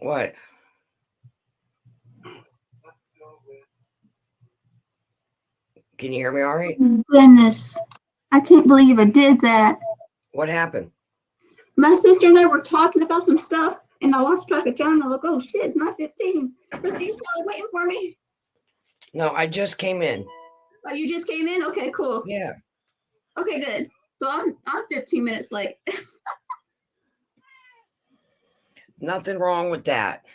What? Can you hear me all right? Goodness, I can't believe I did that. What happened? My sister and I were talking about some stuff, and I lost track of time. I look, oh shit, it's not 15. Christy's probably waiting for me. No, I just came in. Oh, you just came in? Okay, cool. Yeah. Okay, good. So I'm 15 minutes late. Nothing wrong with that.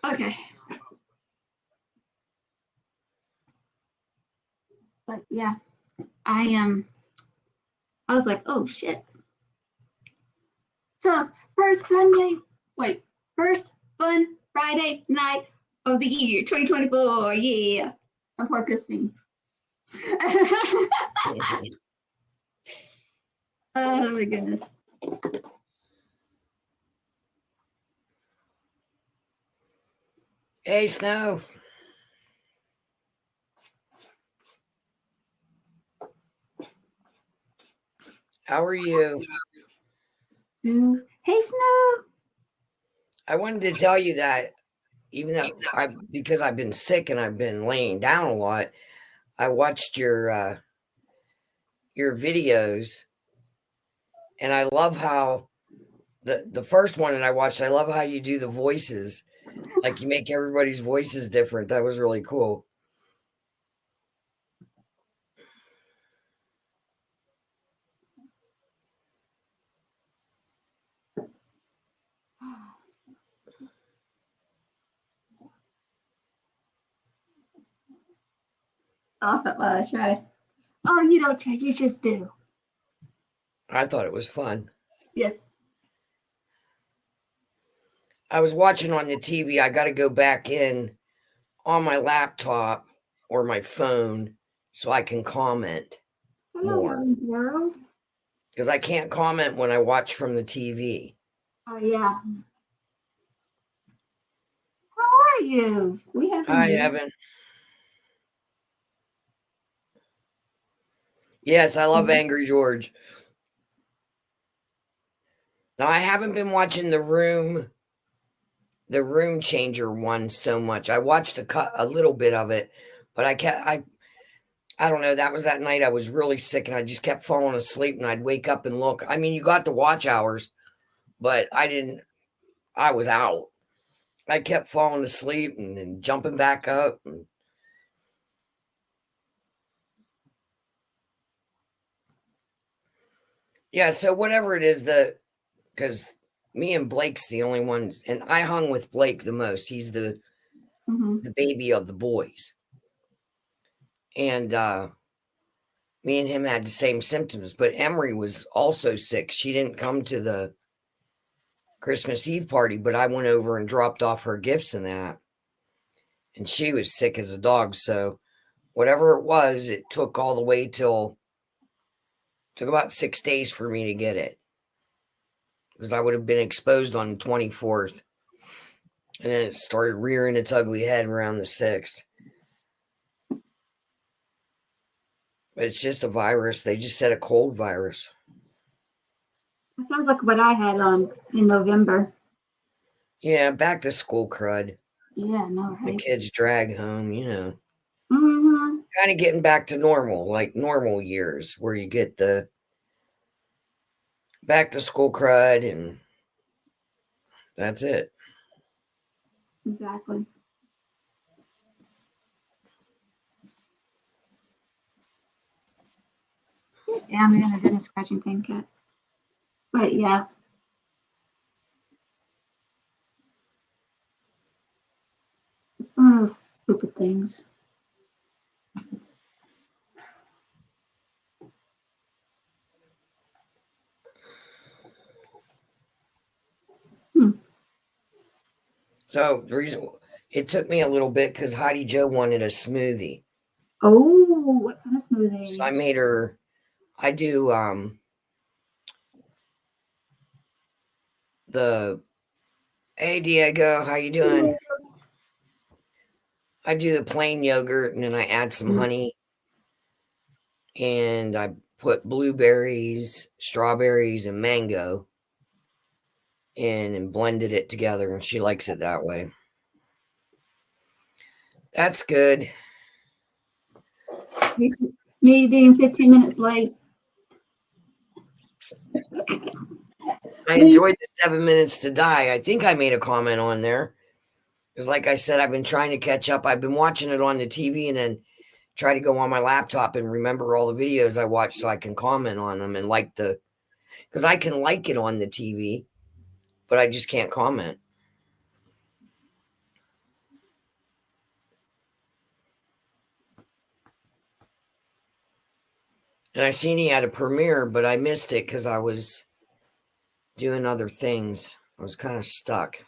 Okay. But yeah, I was like, oh shit. So first fun Friday night of the year, 2024. Yeah. I'm focusing. Oh my goodness. Hey, Snow. How are you? Hey, Snow. I wanted to tell you that even though because I've been sick and I've been laying down a lot, I watched your videos, and I love how the first one that I watched. I love how you do the voices, like you make everybody's voices different. That was really cool. Off at last, right? Oh, you don't change, you just do. I thought it was fun. Yes. I was watching on the TV. I got to go back in on my laptop or my phone so I can comment Hello, more Heaven's World. because I can't comment when I watch from the TV. Oh, yeah. How are you? We haven't. I haven't. Yes, I love Angry George. Now I haven't been watching the Room Changer one so much. I watched a little bit of it, but I don't know. That was that night I was really sick and I just kept falling asleep and I'd wake up and look. I mean, you got the watch hours, but I didn't. I was out. I kept falling asleep and jumping back up. Yeah, so whatever it is, because me and Blake's the only ones, and I hung with Blake the most. He's the baby of the boys, and me and him had the same symptoms. But Emery was also sick. She didn't come to the Christmas Eve party, but I went over and dropped off her gifts and that, and she was sick as a dog. So whatever it was, it took all the way took about 6 days for me to get it because I would have been exposed on the 24th. And then it started rearing its ugly head around the 6th. But it's just a virus. They just said a cold virus. It sounds like what I had on in November. Yeah, back to school crud. Yeah, no, The right? kids drag home, Mm-hmm. Kind of getting back to normal, like normal years where you get the back to school crud and that's it. Exactly. Yeah, I'm gonna do the scratching thing, cat. But yeah. One of those stupid things. So the reason it took me a little bit because Heidi Joe wanted a smoothie. Oh, what kind of smoothie? So I made her I do the hey Diego, how you doing? I do the plain yogurt and then I add some honey and I put blueberries, strawberries, and mango in and blended it together, and she likes it that way. That's good. Me being 15 minutes late. I enjoyed the 7 Minutes to Die. I think I made a comment on there. Because like I said, I've been trying to catch up. I've been watching it on the TV and then try to go on my laptop and remember all the videos I watched so I can comment on them and like because I can like it on the TV, but I just can't comment. And I seen he had a premiere, but I missed it because I was doing other things. I was kind of stuck.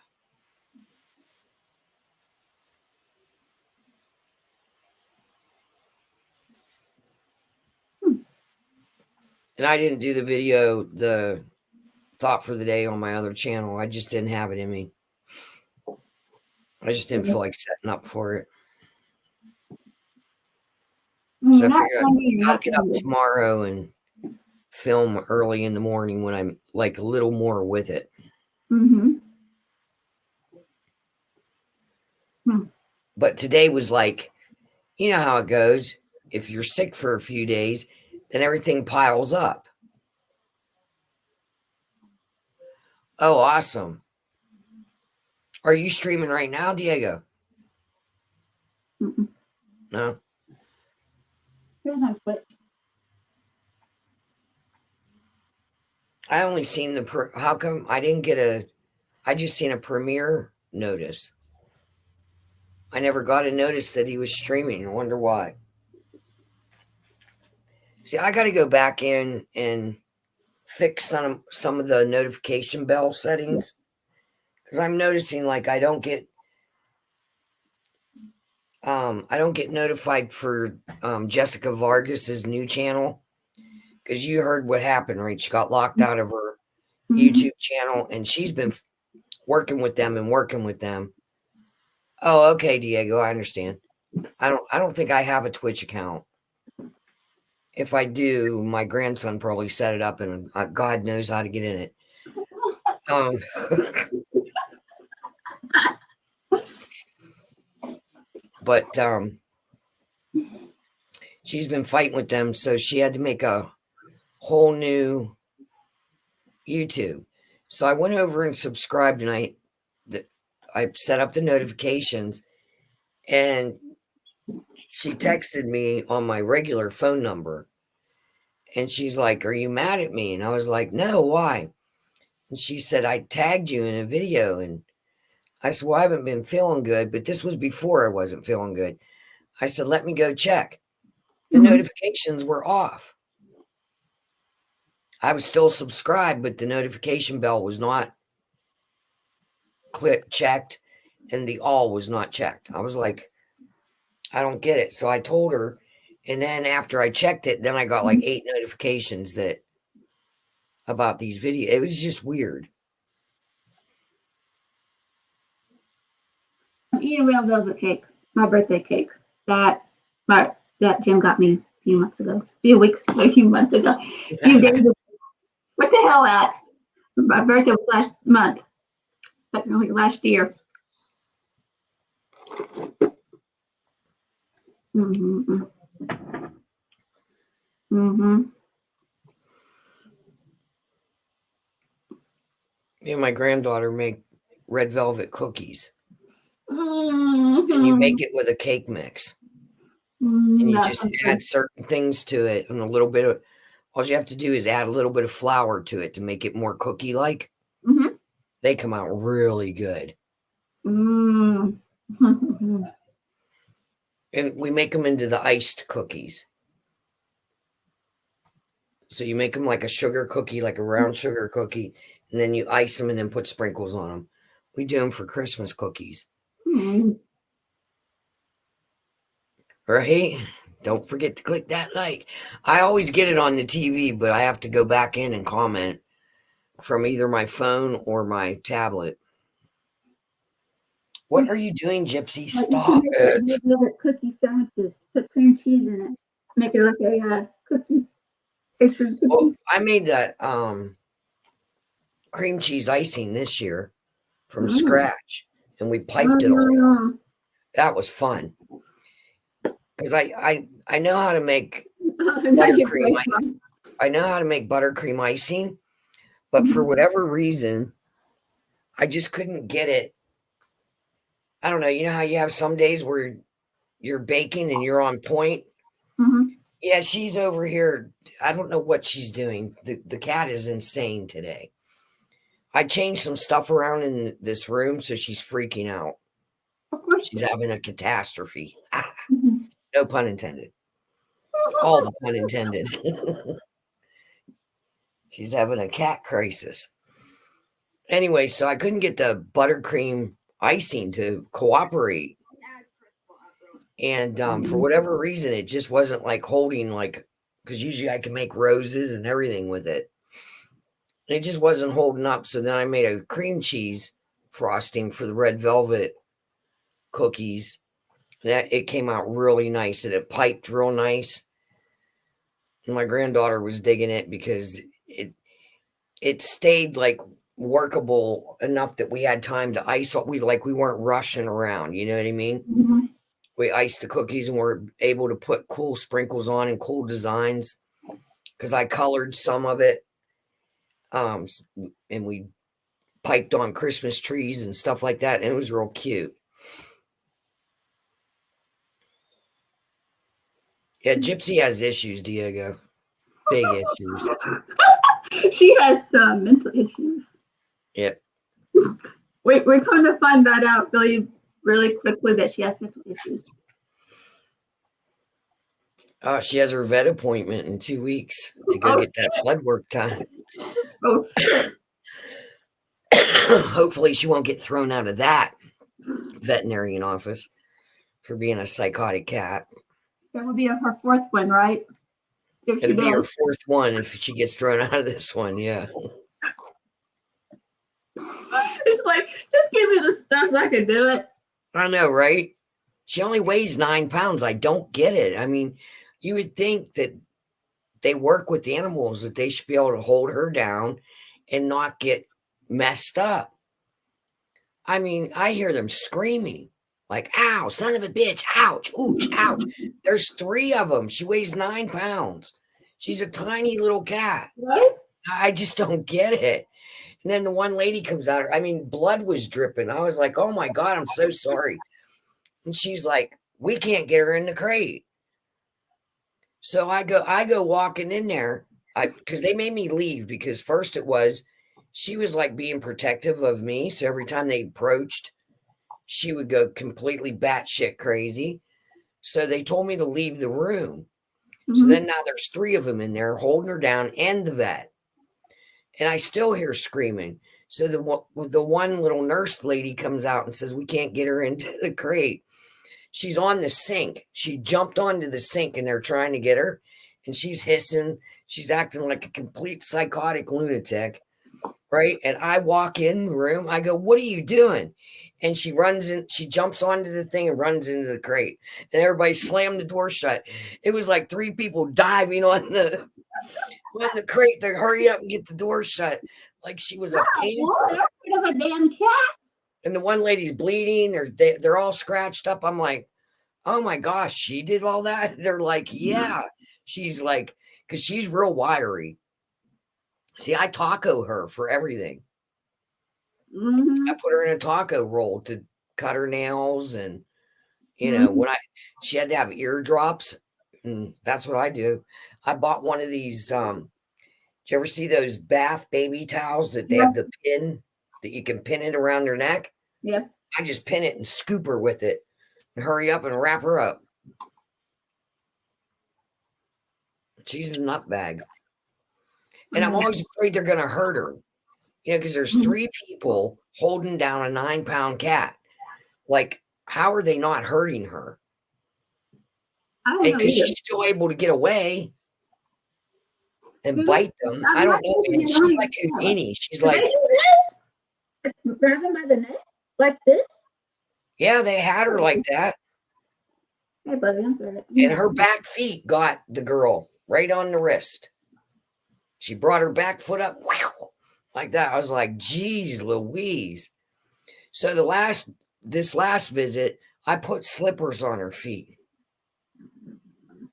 And I didn't do the video, the thought for the day on my other channel. I just didn't have it in me. I just didn't feel like setting up for it. So I figured I'll get up tomorrow and film early in the morning when I'm like a little more with it. But today was like, you know how it goes. If you're sick for a few days, then everything piles up. Oh, awesome. Are you streaming right now, Diego? No. Here's on Twitch. I only seen how come I didn't get I just seen a premiere notice. I never got a notice that he was streaming. I wonder why. See, I got to go back in and fix some of the notification bell settings because I'm noticing like I don't get notified for Jessica Vargas's new channel because you heard what happened, right? She got locked out of her YouTube channel and she's been working with them. Oh, okay, Diego, I understand. I don't think I have a Twitch account. If I do, my grandson probably set it up and God knows how to get in it. But she's been fighting with them, so she had to make a whole new YouTube. So I went over and subscribed, and I set up the notifications, and she texted me on my regular phone number, and she's like, "Are you mad at me?" And I was like, "No, why?" And she said, "I tagged you in a video," and I said, "Well, I haven't been feeling good," but this was before I wasn't feeling good. I said, "Let me go check." The notifications were off. I was still subscribed, but the notification bell was not checked, and the all was not checked. I was like, I don't get it. So I told her, and then after I checked it, then I got like 8 notifications about these videos. It was just weird. I'm eating real velvet cake, my birthday cake that Jim got me a few months ago, a few months ago, a few days ago. What the hell, Alex? My birthday was last month, last year. Me and my granddaughter make red velvet cookies. And you make it with a cake mix. And you just add certain things to it and a little bit of, all you have to do is add a little bit of flour to it to make it more cookie-like. They come out really good. And we make them into the iced cookies. So you make them like a sugar cookie, like a round sugar cookie, and then you ice them and then put sprinkles on them. We do them for Christmas cookies. Right? Don't forget to click that like. I always get it on the TV, but I have to go back in and comment from either my phone or my tablet. What are you doing, Gypsy? Stop it. Cookie sandwiches. Put cream cheese in it. Make it like a Well, I made that cream cheese icing this year from scratch, and we piped it all. That was fun because I know how to make buttercream. I know how to make buttercream icing, but for whatever reason, I just couldn't get it. I don't know. You know how you have some days where you're baking and you're on point? Yeah, she's over here. I don't know what she's doing. The cat is insane today. I changed some stuff around in this room, so she's freaking out. Of course. She's having a catastrophe. No pun intended. All the pun intended. She's having a cat crisis. Anyway, so I couldn't get the buttercream icing to cooperate. And for whatever reason, it just wasn't like holding, like, because usually I can make roses and everything with it. It just wasn't holding up. So then I made a cream cheese frosting for the red velvet cookies. That it came out really nice and it piped real nice. And my granddaughter was digging it because it stayed like workable enough that we had time to ice it. We weren't rushing around, you know what I mean? We iced the cookies and were able to put cool sprinkles on and cool designs because I colored some of it. And we piped on Christmas trees and stuff like that. And it was real cute. Yeah, Gypsy has issues, Diego. Big issues. She has some mental issues. Yep. We're going to find that out really quickly that she has mental issues. She has her vet appointment in 2 weeks to go get that blood work done. Oh, shit. Hopefully she won't get thrown out of that veterinarian office for being a psychotic cat. That would be her fourth one, right? It'll be her fourth one if she gets thrown out of this one, yeah. It's like, just give me the stuff so I can do it. I know, right? She only weighs 9 pounds. I don't get it. I mean, you would think that they work with animals, that they should be able to hold her down and not get messed up. I mean, I hear them screaming like, ow, son of a bitch, ouch, ooch, ouch. There's 3 of them. She weighs 9 pounds. She's a tiny little cat. Right? I just don't get it. And then the one lady comes out. I mean, blood was dripping. I was like, oh my God, I'm so sorry. And she's like, we can't get her in the crate. So I go walking in there because they made me leave because first she was like being protective of me. So every time they approached, she would go completely batshit crazy. So they told me to leave the room. So then now there's 3 of them in there holding her down and the vet. And I still hear screaming. So the one little nurse lady comes out and says, we can't get her into the crate. She's on the sink. She jumped onto the sink and they're trying to get her. And she's hissing. She's acting like a complete psychotic lunatic. Right. And I walk in the room. I go, what are you doing? And she runs in. She jumps onto the thing and runs into the crate. And everybody slammed the door shut. It was like 3 people diving on the crate to hurry up and get the door shut. Like she was a pain. Of a damn cat. And the one lady's bleeding, or they're all scratched up. I'm like, oh my gosh, she did all that? They're like, yeah. She's like, because she's real wiry. See, I taco her for everything. I put her in a taco roll to cut her nails. And, you know, she had to have eardrops. And that's what I do. I bought one of these. Did you ever see those bath baby towels that they have the pin that you can pin it around their neck? Yeah. I just pin it and scoop her with it and hurry up and wrap her up. She's a nutbag. And I'm always afraid they're going to hurt her. You know, because there's 3 people holding down a 9-pound cat. Like, how are they not hurting her? I don't know. Because she's still able to get away and bite them. I don't know. Man. She's like Houdini. She's like, grab him by the neck like this. Yeah, they had her like that. Hey, buddy, I'm sorry. And her back feet got the girl right on the wrist. She brought her back foot up, like that. I was like, geez, Louise. So this last visit, I put slippers on her feet.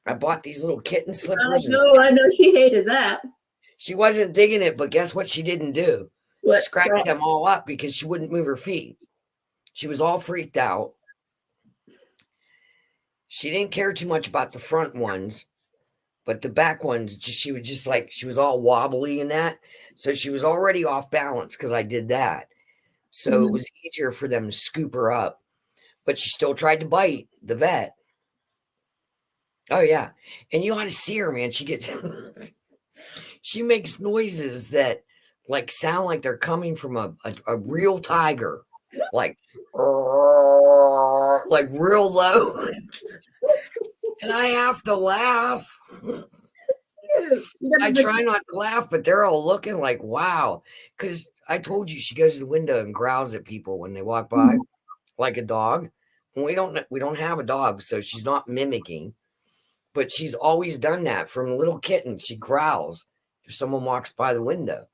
I bought these little kitten slippers. I know she hated that. She wasn't digging it, but guess what she didn't do? What? Scratch them all up because she wouldn't move her feet. She was all freaked out. She didn't care too much about the front ones, but the back ones, she was all wobbly in that. So she was already off balance because I did that. So it was easier for them to scoop her up. But she still tried to bite the vet. Oh, yeah. And you ought to see her, man. She makes noises that like sound like they're coming from a real tiger. Like real low. And I have to laugh. I try not to laugh, but they're all looking like, wow. Because I told you she goes to the window and growls at people when they walk by, like a dog. And we don't have a dog, so she's not mimicking. But she's always done that from a little kitten. She growls if someone walks by the window.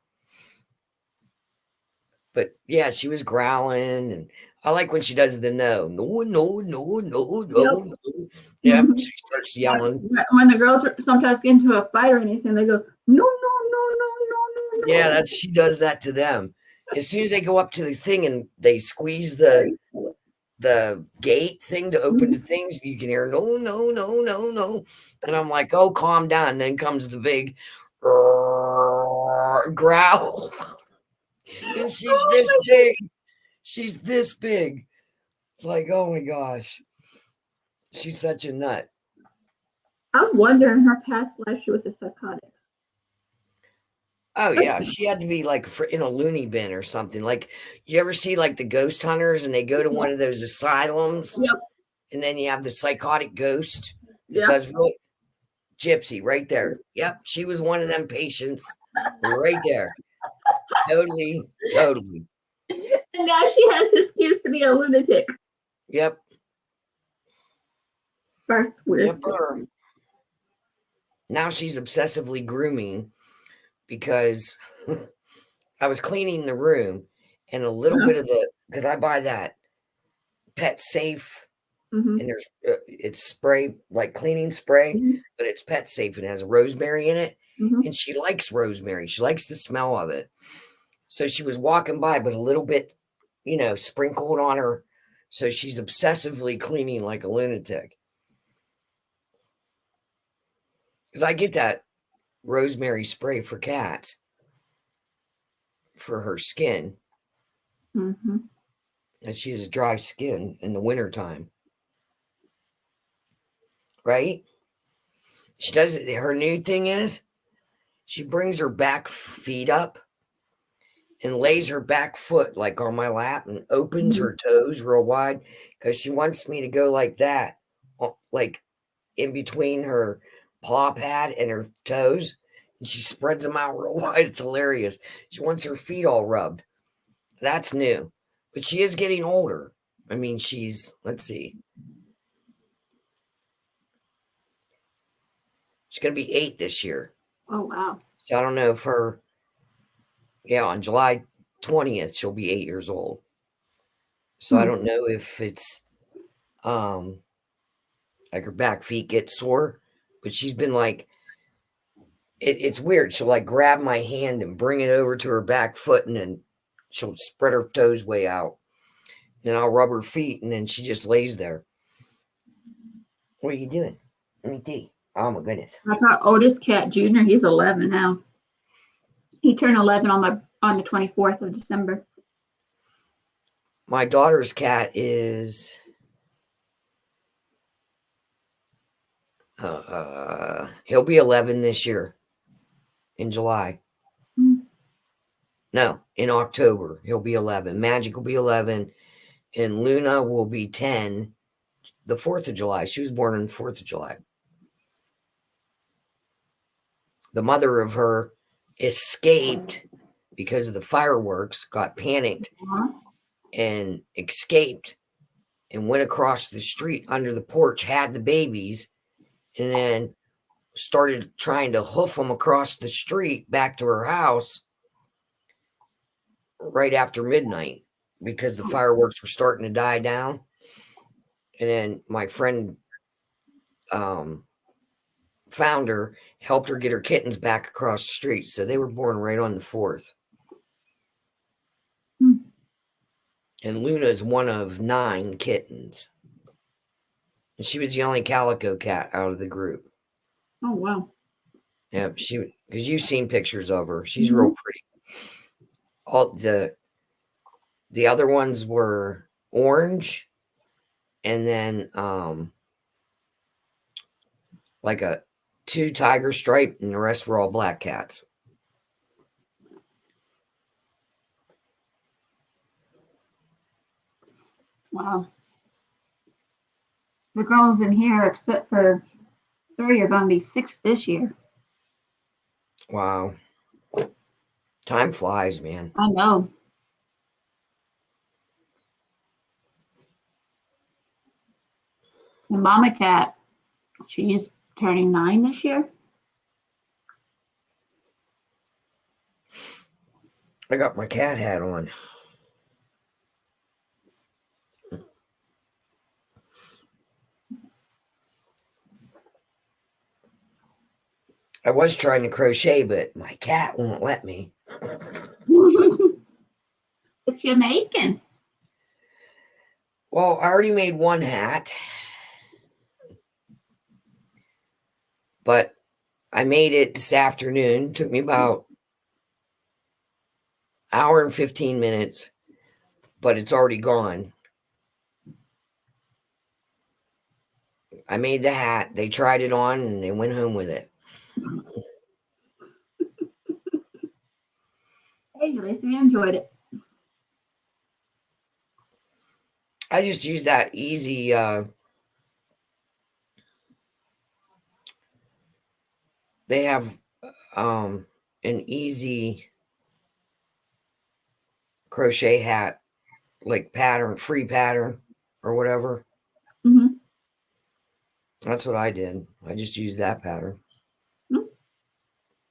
But yeah, she was growling, and I like when she does the no. Yeah, she starts yelling. When the girls sometimes get into a fight or anything, they go, no. Yeah, she does that to them. As soon as they go up to the thing and they squeeze the gate thing to open the things, you can hear no. And I'm like, oh, calm down. And then comes the big growl. And she's this big. She's this big. It's like, oh my gosh. She's such a nut. I'm wondering in her past life she was a psychotic. Oh yeah, she had to be like in a loony bin or something. Like, you ever see like the ghost hunters and they go to one of those asylums? Yep. And then you have the psychotic ghost. Yeah. Does really Gypsy right there. Yep, she was one of them patients right there. Totally. And now she has the excuse to be a lunatic. Yep. Weird. Yep. Now she's obsessively grooming because I was cleaning the room and a little bit of because I buy that Pet Safe and there's it's spray, like cleaning spray, but it's Pet Safe and has a rosemary in it. And she likes rosemary. She likes the smell of it. So she was walking by, but a little bit, sprinkled on her. So she's obsessively cleaning like a lunatic. Because I get that rosemary spray for cats for her skin. And she has dry skin in the wintertime. Right? She does it. Her new thing is she brings her back feet up and lays her back foot like on my lap and opens her toes real wide because she wants me to go like that, like in between her paw pad and her toes. And she spreads them out real wide. It's hilarious. She wants her feet all rubbed. That's new. But she is getting older. I mean, let's see. She's going to be 8 this year. Oh, wow. So I don't know if on July 20th, she'll be 8 years old. So I don't know if it's like her back feet get sore, but she's been like, it's weird. She'll like grab my hand and bring it over to her back foot and then she'll spread her toes way out. Then I'll rub her feet and then she just lays there. What are you doing? Let me see. Oh my goodness. I got oldest cat, Junior. He's 11 now. He turned 11 on the 24th of December. My daughter's cat is he'll be 11 this year in July. No, in October he'll be 11. Magic will be 11 and Luna will be 10 the 4th of July. She was born on the 4th of July. The mother of her escaped because of the fireworks, got panicked and escaped and went across the street under the porch, had the babies, and then started trying to hoof them across the street back to her house right after midnight because the fireworks were starting to die down. And then my friend found her, helped her get her kittens back across the street. So they were born right on the 4th. And Luna is one of 9 kittens. And she was the only calico cat out of the group. Oh, wow. Yeah, because you've seen pictures of her. She's real pretty. All the other ones were orange, and then like a 2 tiger stripe, and the rest were all black cats. Wow. The girls in here, except for 3, are going to be 6 this year. Wow. Time flies, man. I know. And Mama Cat, she's turning 9 this year. I got my cat hat on. I was trying to crochet, but my cat won't let me. What's you making? Well, I already made one hat, but I made it this afternoon. It took me about an hour and 15 minutes, but it's already gone. I made the hat. They tried it on and they went home with it. Hey, at least you enjoyed it. I just use that easy they have an easy crochet hat, like pattern, free pattern or whatever. Mm-hmm. That's what I did. I just used that pattern. Mm-hmm.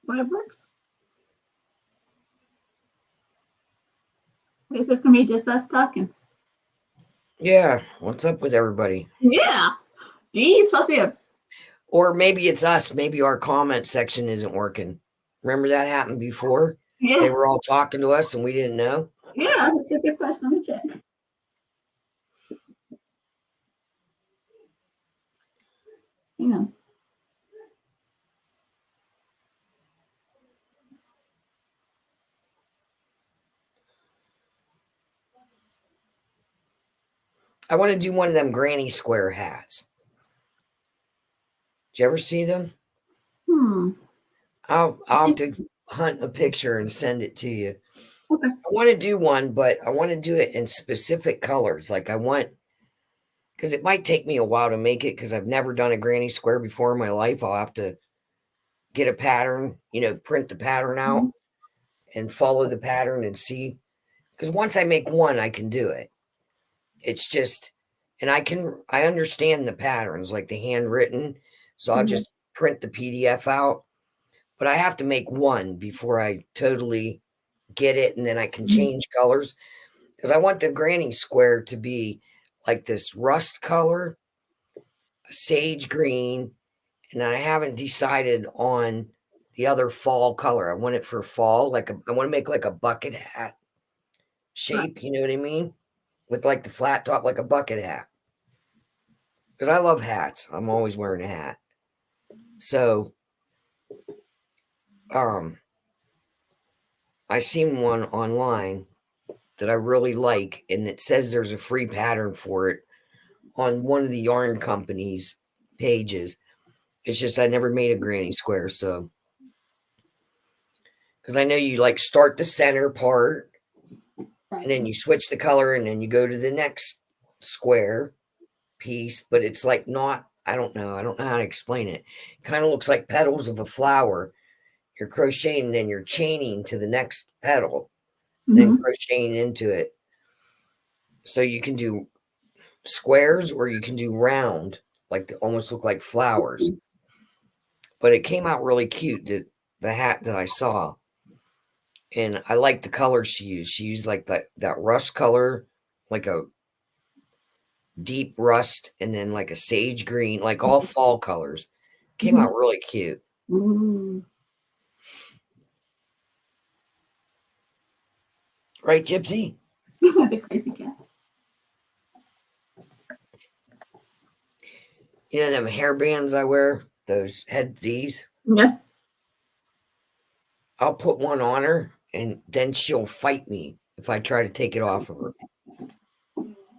But it works. This is going to be just us talking. Yeah. What's up with everybody? Yeah. Geez, supposed to be a... Or maybe it's us. Maybe our comment section isn't working. Remember that happened before? Yeah. They were all talking to us and we didn't know. Yeah, that's a good question. Let me check. Yeah. I want to do one of them granny square hats. Did you ever see them? I'll have to hunt a picture and send it to you. Okay. I want to do one, but I want to do it in specific colors. Like I want, because it might take me a while to make it because I've never done a granny square before in my life. I'll have to get a pattern, print the pattern out and follow the pattern and see. Because once I make one, I can do it. It's just, and I understand the patterns, like the handwritten. So I'll just print the PDF out. But I have to make one before I totally get it. And then I can change colors. Because I want the granny square to be like this rust color, sage green, and I haven't decided on the other fall color. I want it for fall, I want to make like a bucket hat shape, you know what I mean? With like the flat top, like a bucket hat. Because I love hats. I'm always wearing a hat. So, I seen one online that I really like, and it says there's a free pattern for it on one of the yarn company's pages. It's just I never made a granny square, so because I know you like start the center part and then you switch the color and then you go to the next square piece, but it's like not, I don't know how to explain it. It kind of looks like petals of a flower. You're crocheting and then you're chaining to the next petal and then crocheting into it. So you can do squares or you can do round, like they almost look like flowers. but it came out really cute. The hat that I saw, and I like the color she used. She used like that rust color, like a deep rust, and then like a sage green, like all fall colors. Came out really cute. Ooh. Right, Gypsy? The crazy cat. You know them hairbands I wear? Those these? Yeah. I'll put one on her, and then she'll fight me if I try to take it off of her.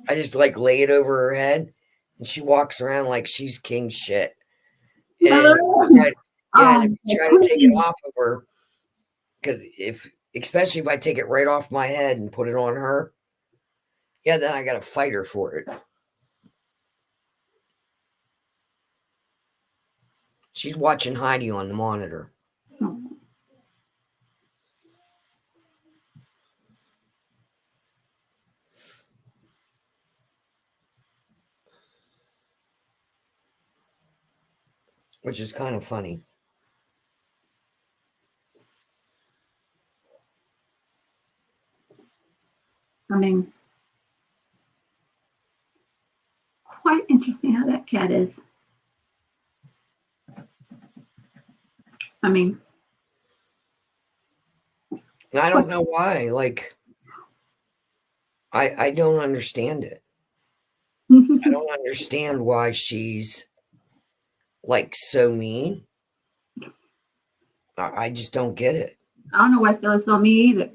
I just like lay it over her head, and she walks around like she's king shit. And try to take it off of her, because especially if I take it right off my head and put it on her, then I got to fight her for it. She's watching Heidi on the monitor. Which is kind of funny. I mean, quite interesting how that cat is. I mean, I don't know why. Like, I don't understand it. I don't understand why she's like so mean. I just don't get it. I don't know why Stella's so mean either.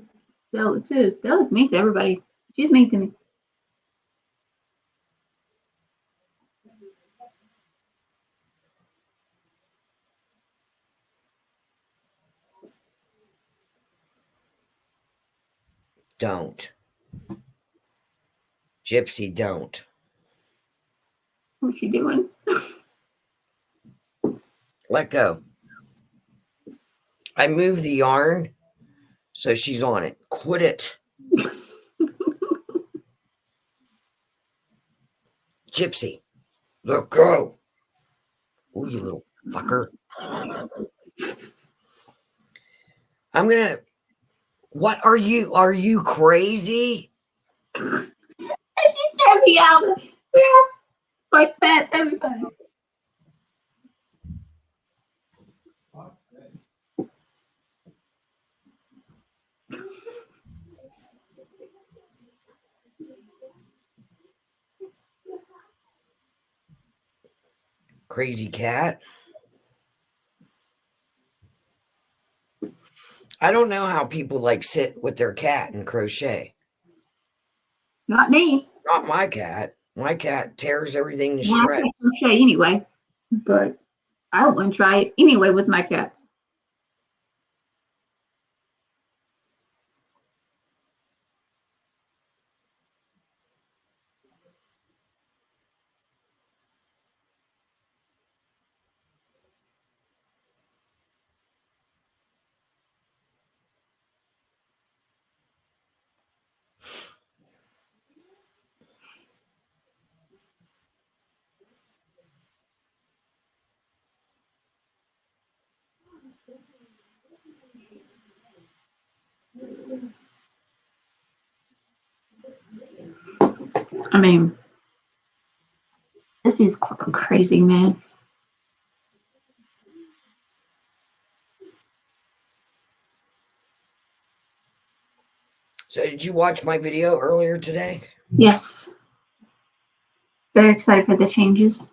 Stella too. Stella's mean to everybody. She's mean to me. Don't. Gypsy, don't. What's she doing? Let go. I moved the yarn, so she's on it. Quit it. Gypsy, let go. Oh, you little fucker. I'm going to... What are you? Are you crazy? She said me out. Yeah. Like that, everything. Crazy cat. I don't know how people like sit with their cat and crochet. Not me. Not my cat. My cat tears everything to shreds. I can't crochet anyway, but I wouldn't try it anyway with my cats. I mean, this is crazy, man. So did you watch my video earlier today? Yes. Very excited for the changes.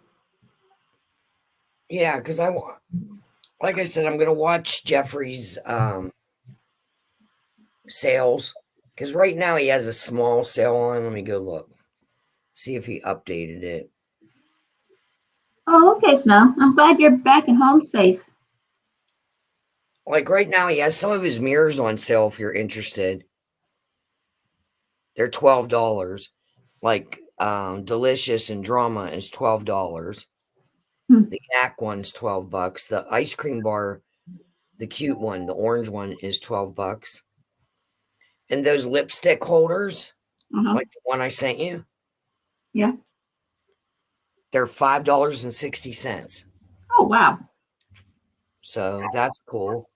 Yeah, because like I said, I'm going to watch Jeffrey's sales, because right now he has a small sale on. Let me go look. See if he updated it. Oh, okay, Snow. I'm glad you're back and home safe. Like right now, he has some of his mirrors on sale if you're interested. They're $12. Like Delicious and Drama is $12. The Yak one's $12. The ice cream bar, the cute one, the orange one, is $12. And those lipstick holders, like the one I sent you, yeah, they're $5.60. Oh, wow. So that's cool.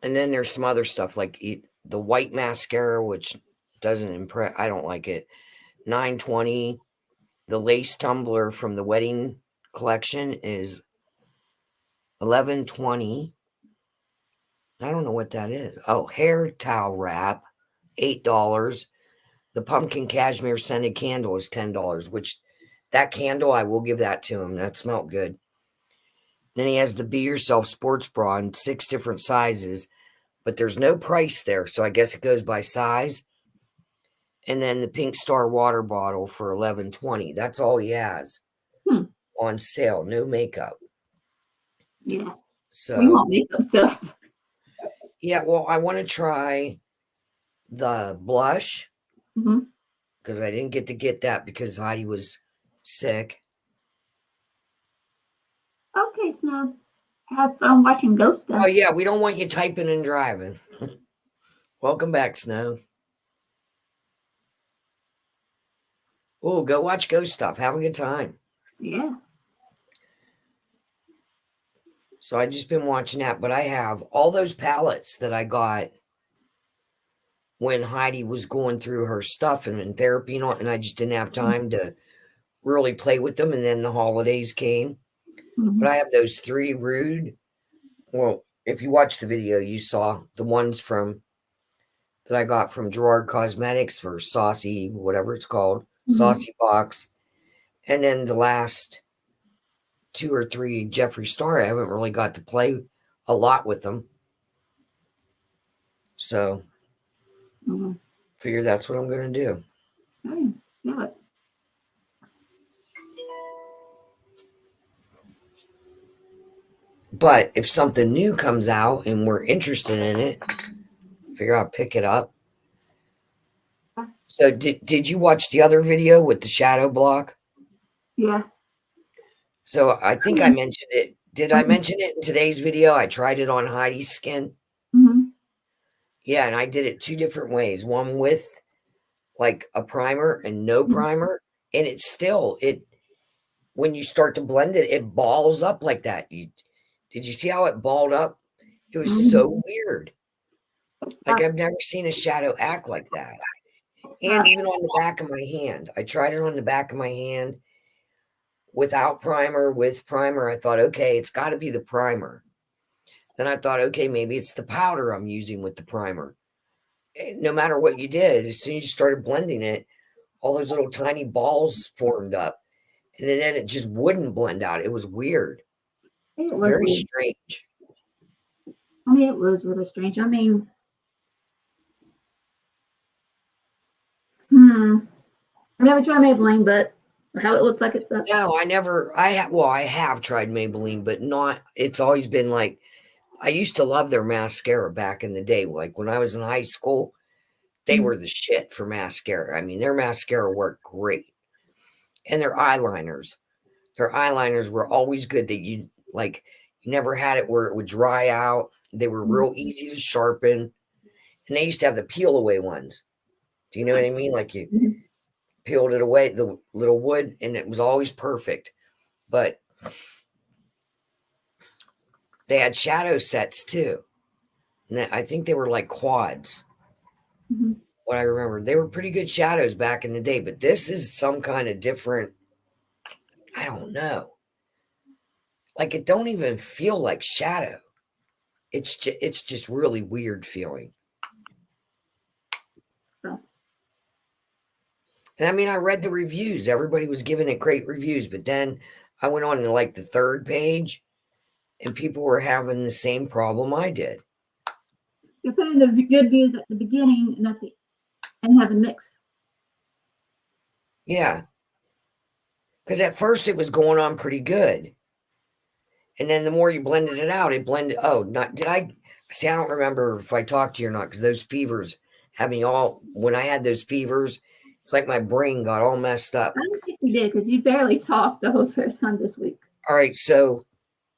And then there's some other stuff like the white mascara, which doesn't impress. I don't like it. $9.20. The lace tumbler from the wedding collection is $11.20. I don't know what that is. Oh, hair towel wrap, $8. The pumpkin cashmere scented candle is $10, which that candle, I will give that to him. That smelled good. Then he has the Be Yourself sports bra in 6 different sizes, but there's no price there, so I guess it goes by size. And then the Pink Star water bottle for $11.20. That's all he has on sale. No makeup. Yeah. So we won't make themselves. Yeah, well, I want to try the blush because I didn't get that because Heidi was sick. Okay, Snow. Have fun watching Ghost Stuff. Oh, yeah, we don't want you typing and driving. Welcome back, Snow. Oh, go watch Ghost Stuff. Have a good time. Yeah. So I just been watching that, but I have all those palettes that I got when Heidi was going through her stuff and in therapy and all, and I just didn't have time to really play with them. And then the holidays came. But I have those 3 Rude. Well, if you watched the video, you saw the ones that I got from Gerard Cosmetics for Saucy, whatever it's called, Saucy Box. And then the last 2 or 3 Jeffree Star, I haven't really got to play a lot with them. So, figure that's what I'm going to do. Yeah. But if something new comes out and we're interested in it, figure I'll pick it up. So did you watch the other video with the shadow block? Yeah. So I think I mentioned it. Did I mention it in today's video? I tried it on Heidi's skin. Yeah, and I did it 2 different ways. One with like a primer and no primer. And it's still, when you start to blend it, it balls up like that. Did you see how it balled up? It was so weird. Like I've never seen a shadow act like that. And even on the back of my hand. I tried it on the back of my hand without primer, with primer. I thought, okay, it's got to be the primer. Then I thought, okay, maybe it's the powder I'm using with the primer. And no matter what you did, as soon as you started blending it, all those little tiny balls formed up. And then it just wouldn't blend out. It was weird. Very strange. I mean, it was really strange. I mean, I never tried Maybelline, but how it looks like it sucks. No, I have tried Maybelline, but not, it's always been like, I used to love their mascara back in the day. Like when I was in high school, they were the shit for mascara. I mean, their mascara worked great. And their eyeliners were always good. That you never had it where it would dry out. They were real easy to sharpen. And they used to have the peel away ones. Do you know what I mean? Like you peeled it away, the little wood, and it was always perfect. But they had shadow sets too. And I think they were like quads. What I remember, they were pretty good shadows back in the day, but this is some kind of different, I don't know. Like it don't even feel like shadow. It's just really weird feeling. And I mean, I read the reviews. Everybody was giving it great reviews, but then I went on to like the 3rd page and people were having the same problem I did. You're putting the good views at the beginning and have a mix. Yeah. Because at first it was going on pretty good. And then the more you blended it out, it blended. I don't remember if I talked to you or not, because those fevers had me all, when I had those fevers, it's like my brain got all messed up. I don't think you did, because you barely talked the whole time this week. All right, so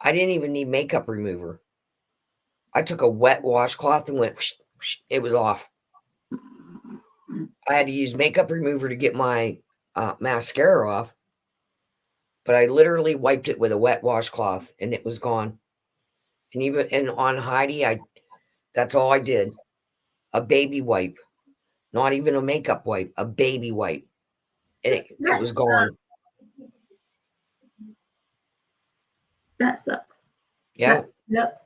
I didn't even need makeup remover. I took a wet washcloth and went, it was off. I had to use makeup remover to get my mascara off. but I literally wiped it with a wet washcloth and it was gone. And on Heidi, that's all I did. A baby wipe, not even a makeup wipe, a baby wipe. And it was gone. That sucks. Yeah. Yep.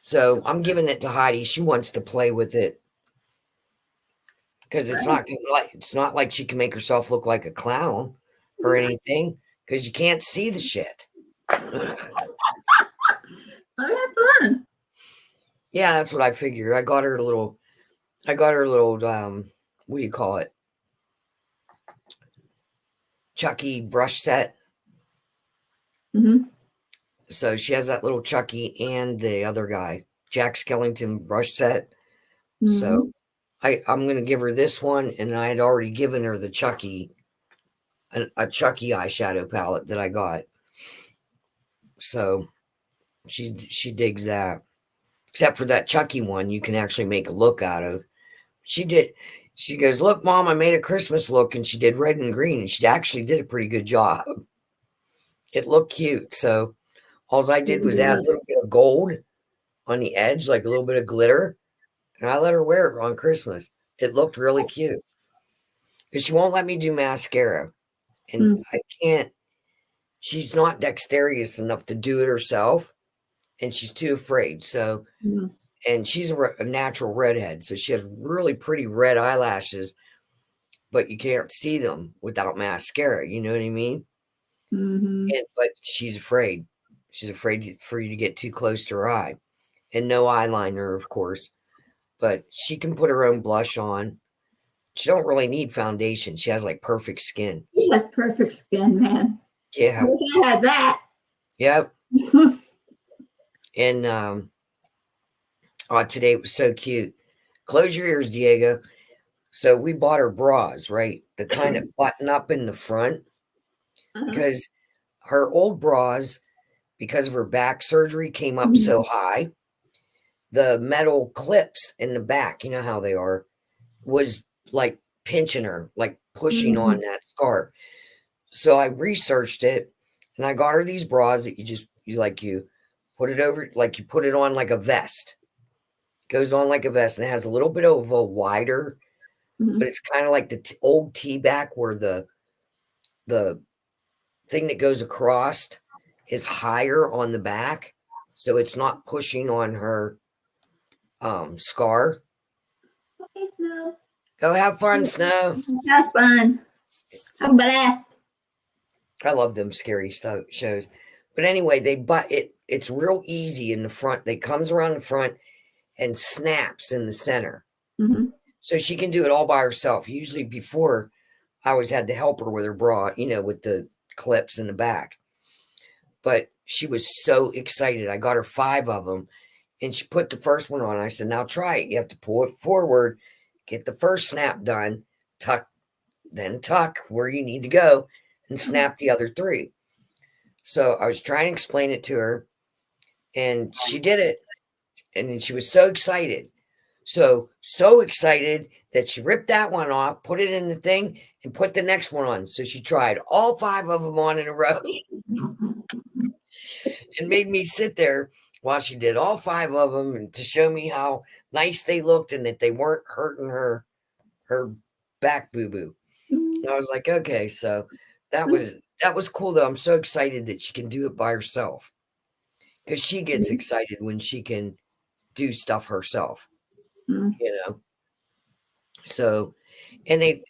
So I'm giving it to Heidi. She wants to play with it. Because it's not like she can make herself look like a clown or anything, because you can't see the shit. Oh, that's fun. Yeah, that's what I figured. I got her a little what do you call it? Chucky brush set. Mm-hmm. So she has that little Chucky and the other guy, Jack Skellington brush set. Mm-hmm. So I'm going to give her this one, and I had already given her the Chucky, a Chucky eyeshadow palette that I got. So she digs that. Except for that Chucky one, you can actually make a look out of. She goes, "Look, Mom, I made a Christmas look," and she did red and green. And she actually did a pretty good job. It looked cute. So all I did was add a little bit of gold on the edge, like a little bit of glitter. And I let her wear it on Christmas. It looked really cute. Because she won't let me do mascara. And I can't. She's not dexterous enough to do it herself. And she's too afraid. So, and she's a natural redhead. So she has really pretty red eyelashes. But you can't see them without mascara. You know what I mean? Mm-hmm. But she's afraid. She's afraid for you to get too close to her eye. And no eyeliner, of course. But she can put her own blush on. She don't really need foundation. She has like perfect skin. She has perfect skin, man. Yeah. I wish I had that. Yep. And today it was so cute. Close your ears, Diego. So we bought her bras, right? The kind that button up in the front. Because her old bras, because of her back surgery, came up so high. The metal clips in the back, you know how they are, was like pinching her, like pushing on that scar. So I researched it, and I got her these bras that you put it over, like you put it on like a vest. It goes on like a vest, and it has a little bit of a wider, but it's kind of like the old T-back where the thing that goes across is higher on the back, so it's not pushing on her scar. Okay, Snow. Go have fun, Snow. Have fun. Have a blast. I love them scary shows. But anyway, it's real easy in the front. They comes around the front and snaps in the center. So she can do it all by herself. Usually before, I always had to help her with her bra, with the clips in the back. But she was so excited. I got her 5 of them, and she put the first one on. I said, "Now try it. You have to pull it forward, get the first snap done, tuck where you need to go, and snap the other 3. So I was trying to explain it to her, and she did it, and she was so excited. So excited that she ripped that one off, put it in the thing, and put the next one on. So she tried all 5 of them on in a row and made me sit there while she did all 5 of them, and to show me how nice they looked and that they weren't hurting her back boo-boo. And I was like, okay, so that was cool, though. I'm so excited that she can do it by herself, because she gets excited when she can do stuff herself, So, and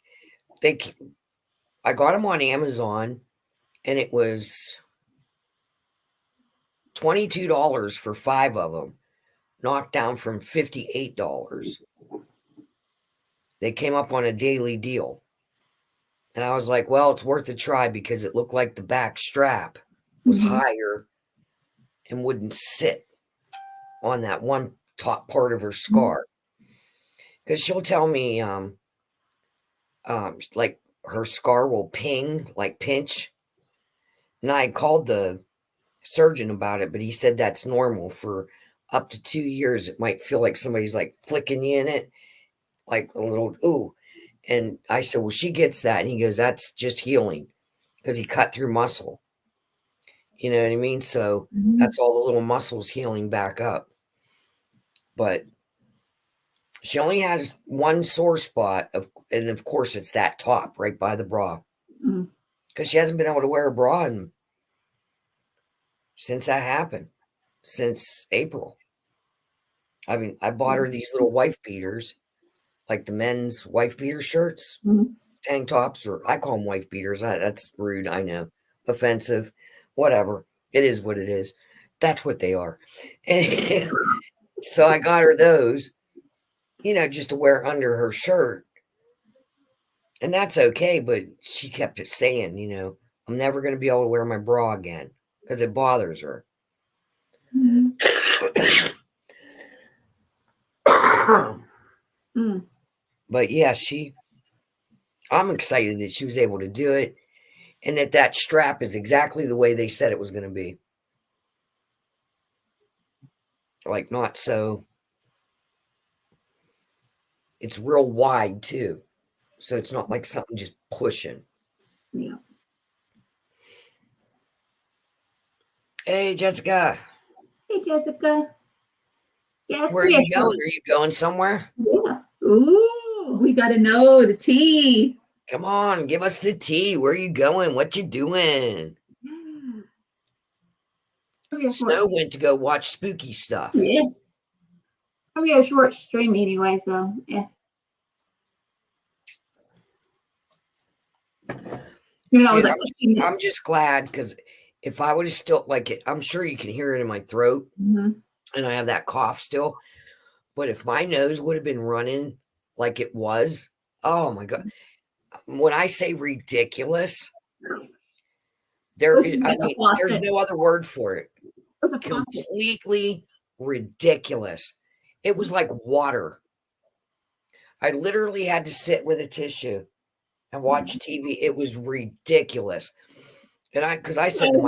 I got them on Amazon, and it was $22 for 5 of them, knocked down from $58. They came up on a daily deal. And I was like, well, it's worth a try, because it looked like the back strap was higher and wouldn't sit on that one top part of her scar. Because she'll tell me, like her scar will ping, like pinch. And I called the surgeon about it, but he said that's normal for up to 2 years. It might feel like somebody's like flicking you in it, like a little, ooh. And I said, well, she gets that. And he goes, that's just healing. because he cut through muscle. You know what I mean? So that's all the little muscles healing back up. But she only has one sore spot, and of course it's that top right by the bra. Because she hasn't been able to wear a bra since that happened, since April. I mean, I bought her these little wife beaters, like the men's wife beater shirts, tank tops, or I call them wife beaters. That's rude, I know, offensive, whatever. It is what it is. That's what they are. And so I got her those, just to wear under her shirt. And that's okay, but she kept it saying, I'm never going to be able to wear my bra again because it bothers her. But yeah, I'm excited that she was able to do it and that strap is exactly the way they said it was going to be. Like, not so. It's real wide too. So it's not like something just pushing. Yeah. Hey, Jessica. Hey, Jessica. Yes. Where are you going? Are you going somewhere? Yeah. Ooh, we got to know the tea. Come on, give us the tea. Where are you going? What you doing? Snow went to go watch spooky stuff. Yeah. We have a short stream anyway, so yeah. Dude, I'm just glad because if I would have still I'm sure you can hear it in my throat, and I have that cough still. But if my nose would have been running like it was, oh my God. When I say ridiculous, there's no other word for it. Completely ridiculous. It was like water. I literally had to sit with a tissue and watch TV. It was ridiculous. And because I said to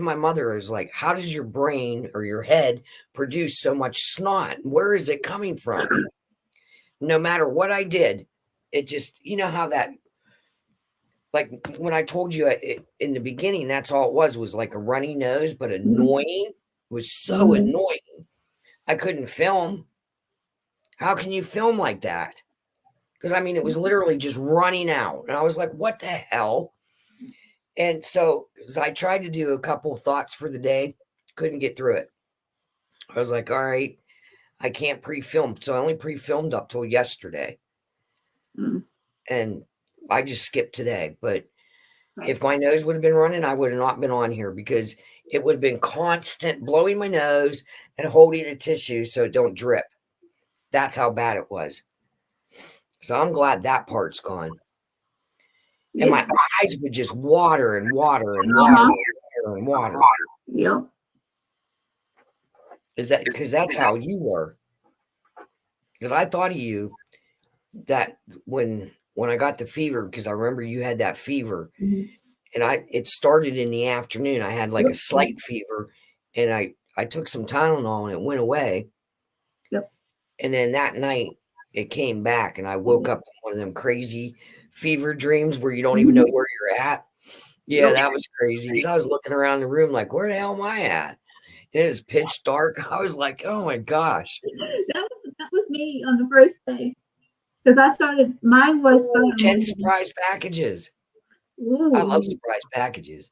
my mother, I was like, how does your brain or your head produce so much snot? Where is it coming from? No matter what I did, it just, how that, like when I told you in the beginning, that's all it was like a runny nose, but annoying. It was so annoying. I couldn't film. How can you film like that? Because I mean, it was literally just running out. And I was like, what the hell? And so I tried to do a couple of thoughts for the day, couldn't get through it. I was like, all right, I can't pre-film. So I only pre-filmed up till yesterday. And I just skipped today. But if my nose would have been running, I would have not been on here because it would have been constant blowing my nose and holding a tissue so it don't drip. That's how bad it was. So I'm glad that part's gone. And my eyes would just water and water and water and water. Yep. Is that because that's how you were? Because I thought of you that when I got the fever, because I remember you had that fever, and it started in the afternoon. I had like a slight fever, and I took some Tylenol and it went away. Yep. And then that night it came back, and I woke up in one of them crazy fever dreams where you don't even know where you're at. Yeah, that was crazy because I was looking around the room like, where the hell am I at? And it was pitch dark. I was like, oh my gosh. That was me on the first day. Because I started, mine was 10 surprise packages. Ooh. I love surprise packages.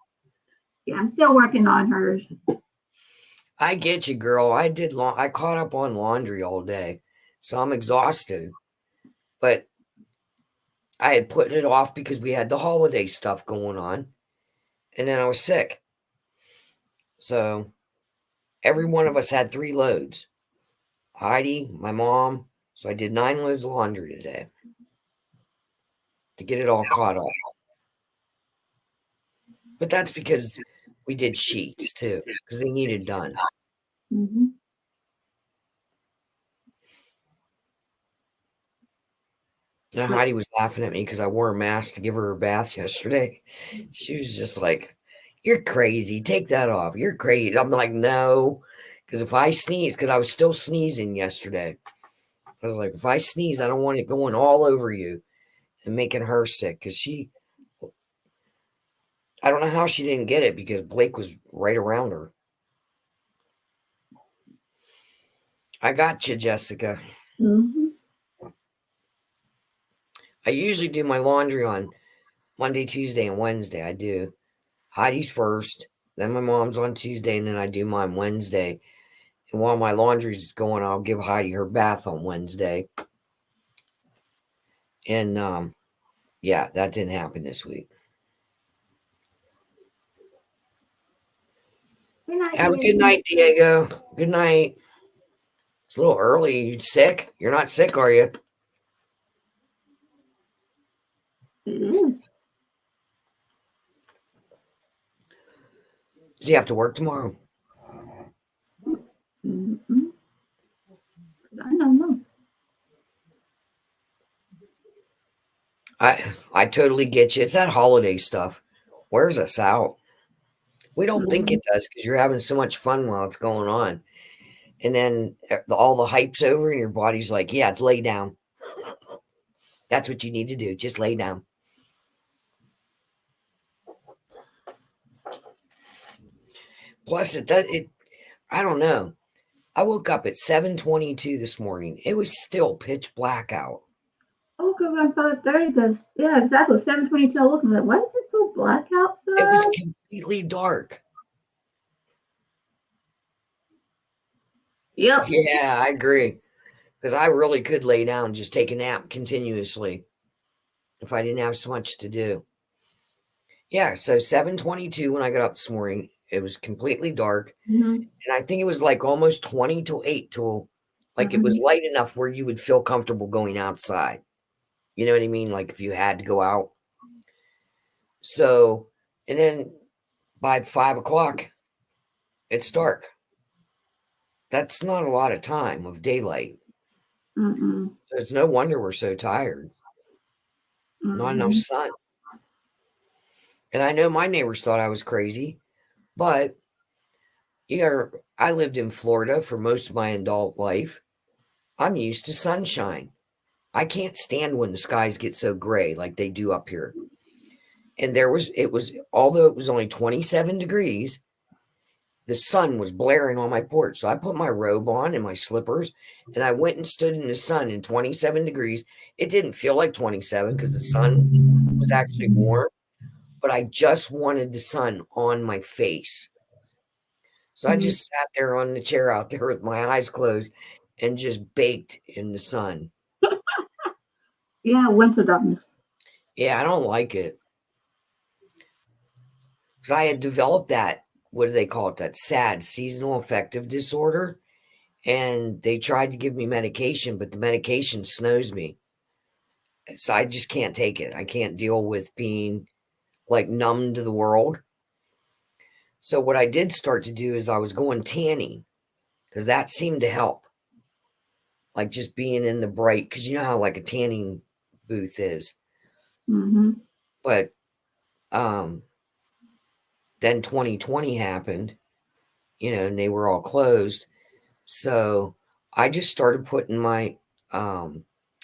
Yeah, I'm still working on hers. I get you, girl. I caught up on laundry all day, so I'm exhausted. But I had put it off because we had the holiday stuff going on, and then I was sick. So every one of us had 3 loads. Heidi, my mom. So I did 9 loads of laundry today to get it all caught up. But that's because we did sheets too, because they needed done. Now Heidi was laughing at me because I wore a mask to give her a bath yesterday. She was just like, you're crazy. Take that off. You're crazy. I'm like, no. Because if I sneeze, because I was still sneezing yesterday. I was like, if I sneeze, I don't want it going all over you and making her sick. Because I don't know how she didn't get it because Blake was right around her. I got you, Jessica. Mm-hmm. I usually do my laundry on Monday, Tuesday, and Wednesday. I do Heidi's first, then my mom's on Tuesday, and then I do mine Wednesday. And while my laundry's going, I'll give Heidi her bath on Wednesday. And yeah, that didn't happen this week. Good night, Have a good night, Diego. Good night. It's a little early. You sick? You're not sick, are you? It is. Does he have to work tomorrow? Mm-hmm. I don't know. I totally get you. It's that holiday stuff. Wears us out. We don't think Mm-hmm. it does because you're having so much fun while it's going on. And then all the hype's over and your body's like, yeah, lay down. That's what you need to do. Just lay down. Plus, I don't know. I woke up at 7:22 this morning. It was still pitch black out. Oh, good around 5:30 because, yeah, exactly. 7:22. I look, I'm like, why is it so black It was outside? completely dark. Yep. Yeah, I agree. Because I really could lay down and just take a nap continuously if I didn't have so much to do. Yeah, so 7:22 when I got up this morning, it was completely dark. Mm-hmm. And I think it was like almost 20 to 8 till like it was Mm-hmm. light enough where you would feel comfortable going outside. You know what I mean? Like if you had to go out. So, and then by 5 o'clock, it's dark. That's not a lot of time of daylight. Mm-hmm. So it's no wonder we're so tired. Not enough Mm-hmm. sun. And I know my neighbors thought I was crazy, but I lived in Florida for most of my adult life. I'm used to sunshine. I can't stand when the skies get so gray like they do up here. And although it was only 27 degrees, the sun was blaring on my porch. So I put my robe on and my slippers and I went and stood in the sun in 27 degrees. It didn't feel like 27 because the sun was actually warm, but I just wanted the sun on my face. So I just sat there on the chair out there with my eyes closed and just baked in the sun. Yeah, winter darkness. Yeah, I don't like it. Because I had developed that, what do they call it? That SAD, seasonal affective disorder. And they tried to give me medication, but the medication snows me. So I just can't take it. I can't deal with being like numb to the world. So what I did start to do is I was going tanning because that seemed to help. Like just being in the bright, because you know how like a tanning booth is. Mm-hmm. But um then 2020 happened, and they were all closed. So I just started putting I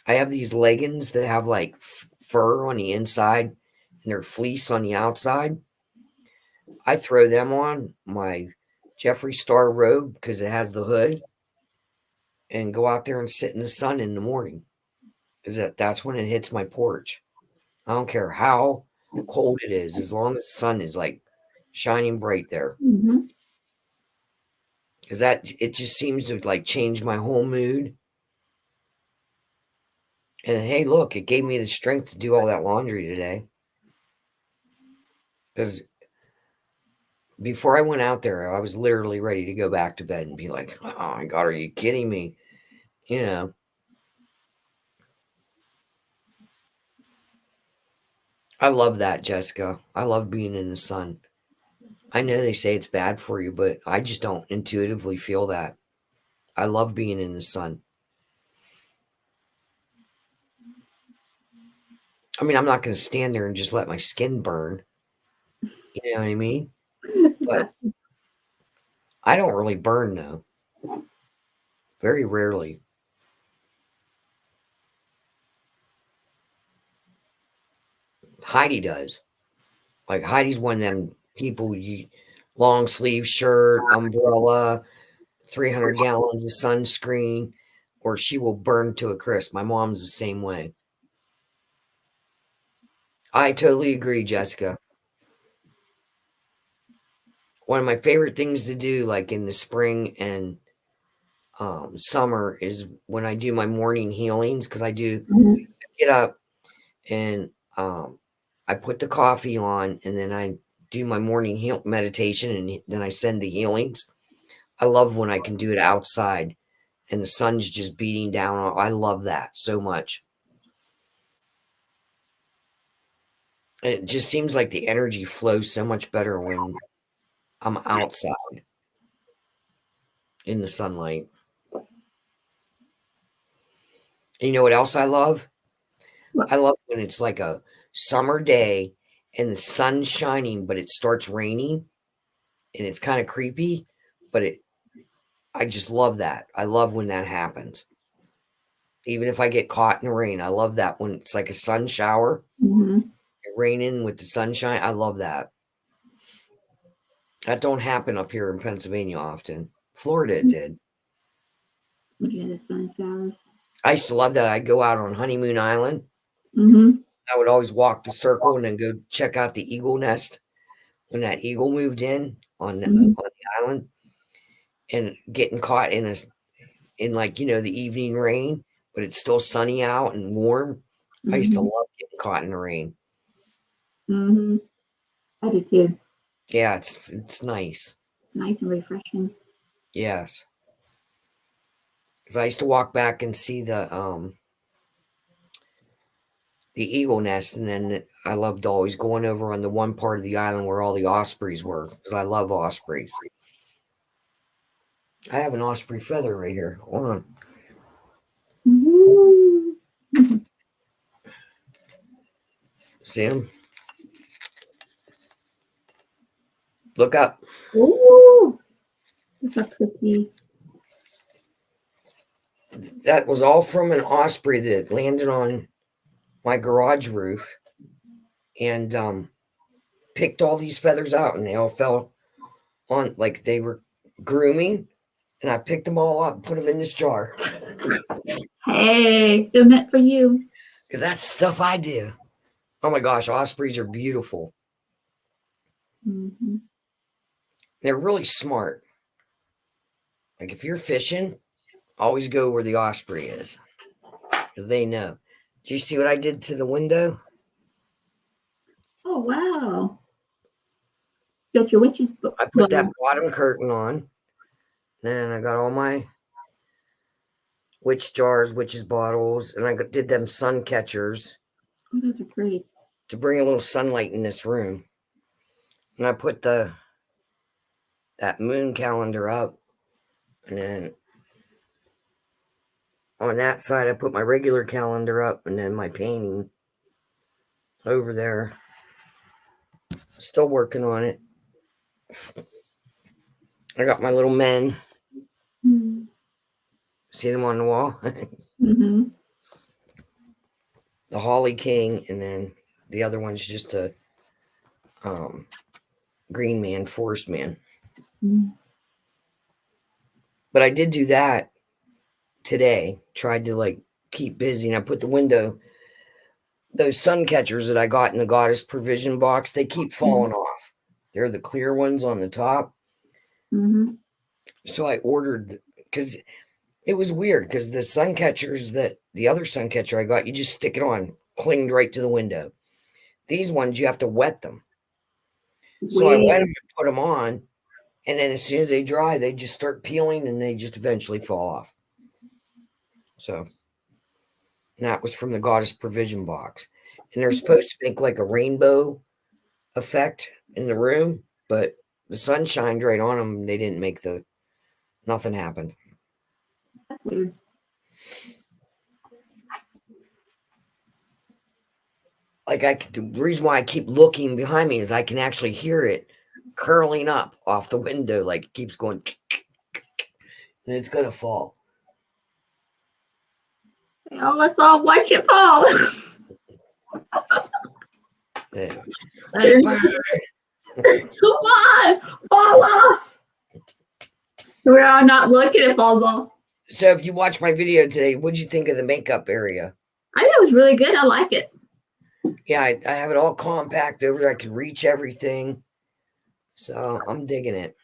have these leggings that have like fur on the inside and they're fleece on the outside. I throw them on my Jeffree Star robe because it has the hood and go out there and sit in the sun in the morning because that's when it hits my porch. I don't care how cold it is, as long as the sun is like shining bright there. Mm-hmm. Because it just seems to like change my whole mood. And hey, look, it gave me the strength to do all that laundry today. Because before I went out there, I was literally ready to go back to bed and be like, oh my God, are you kidding me? You know, I love that, Jessica. I love being in the sun. I know they say it's bad for you, but I just don't intuitively feel that. I love being in the sun. I mean, I'm not going to stand there and just let my skin burn. You know what I mean? But I don't really burn, though. Very rarely. Heidi does. Like Heidi's one of them people, long sleeve shirt, umbrella, 300 gallons of sunscreen, or she will burn to a crisp. My mom's the same way. I totally agree, Jessica. One of my favorite things to do, like in the spring and summer, is when I do my morning healings, because I get up and I put the coffee on, and then I do my morning meditation, and then I send the healings. I love when I can do it outside and the sun's just beating down. I love that so much. And it just seems like the energy flows so much better when I'm outside in the sunlight. And you know what else I love? I love when it's like a summer day and the sun's shining, but it starts raining and it's kind of creepy, but I just love that. I love when that happens. Even if I get caught in the rain, I love that when it's like a sun shower, raining with the sunshine. I love that. That don't happen up here in Pennsylvania often. Florida did. Yeah, the sun showers. I used to love that. I'd go out on Honeymoon Island. I would always walk the circle and then go check out the eagle nest when that eagle moved in on the island, and getting caught in like, the evening rain, but it's still sunny out and warm. I used to love getting caught in the rain. I do too. Yeah, it's nice. It's nice and refreshing. Yes. Because I used to walk back and see the eagle nest, and then I loved always going over on the one part of the island where all the ospreys were, because I love ospreys. I have an osprey feather right here. Hold on. See him? Look up. Ooh, that's a pretty. That was all from an osprey that landed on my garage roof and picked all these feathers out, and they all fell on, like they were grooming, and I picked them all up and put them in this jar. Hey, they're meant for you. Because that's stuff I do. Oh my gosh, ospreys are beautiful. They're really smart. Like if you're fishing, always go where the osprey is, because they know. Do you see what I did to the window? Oh, wow. Got your witch's book. I put that bottom curtain on. Then I got all my witch jars, witch's bottles, and I did them sun catchers. Oh, those are pretty. To bring a little sunlight in this room. And I put that moon calendar up. And then on that side, I put my regular calendar up, and then my painting over there. Still working on it. I got my little men. See them on the wall? The Holly King, and then the other one's just a green man, forest man. But I did do that today. Tried to keep busy, and I put the window, those sun catchers that I got in the Goddess Provision box, they keep falling off. They're the clear ones on the top. So I ordered, because it was weird, because the sun catchers the other sun catcher I got, you just stick it on, clinged right to the window. These ones, you have to wet them. So I wet them and put them on, and then as soon as they dry, they just start peeling, and they just eventually fall off. So that was from the Goddess Provision box. And they're supposed to make like a rainbow effect in the room, but the sun shined right on them. They didn't make nothing happened. That's weird. The reason why I keep looking behind me is I can actually hear it curling up off the window, like it keeps going, and it's gonna fall. Oh, let's all watch it fall. Yeah. Come on, fall off. We're all not looking at falls off. So if you watch my video today, what'd you think of the makeup area? I think it was really good. I like it. Yeah, I have it all compact over there. I can reach everything. So I'm digging it.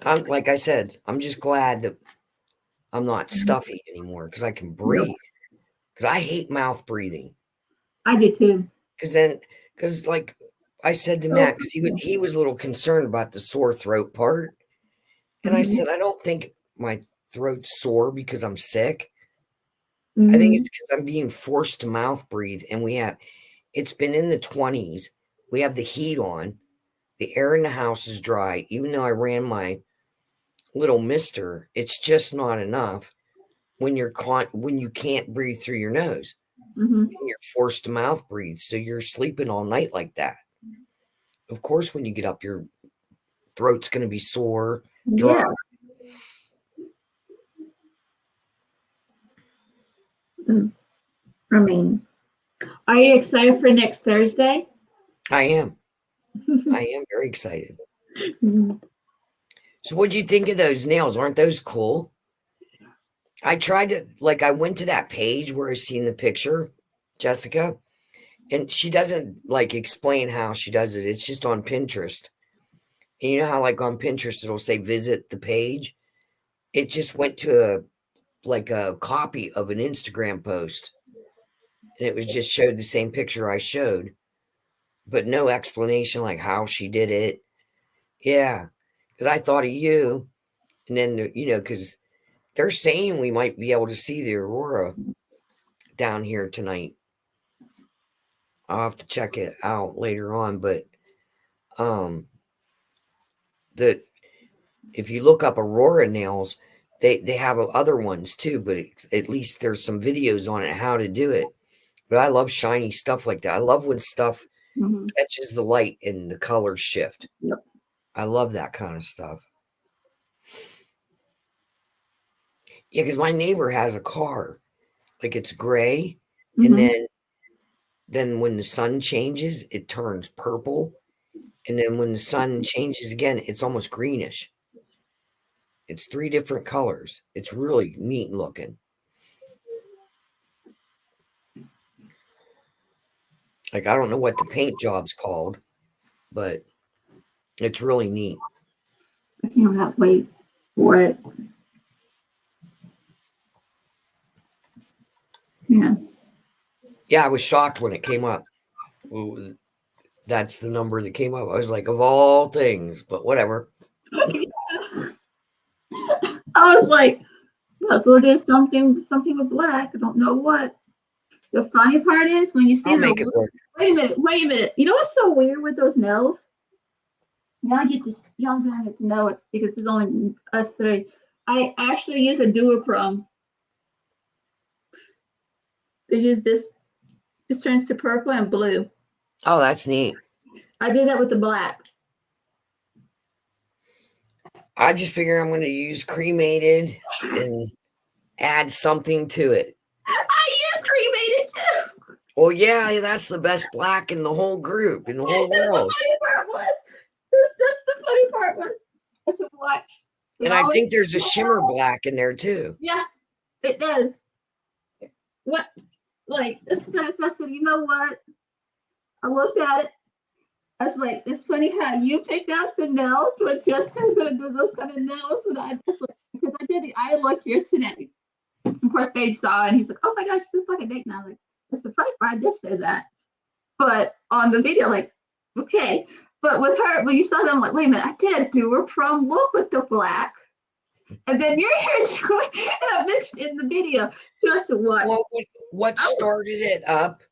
Like I said, I'm just glad that I'm not stuffy anymore because I can breathe. Because I hate mouth breathing. I do too. Because like I said to Matt, because he was a little concerned about the sore throat part. And I said, I don't think my throat's sore because I'm sick. I think it's because I'm being forced to mouth breathe. And it's been in the 20s. We have the heat on. The air in the house is dry. Even though I ran my little mister, it's just not enough when you can't breathe through your nose. And you're forced to mouth breathe. So you're sleeping all night like that. Of course, when you get up, your throat's going to be sore, dry. Yeah. I mean, are you excited for next Thursday? I am. I am very excited. So what do you think of those nails? Aren't those cool? I tried to, I went to that page where I seen the picture, Jessica, and she doesn't explain how she does it. It's just on Pinterest. And you know how on Pinterest it'll say visit the page? It just went to a copy of an Instagram post. And it was just showed the same picture I showed, but no explanation how she did it. Yeah. Because I thought of you. And then, because they're saying we might be able to see the aurora down here tonight. I'll have to check it out later on, but if you look up aurora nails, they have other ones too, but at least there's some videos on it how to do it. But I love shiny stuff like that. I love when stuff catches the light and the colors shift. Yep. I love that kind of stuff. Yeah, because my neighbor has a car, it's gray, and then when the sun changes, it turns purple, and then when the sun changes again, it's almost greenish. It's 3 different colors. It's really neat looking. I don't know what the paint job's called, but it's really neat. I cannot wait for it. Yeah. Yeah, I was shocked when it came up. That's the number that came up. I was like, of all things, but whatever. I was like, well, so there's something with black. I don't know what. The funny part is when you see make it work. Wait a minute. You know what's so weird with those nails? Now y'all gonna get to know it because it's only us 3. I actually use a duochrome. They use this. This turns to purple and blue. Oh, that's neat. I did that with the black. I just figure I'm going to use cremated and add something to it. I use cremated too. Well, yeah, that's the best black in the whole group, in the whole world. That's the funny part was. I said, watch. And I think there's a shimmer black in there too. Yeah, it does. What? This kind of stuff. So you know what? I looked at it. I was like, it's funny how you picked out the nails, but Jessica's gonna do those kind of nails. When because I did the eye look yesterday. Of course, Dave saw it and he's like, oh my gosh, this is like a date. And I was like, it's a funny part. I did say that. But on the video, okay. But with her, when you saw them, I'm like, wait a minute, I did a duochrome look with the black. And then you're here doing it, and I mentioned in the video, just what? Well, what started it up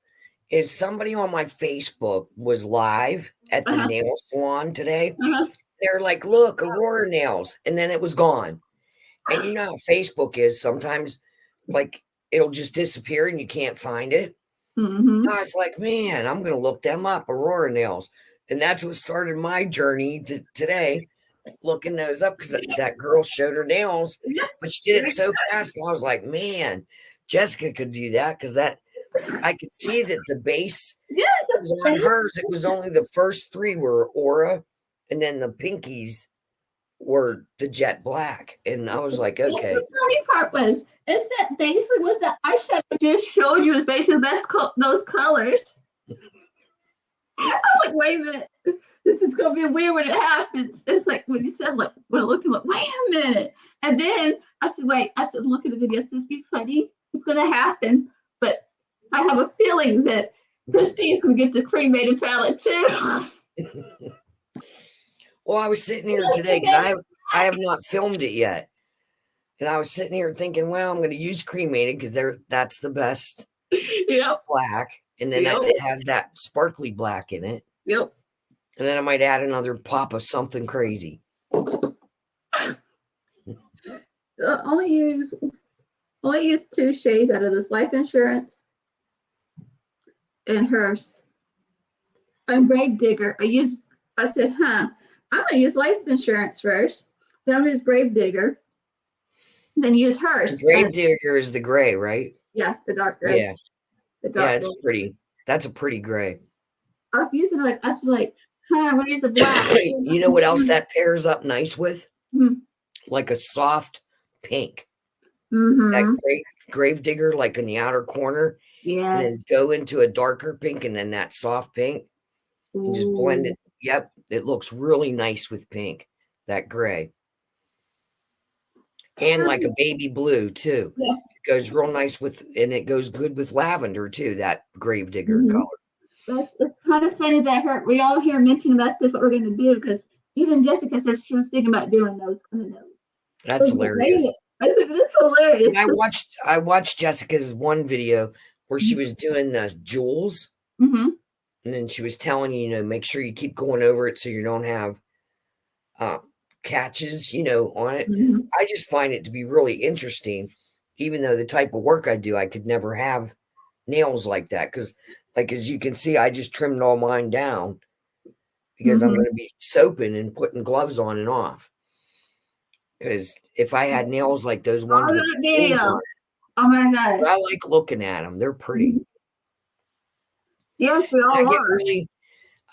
is somebody on my Facebook was live at the nail salon today. They're like, look, aurora nails. And then it was gone. And you know how Facebook is sometimes, it'll just disappear and you can't find it. I was like, man, I'm going to look them up, aurora nails. And that's what started my journey today, looking those up because that girl showed her nails, but she did it so fast. And I was like, man, Jessica could do that because that I could see that the base Yeah, was on hers. It was only the first 3 were Aura, and then the pinkies were the jet black. And I was like, That's okay. the funny part was is that basically was the eyeshadow I just showed you was basically those colors. I was like, wait a minute, this is gonna be weird when it happens. It's like when you said like when I looked at it, like, wait a minute. And then I said, look at the video, it's be funny. It's gonna happen. But I have a feeling that Christine's gonna get the cremated palette too. Well, I was sitting here today because I have not filmed it yet. And I was sitting here thinking, well, I'm going to use cremated because that's the best black. And then it has that sparkly black in it. Yep. And then I might add another pop of something crazy. Only use 2 shades out of this life insurance and hers. And Grave Digger. I said, I'm gonna use life insurance first. Then I'm gonna use Grave Digger. Then use hers. Grave Digger is the gray, right? Yeah, the dark gray. Yeah. It's pretty. That's a pretty gray. I was using I'm gonna use a black. You know what else that pairs up nice with? Mm-hmm. Like a soft pink. Mm-hmm. That Grave Digger, like in the outer corner. Yeah. And then go into a darker pink and then that soft pink. And just blend it. Yep. It looks really nice with pink. That gray. And like a baby blue too. Yeah. It goes real nice and it goes good with lavender too, that Grave Digger color. It's kind of funny that we all hear mention about this, what we're going to do, because even Jessica says she was thinking about doing those kind of notes. That's hilarious. It's hilarious. I watched Jessica's one video where she was doing the jewels. Mm-hmm. And then she was telling you, make sure you keep going over it so you don't have catches, on it. Mm-hmm. I just find it to be really interesting, even though the type of work I do, I could never have nails like that. Because, as you can see, I just trimmed all mine down because I'm going to be soaping and putting gloves on and off. Because if I had nails like those ones with jewels on, oh my God, I like looking at them. They're pretty. Yes, we all are.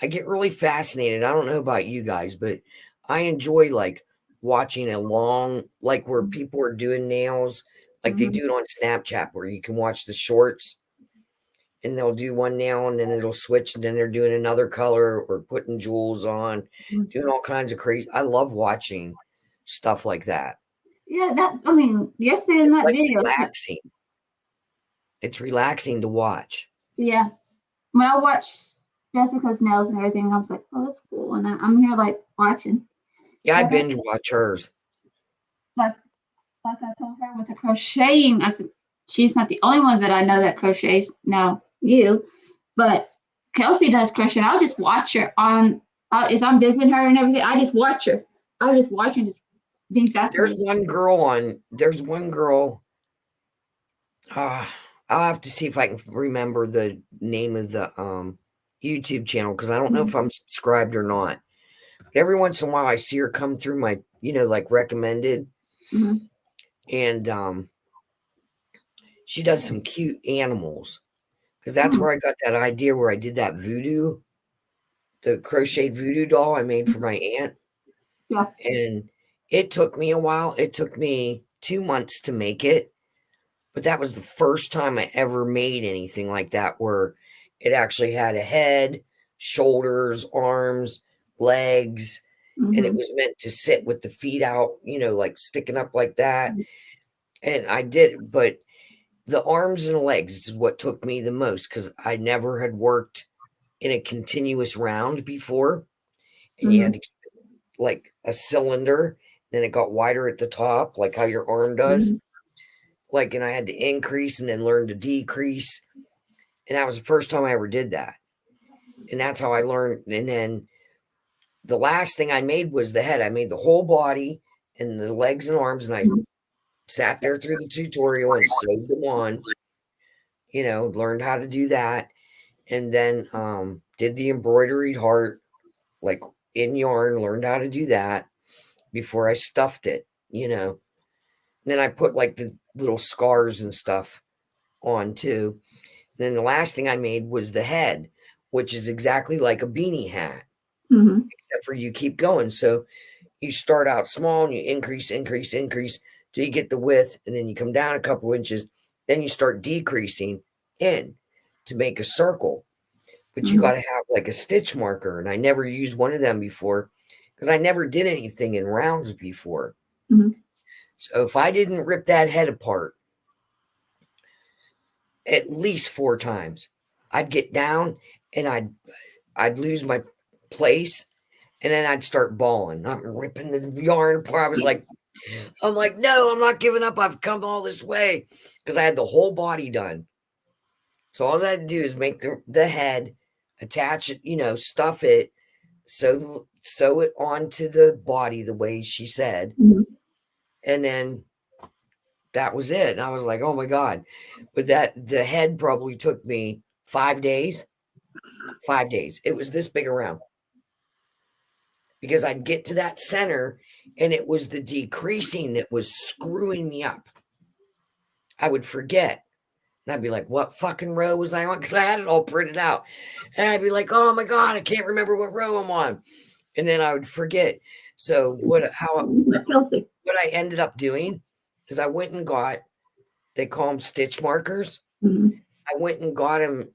I get really fascinated. I don't know about you guys, but I enjoy watching a long, where people are doing nails, they do it on Snapchat, where you can watch the shorts and they'll do one nail and then it'll switch and then they're doing another color or putting jewels on, doing all kinds of crazy. I love watching stuff like that. Yeah, yesterday in that video. Relaxing. It's relaxing to watch. Yeah. When I watched Jessica's nails and everything, I was like, oh, that's cool. And I'm here watching. Yeah, I binge watch hers. Like I told her with the crocheting, I said, she's not the only one that I know that crochets. Now, you. But Kelsey does crochet. I'll just watch her if I'm visiting her and everything, I just watch her. I'll just watch her and just be fascinated. There's one girl. I'll have to see if I can remember the name of the YouTube channel because I don't know if I'm subscribed or not. But every once in a while I see her come through my, recommended. Mm-hmm. And she does some cute animals. Because that's where I got that idea where I did that voodoo, the crocheted voodoo doll I made for my aunt. Yeah. And it took me a while. It took me 2 months to make it. But that was the first time I ever made anything like that where it actually had a head, shoulders, arms, legs, and it was meant to sit with the feet out, sticking up like that. And I did it, but the arms and legs is what took me the most because I never had worked in a continuous round before. And you had to keep it like a cylinder, then it got wider at the top, like how your arm does. And I had to increase and then learn to decrease. And that was the first time I ever did that. And that's how I learned. And then the last thing I made was the head. I made the whole body and the legs and arms. And I sat there through the tutorial and sewed them on, learned how to do that. And then did the embroidered heart, in yarn, learned how to do that before I stuffed it, And then I put the little scars and stuff on too. Then the last thing I made was the head, which is exactly like a beanie hat, except for you keep going. So you start out small and you increase till you get the width, and then you come down a couple inches. Then you start decreasing in to make a circle. But you got to have like a stitch marker, and I never used one of them before because I never did anything in rounds before. So if I didn't rip that head apart at least 4 times, I'd get down and I'd lose my place, and then I'd start bawling. I'm ripping the yarn apart. I'm like, no, I'm not giving up. I've come all this way because I had the whole body done. So all I had to do is make the head, attach it, stuff it, sew it onto the body the way she said, and then that was it. And I was like, oh my God. But the head probably took me 5 days. 5 days. It was this big around. Because I'd get to that center and it was the decreasing that was screwing me up. I would forget. And I'd be like, what fucking row was I on? Because I had it all printed out. And I'd be like, oh my God, I can't remember what row I'm on. And then I would forget. So what I ended up doing is I went and got, they call them stitch markers. I went and got them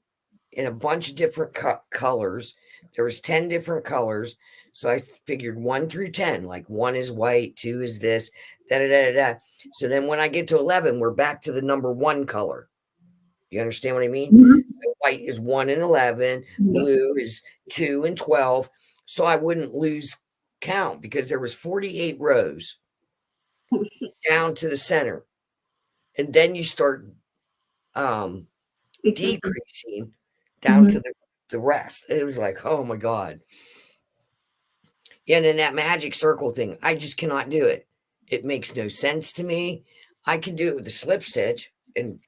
in a bunch of different colors. There was 10 different colors. So I figured 1 through 10, like 1 is white, 2 is this, da. So then when I get to 11, we're back to the number 1 color. You understand what I mean? So white is 1 and 11, blue is 2 and 12. So I wouldn't lose count because there was 48 rows down to the center. And then you start decreasing down to the rest. It was like, oh my God. Yeah, and then that magic circle thing, I just cannot do it. It makes no sense to me. I can do it with a slip stitch and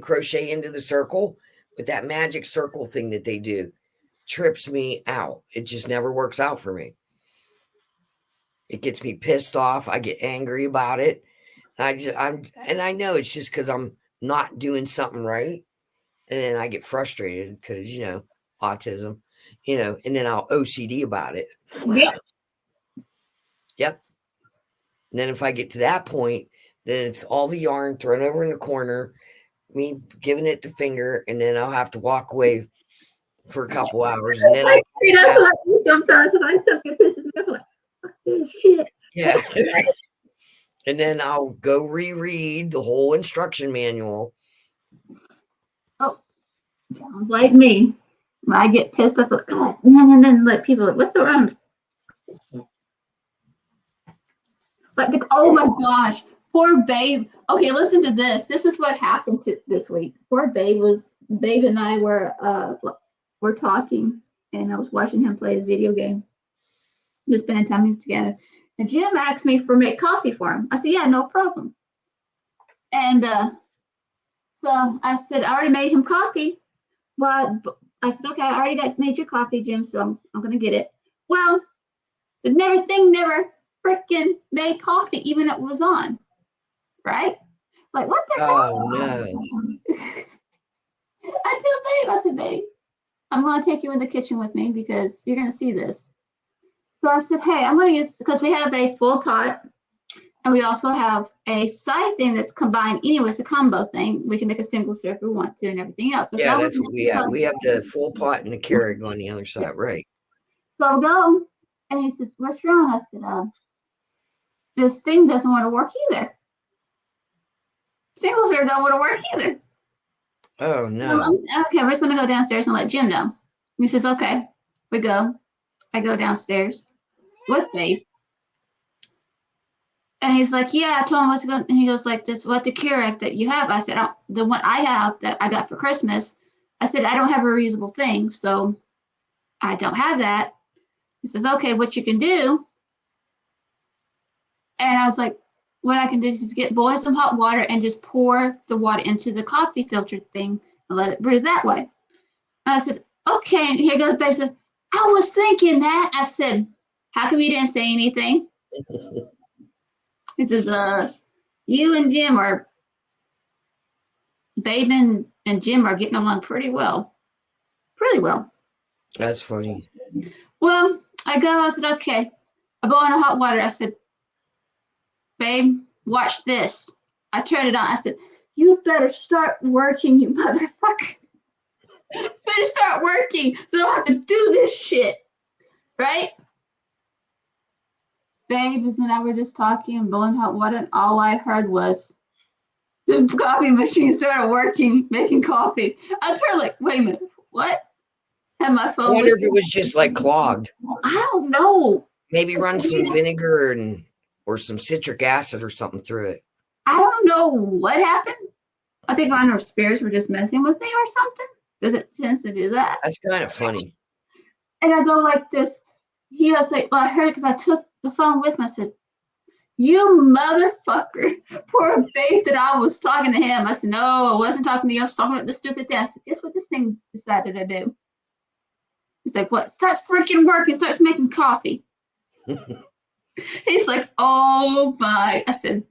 crochet into the circle, but that magic circle thing that they do trips me out. It just never works out for me. It gets me pissed off. I get angry about it. And I know it's just because I'm not doing something right. And then I get frustrated because, autism, and then I'll OCD about it. Yep. And then if I get to that point, then it's all the yarn thrown over in the corner, me giving it the finger, and then I'll have to walk away for a couple hours. And then that's what I do sometimes. When I stuff get pisses me off, I'm like, fuck this shit. Yeah. And then I'll go reread the whole instruction manual. Oh, sounds like me. When I get pissed off, like, God, and then like people, like, what's around? Like, oh my gosh, poor Babe. Okay, listen to this. This is what happened this week. Poor Babe and I were talking, and I was watching him play his video game, just spending time together. And Jim asked me for make coffee for him. I said, yeah, no problem. And so I said, I already made him coffee. Well, I said, okay, I already made your coffee, Jim, so I'm going to get it. Well, the never freaking made coffee, even it was on. Right? Like, what the hell? Oh, no. I told Babe, I said, Babe, I'm going to take you in the kitchen with me because you're going to see this. So I said, hey, I'm going to use, because we have a full pot and we also have a side thing that's combined anyway. It's a combo thing. We can make a single serve if we want to and everything else. So yeah, that's what we have. We have the full pot and the Keurig on the other side, right? So I'll go, and he says, what's wrong? I said, this thing doesn't want to work either. Single serve don't want to work either. Oh, no. So okay, we're just going to go downstairs and let Jim know. He says, okay. We go. I go downstairs with Babe. And he's like, yeah, I told him what's going on. And he goes like, this, what the Keurig that you have? I said, the one I have that I got for Christmas. I said, I don't have a reusable thing, so I don't have that. He says, okay, what you can do. And I was like, what I can do is just boil some hot water and just pour the water into the coffee filter thing and let it brew that way. And I said, okay. And here goes Babe. Said, I was thinking that. I said, how come you didn't say anything? He says, you and Jim are Babe and Jim are getting along pretty well. Pretty well. That's funny. Well, I said, okay. I go in the hot water. I said, babe, watch this. I turned it on. I said, you better start working, you motherfucker. You better start working so I don't have to do this shit. Right? Babe and I were just talking and blowing hot water, and all I heard was the coffee machine started working, making coffee. I turned like, wait a minute, what? And my phone. I wonder if it was just like clogged. I don't know. Maybe run some vinegar or some citric acid or something through it. I don't know what happened. I think one of our spirits were just messing with me or something. Because it tends to do that. That's kind of funny. And I go like this. He was like, well, I heard it because I took the phone with me. I said, you motherfucker. Poor Faith that I was talking to him. I said, no, I wasn't talking to you. I was talking about the stupid thing. I said, guess what this thing decided to do? He's like, what? Starts freaking working, starts making coffee. He's like, oh my. I said,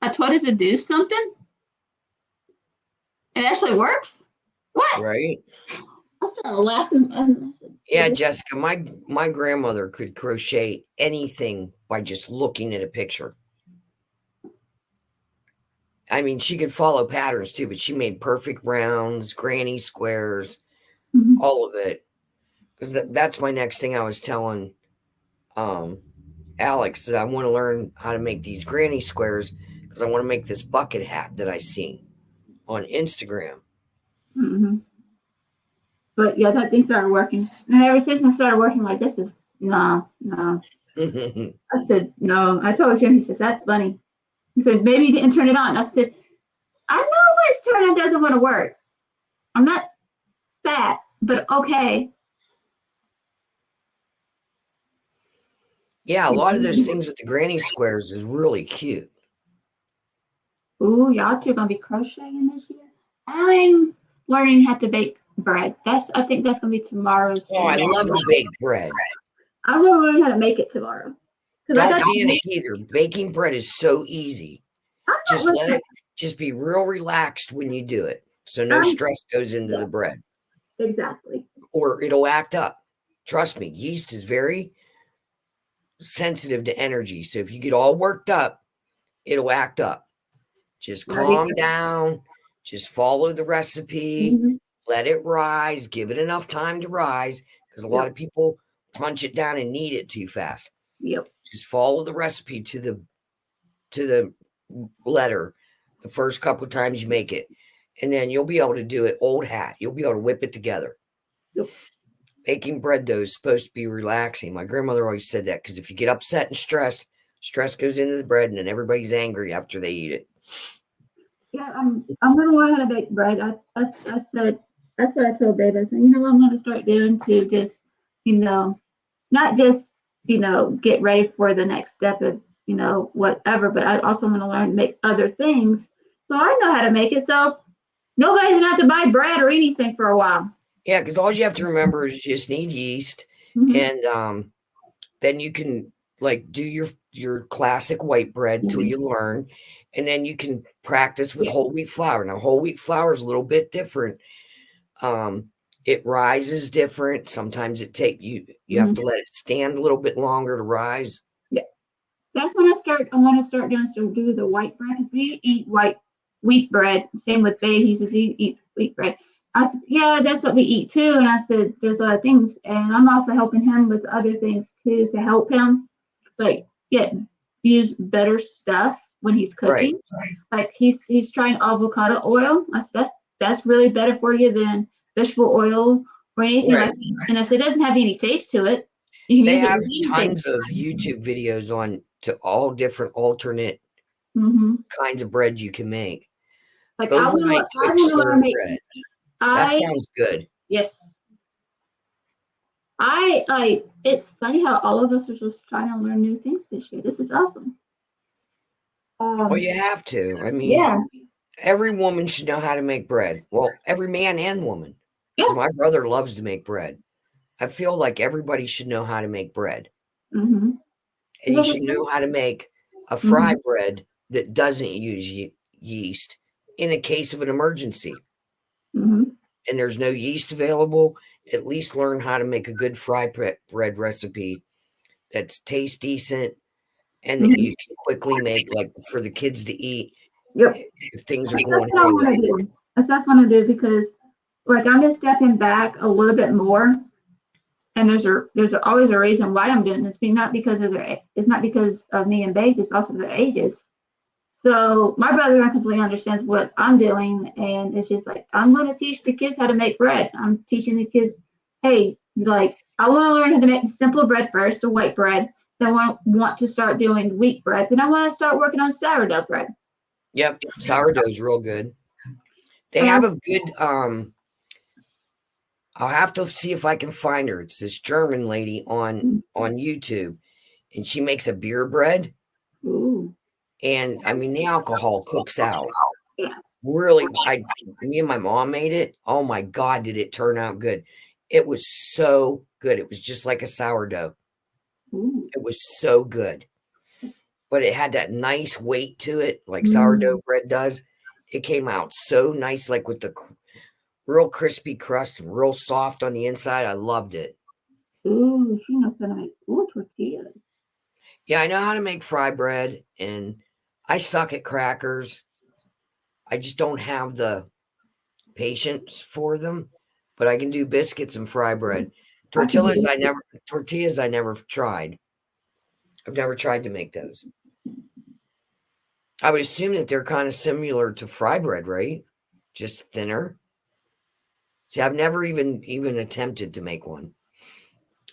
I told it to do something. It actually works? What? Right? I started laughing. I said, yeah, Jessica, my grandmother could crochet anything by just looking at a picture. I mean, she could follow patterns too, but she made perfect rounds, granny squares, all of it. Because that's my next thing I was telling Alex, that I want to learn how to make these granny squares because I want to make this bucket hat that I see on Instagram. Mm-hmm. But yeah, that thing started working. And ever since it started working, like, this is, no. I said, no. I told Jim, he says, that's funny. He said, maybe you didn't turn it on. I said, I know when it's turned on doesn't want to work. I'm not fat, but okay. Yeah, a lot of those things with the granny squares is really cute. Ooh, y'all two gonna be crocheting this year? I'm learning how to bake bread. I think that's gonna be tomorrow's. Oh, I love the baked bread. I'm gonna learn how to make it tomorrow. Don't panic either. Baking bread is so easy. Just let it. Just be real relaxed when you do it, so no stress goes into the bread. Exactly. Or it'll act up. Trust me, yeast is very sensitive to energy. So if you get all worked up, it'll act up. Just calm down. Just follow the recipe. Let it rise. Give it enough time to rise, because a lot of people punch it down and knead it too fast. Yep. Just follow the recipe to the letter the first couple of times you make it, and then you'll be able to do it old hat. You'll be able to whip it together. Yep. Baking bread, though, is supposed to be relaxing. My grandmother always said that, because if you get upset and stressed, stress goes into the bread, and then everybody's angry after they eat it. Yeah, I'm gonna learn how to bake bread. I said, that's what I told Babe. I said, you know what I'm gonna start doing to just, not just, get ready for the next step of, whatever, but I also want to learn to make other things so I know how to make it. So nobody's gonna have to buy bread or anything for a while. Yeah, because all you have to remember is you just need yeast, and then you can do your classic white bread till you learn, and then you can practice with whole wheat flour. Now, whole wheat flour is a little bit different. It rises different. Sometimes you have to let it stand a little bit longer to rise. Yeah, that's when I want to start do the white bread, because we eat white wheat bread. Same with Faye. He says he eats wheat bread. I said, yeah, that's what we eat too. And I said, there's other things, and I'm also helping him with other things too to help him, use better stuff when he's cooking. Right. Like he's trying avocado oil. I said, that's really better for you than vegetable oil or anything like that. And I said, it doesn't have any taste to it. You can they have tons of YouTube videos on to all different alternate kinds of bread you can make. Like I want to make bread. That sounds good. Yes. It's funny how all of us are just trying to learn new things this year. This is awesome. Well, you have to. I mean, every woman should know how to make bread. Well, every man and woman. Yeah. My brother loves to make bread. I feel like everybody should know how to make bread. And you should know how to make a fry bread that doesn't use yeast in a case of an emergency Mm-hmm. and there's no yeast available, at least learn how to make a good fry bread recipe that's tastes decent and that you can quickly make, like for the kids to eat. Yep. If things are That's going what I want to do. That's what I want to do because, like, I'm just stepping back a little bit more, and there's always a reason why I'm doing this. Not because of it's not because of me and Babe. It's also their ages. So my brother completely understands what I'm doing, and it's just like I'm going to teach the kids how to make bread. I'm teaching the kids, hey, like I want to learn how to make simple bread first, the white bread. Then want to start doing wheat bread. Then I want to start working on sourdough bread. Yep, sourdough's real good. They have a good I'll have to see if I can find her. It's this German lady on YouTube, and she makes a beer bread. Ooh. And I mean, the alcohol cooks out. Yeah. Really, me and my mom made it. Oh my God, did it turn out good? It was so good. It was just like a sourdough. Ooh. It was so good. But it had that nice weight to it, like sourdough bread does. It came out so nice, like with the real crispy crust and real soft on the inside. I loved it. Ooh, she knows how to make tortillas. Yeah, I know how to make fry bread, and I suck at crackers. I just don't have the patience for them, but I can do biscuits and fry bread. Tortillas, I never tried. I've never tried to make those. I would assume that they're kind of similar to fry bread, right? Just thinner. See, I've never even attempted to make one.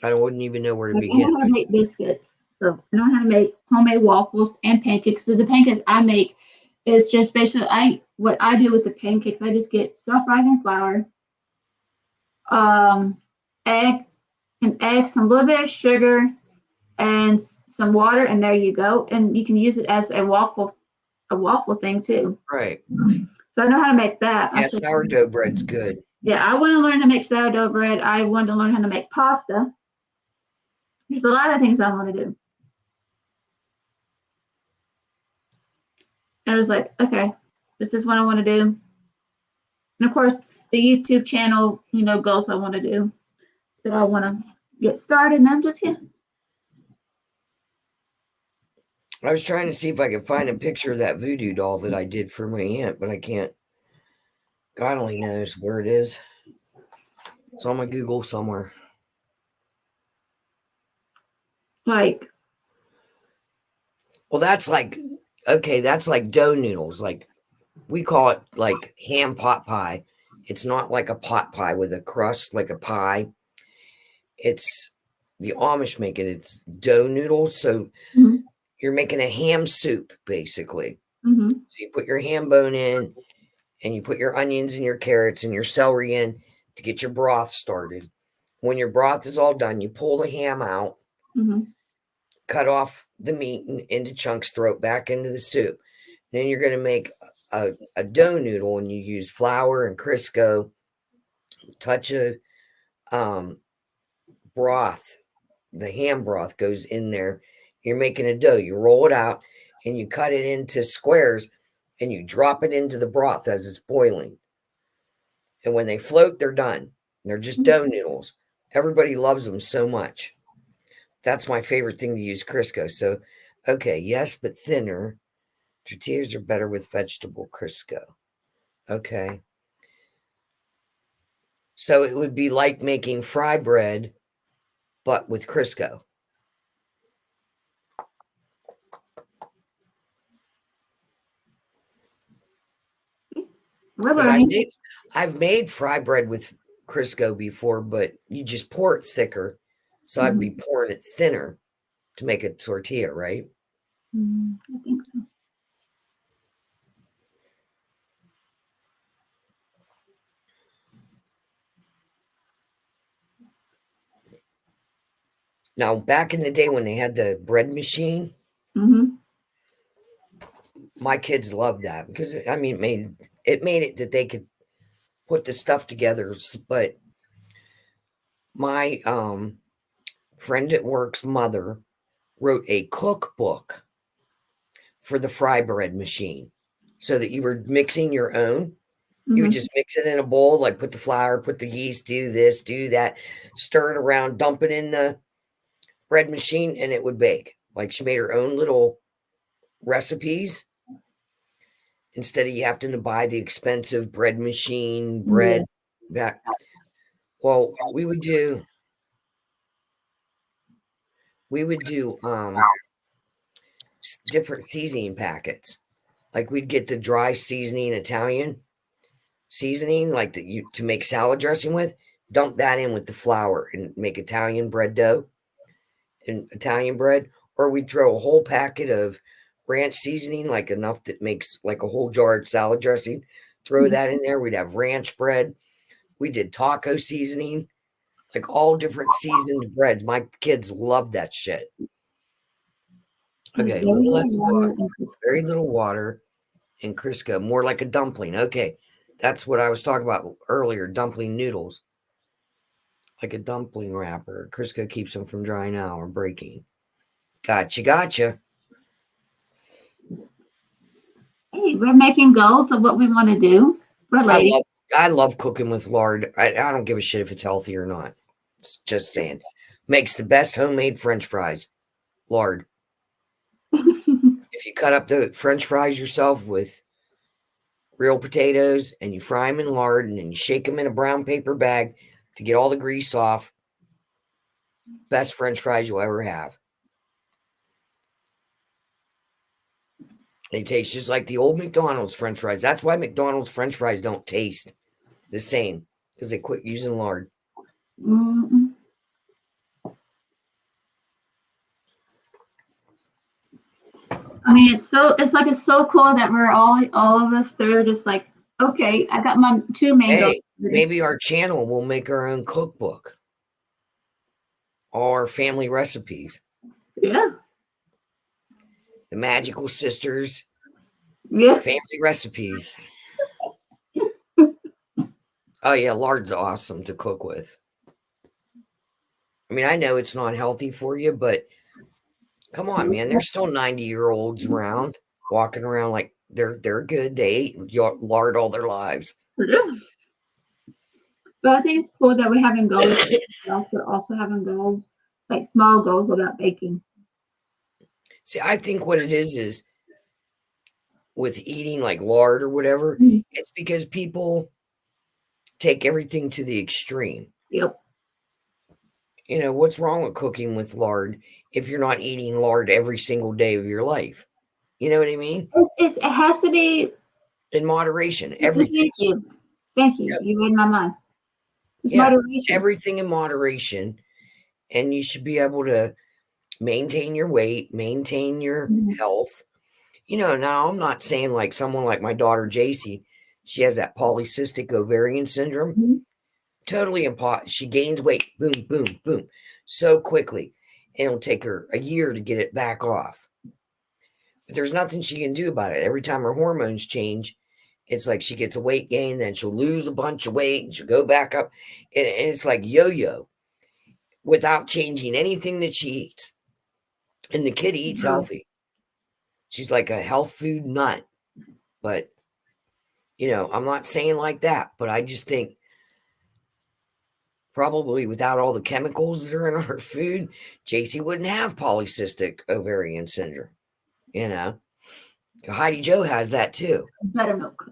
I wouldn't even know where to begin. I know how to make biscuits. So I know how to make homemade waffles and pancakes. So the pancakes I make is just basically what I do with the pancakes. I just get soft rising flour, egg, some little bit of sugar, and some water, and there you go. And you can use it as a waffle thing too. Right. So I know how to make that. Yeah, sourdough bread's good. Yeah, I want to learn to make sourdough bread. I want to learn how to make pasta. There's a lot of things I want to do. And I was like, okay, this is what I want to do. And of course, the YouTube channel, goals I want to do that I want to get started. And I'm just kidding. I was trying to see if I could find a picture of that voodoo doll that I did for my aunt, but I can't. God only knows where it is. It's on my Google somewhere. Well, that's like dough noodles. Like we call it like ham pot pie. It's not like a pot pie with a crust like a pie. It's the Amish make it. It's dough noodles. So you're making a ham soup basically. So you put your ham bone in and you put your onions and your carrots and your celery in to get your broth started. When your broth is all done, you pull the ham out, cut off the meat into chunks, throw it back into the soup. Then you're going to make a dough noodle, and you use flour and Crisco, touch of broth. The ham broth goes in there. You're making a dough. You roll it out, and you cut it into squares, and you drop it into the broth as it's boiling. And when they float, they're done. They're just dough noodles. Everybody loves them so much. That's my favorite thing to use Crisco. So, okay, yes, but thinner. Tortillas are better with vegetable Crisco. Okay. So it would be like making fry bread, but with Crisco. I've made fry bread with Crisco before, but you just pour it thicker. So I'd be pouring it thinner to make a tortilla, right? I think so. Now, back in the day when they had the bread machine, my kids loved that because it made it that they could put the stuff together. But my friend at work's mother wrote a cookbook for the fry bread machine. so that you were mixing your own. You would just mix it in a bowl, like put the flour, put the yeast, do this, do that, stir it around, dump it in the bread machine, and it would bake. Like she made her own little recipes instead of you having to buy the expensive bread machine bread. That well, we would do different seasoning packets. Like we'd get the dry seasoning Italian seasoning, like that you to make salad dressing with. Dump that in with the flour and make Italian bread dough and Italian bread. Or we'd throw a whole packet of ranch seasoning, like enough that makes like a whole jar of salad dressing. Throw that in there. We'd have ranch bread. We did taco seasoning, like all different seasoned breads. My kids love that shit. Okay, a little less water, very little water, and Crisco, more like a dumpling. Okay, that's what I was talking about earlier, dumpling noodles. Like a dumpling wrapper. Crisco keeps them from drying out or breaking. Gotcha. Hey, we're making goals of what we want to do. We're ladies. I love cooking with lard. I don't give a shit if it's healthy or not. Just saying. Makes the best homemade French fries. Lard. If you cut up the French fries yourself with real potatoes and you fry them in lard and then you shake them in a brown paper bag to get all the grease off, best French fries you'll ever have. They taste just like the old McDonald's French fries. That's why McDonald's French fries don't taste the same, because they quit using lard. Mm-hmm. I mean, it's so cool that we're all of us there just like, okay, I got my 2 main goals. Maybe our channel will make our own cookbook. All our family recipes. Yeah. The Magical Sisters. Yeah. Family recipes. Oh yeah, lard's awesome to cook with. I mean, I know it's not healthy for you, but come on, man. There's still 90-year-olds around, walking around like they're good. They ate lard all their lives. Yeah. But I think it's cool that we're having goals, but also having goals, like small goals about baking. See, I think what it is with eating like lard or whatever, it's because people take everything to the extreme. Yep. You know, what's wrong with cooking with lard if you're not eating lard every single day of your life? You know what I mean? It has to be in moderation. Everything. Thank you. Yep. You read my mind. It's moderation. Everything in moderation. And you should be able to maintain your weight, maintain your health. You know, now I'm not saying like someone like my daughter, JC, she has that polycystic ovarian syndrome. Totally impossible. She gains weight, boom, boom, boom, so quickly. And it'll take her a year to get it back off. But there's nothing she can do about it. Every time her hormones change, it's like she gets a weight gain, then she'll lose a bunch of weight and she'll go back up. And it's like yo-yo without changing anything that she eats. And the kid eats healthy. She's like a health food nut. But, you know, I'm not saying like that, but I just think probably without all the chemicals that are in our food, JC wouldn't have polycystic ovarian syndrome. You know, Heidi Joe has that too. Buttermilk.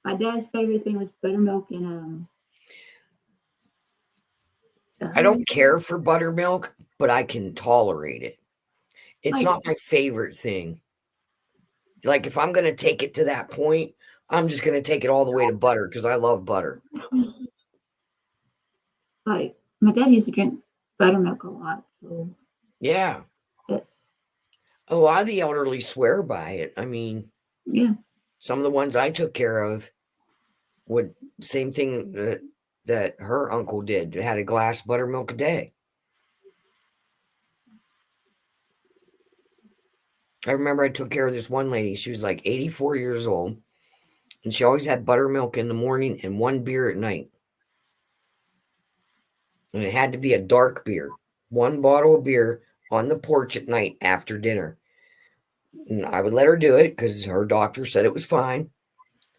My dad's favorite thing was buttermilk and I don't care for buttermilk, but I can tolerate it. It's not my favorite thing. Like if I'm going to take it to that point, I'm just going to take it all the way to butter because I love butter. Like my dad used to drink buttermilk a lot. So yeah. It's a lot of the elderly swear by it. I mean, yeah. Some of the ones I took care of would same thing that her uncle did. Had a glass of buttermilk a day. I remember I took care of this one lady. She was like 84 years old. And she always had buttermilk in the morning and 1 beer at night. And it had to be a dark beer. 1 bottle of beer on the porch at night after dinner. And I would let her do it because her doctor said it was fine.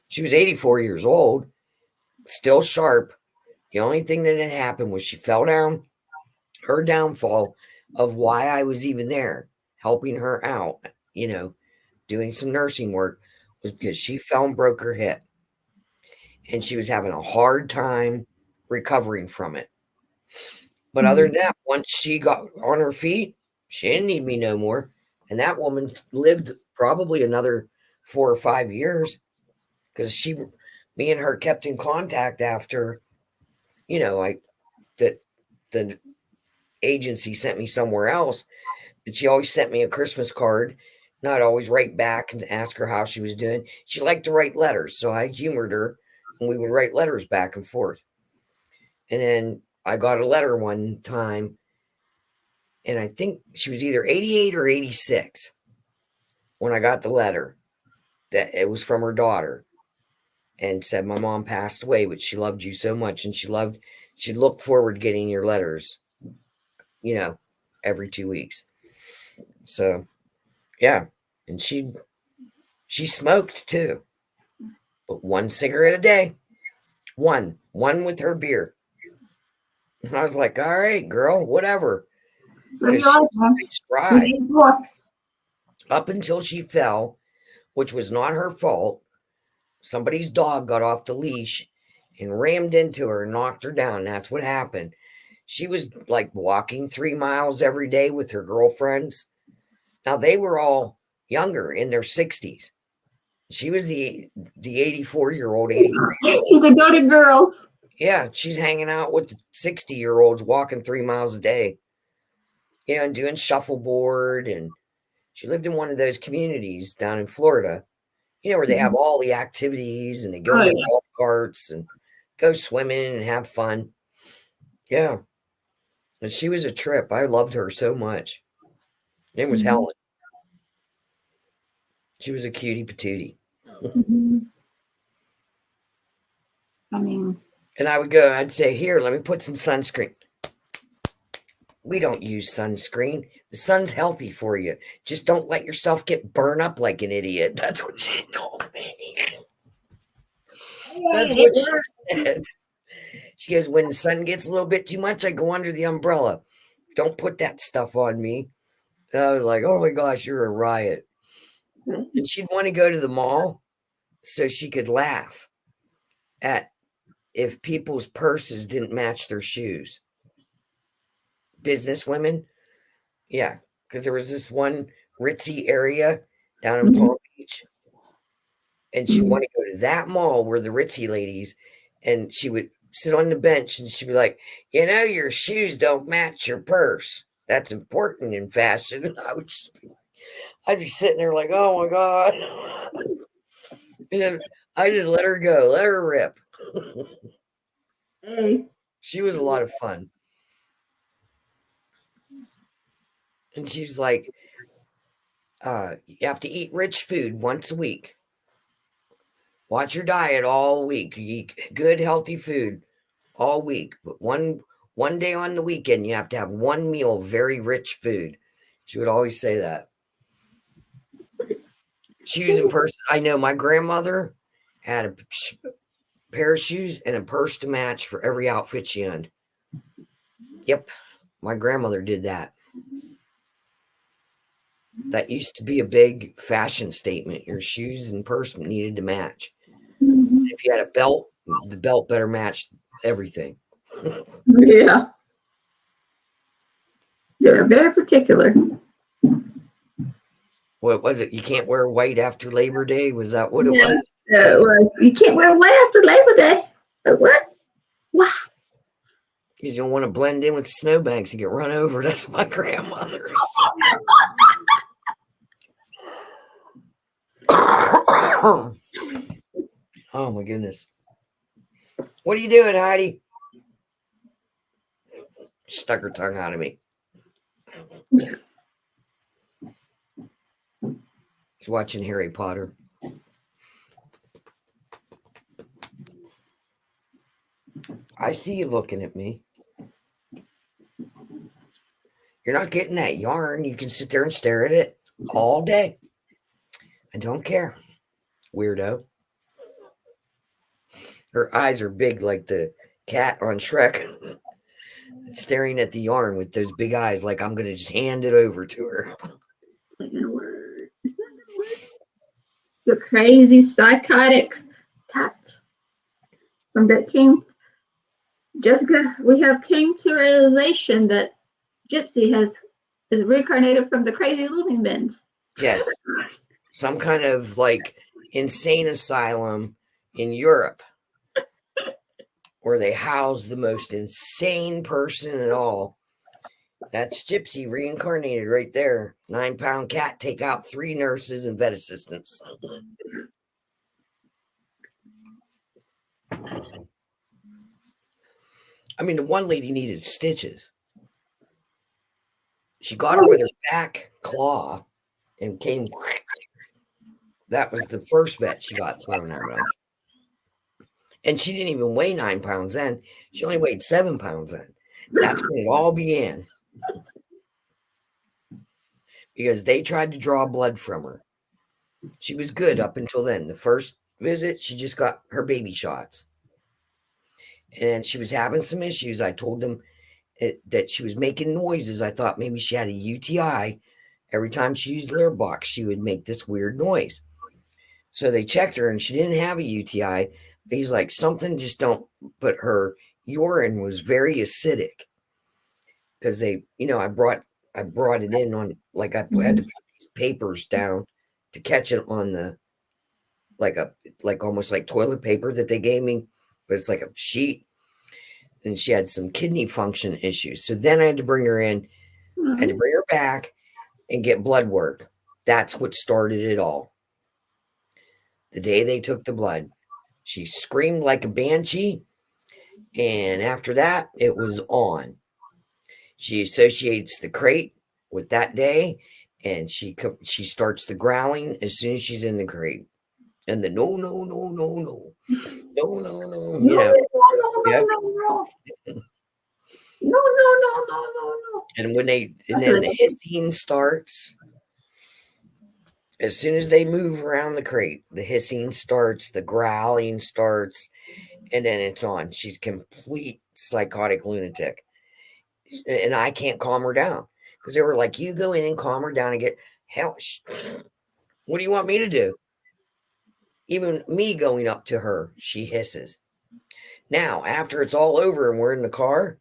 She was 84 years old, still sharp. The only thing that had happened was she fell down. Her downfall of why I was even there, helping her out, doing some nursing work, was because she fell and broke her hip. And she was having a hard time recovering from it. But other than that, once she got on her feet, she didn't need me no more. And that woman lived probably another 4 or 5 years because me and her kept in contact after, that the agency sent me somewhere else. But she always sent me a Christmas card, not always write back and ask her how she was doing. She liked to write letters. So I humored her and we would write letters back and forth. And then I got a letter one time, and I think she was either 88 or 86 when I got the letter. That it was from her daughter, and said, "My mom passed away, but she loved you so much, and she looked forward to getting your letters, every 2 weeks." So, yeah, and she smoked too, but one cigarette a day, one with her beer. And I was like, "All right, girl, whatever." Because she was spry up until she fell, which was not her fault. Somebody's dog got off the leash and rammed into her and knocked her down. That's what happened. She was like walking 3 miles every day with her girlfriends. Now they were all younger, in their 60s. She was the 84-year-old, 83. She's a goated girls. Yeah, she's hanging out with the 60-year-olds walking 3 miles a day, and doing shuffleboard. And she lived in one of those communities down in Florida, where they have all the activities and they go in the golf carts and go swimming and have fun. Yeah. And she was a trip. I loved her so much. Her name was Helen. She was a cutie patootie. And I'd say, "Here, let me put some sunscreen." We don't use sunscreen. The sun's healthy for you. Just don't let yourself get burned up like an idiot. That's what she told me. That's what she said. She goes, "When the sun gets a little bit too much, I go under the umbrella. Don't put that stuff on me." And I was like, "Oh my gosh, you're a riot." And she'd want to go to the mall so she could laugh at if people's purses didn't match their shoes. Business women. Yeah, because there was this one ritzy area down in Palm Beach. And she'd want to go to that mall where the ritzy ladies, and she would sit on the bench and she'd be like, "Your shoes don't match your purse. That's important in fashion." And I'd be sitting there like, "Oh my God." And then I just let her go, let her rip. She was a lot of fun. And she's like, "You have to eat rich food once a week. Watch your diet all week. You eat good, healthy food all week. But one day on the weekend, you have to have one meal of very rich food." She would always say that. Shoes and purse. I know my grandmother had a pair of shoes and a purse to match for every outfit she owned. Yep, my grandmother did that. That used to be a big fashion statement. Your shoes and purse needed to match. If you had a belt, the belt better match everything. Yeah. They're very particular. What was it? You can't wear white after Labor Day? Was that what it was? It was. You can't wear white after Labor Day. But what? Wow. You don't want to blend in with snowbanks and get run over. That's my grandmother's. Oh my goodness. What are you doing, Heidi? She stuck her tongue out of me. She's watching Harry Potter. I see you looking at me. You're not getting that yarn. You can sit there and stare at it all day. I don't care, weirdo. Her eyes are big like the cat on Shrek, staring at the yarn with those big eyes like I'm going to just hand it over to her. It's not gonna work. It's not gonna work. The crazy psychotic cat from that came. Jessica, we have came to realization that Gypsy is reincarnated from the crazy living bins. Yes. Some kind of like insane asylum in Europe where they house the most insane person at all. That's Gypsy reincarnated right there. 9-pound cat, take out 3 nurses and vet assistants. I mean, the one lady needed stitches. She got her with her back claw and came. That was the first vet she got thrown out of. And she didn't even weigh 9 pounds then. She only weighed 7 pounds then. That's when it all began. Because they tried to draw blood from her. She was good up until then. The first visit, she just got her baby shots. And she was having some issues. I told them that she was making noises. I thought maybe she had a UTI. Every time she used litter box, she would make this weird noise. So they checked her and she didn't have a UTI. But he's like, something just don't, but her urine was very acidic. Because they, I brought it in on, like, I had to put these papers down to catch it on the, like almost like toilet paper that they gave me, but it's like a sheet. And she had some kidney function issues. So then I had to bring her in. I had to bring her back and get blood work. That's what started it all. The day they took the blood, she screamed like a banshee. And after that, it was on. She associates the crate with that day, and she starts the growling as soon as she's in the crate. And the no, no, no, no, no, no, no, no, No. And then the hissing starts. As soon as they move around the crate, the hissing starts, the growling starts, and then it's on. She's complete psychotic lunatic. And I can't calm her down because they were like, you go in and calm her down and get hell. What do you want me to do? Even me going up to her, she hisses. Now, after it's all over and we're in the car,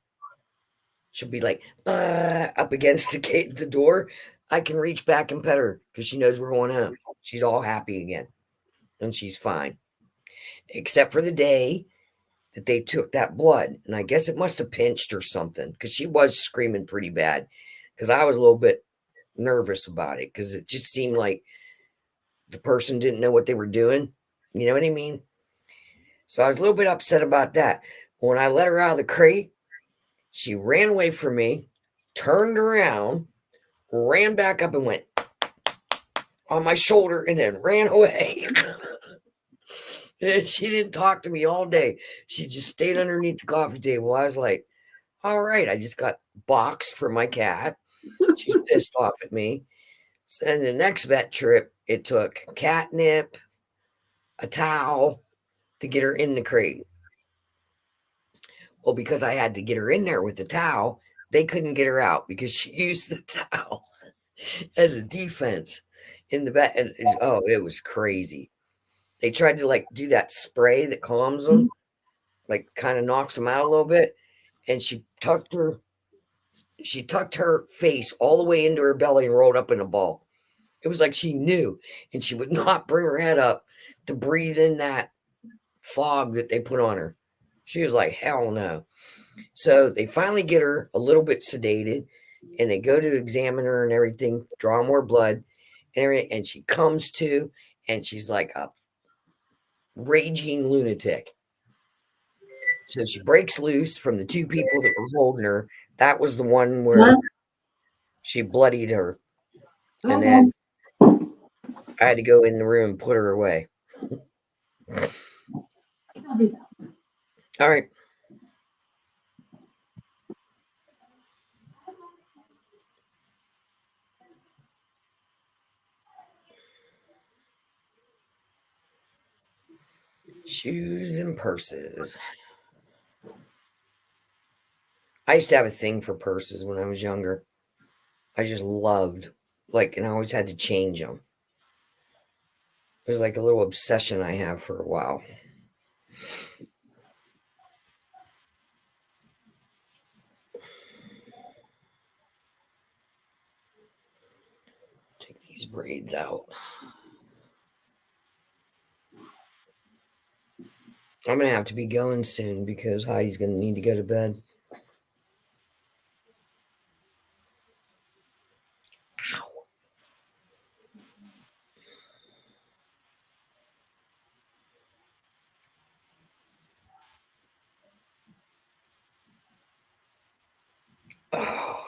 she'll be like, up against the door. I can reach back and pet her because she knows we're going home. She's all happy again. And she's fine. Except for the day that they took that blood. And I guess it must have pinched or something because she was screaming pretty bad. Because I was a little bit nervous about it because it just seemed like the person didn't know what they were doing. You know what I mean? So I was a little bit upset about that. When I let her out of the crate, she ran away from me, turned around, ran back up and went on my shoulder and then ran away. And she didn't talk to me all day. She just stayed underneath the coffee table. I was like, all right, I just got boxed for my cat. She's pissed off at me. And the next vet trip, it took catnip, a towel to get her in the crate. Well, because I had to get her in there with the towel, they couldn't get her out because she used the towel as a defense in the vet. And oh, it was crazy. They tried to like do that spray that calms them, like kind of knocks them out a little bit. And she tucked her face all the way into her belly and rolled up in a ball. It was like she knew, and she would not bring her head up to breathe in that fog that they put on her. She was like, hell no. So they finally get her a little bit sedated, and they go to examine her and everything, draw more blood, and everything, and she comes to, and she's like a raging lunatic. So she breaks loose from the 2 people that were holding her. That was the one where she bloodied her. And then I had to go in the room and put her away. All right. Shoes and purses. I used to have a thing for purses when I was younger. I just loved, like, and I always had to change them. It was like a little obsession I have for a while. Take these braids out. I'm going to have to be going soon because Heidi's going to need to go to bed. Ow. Oh.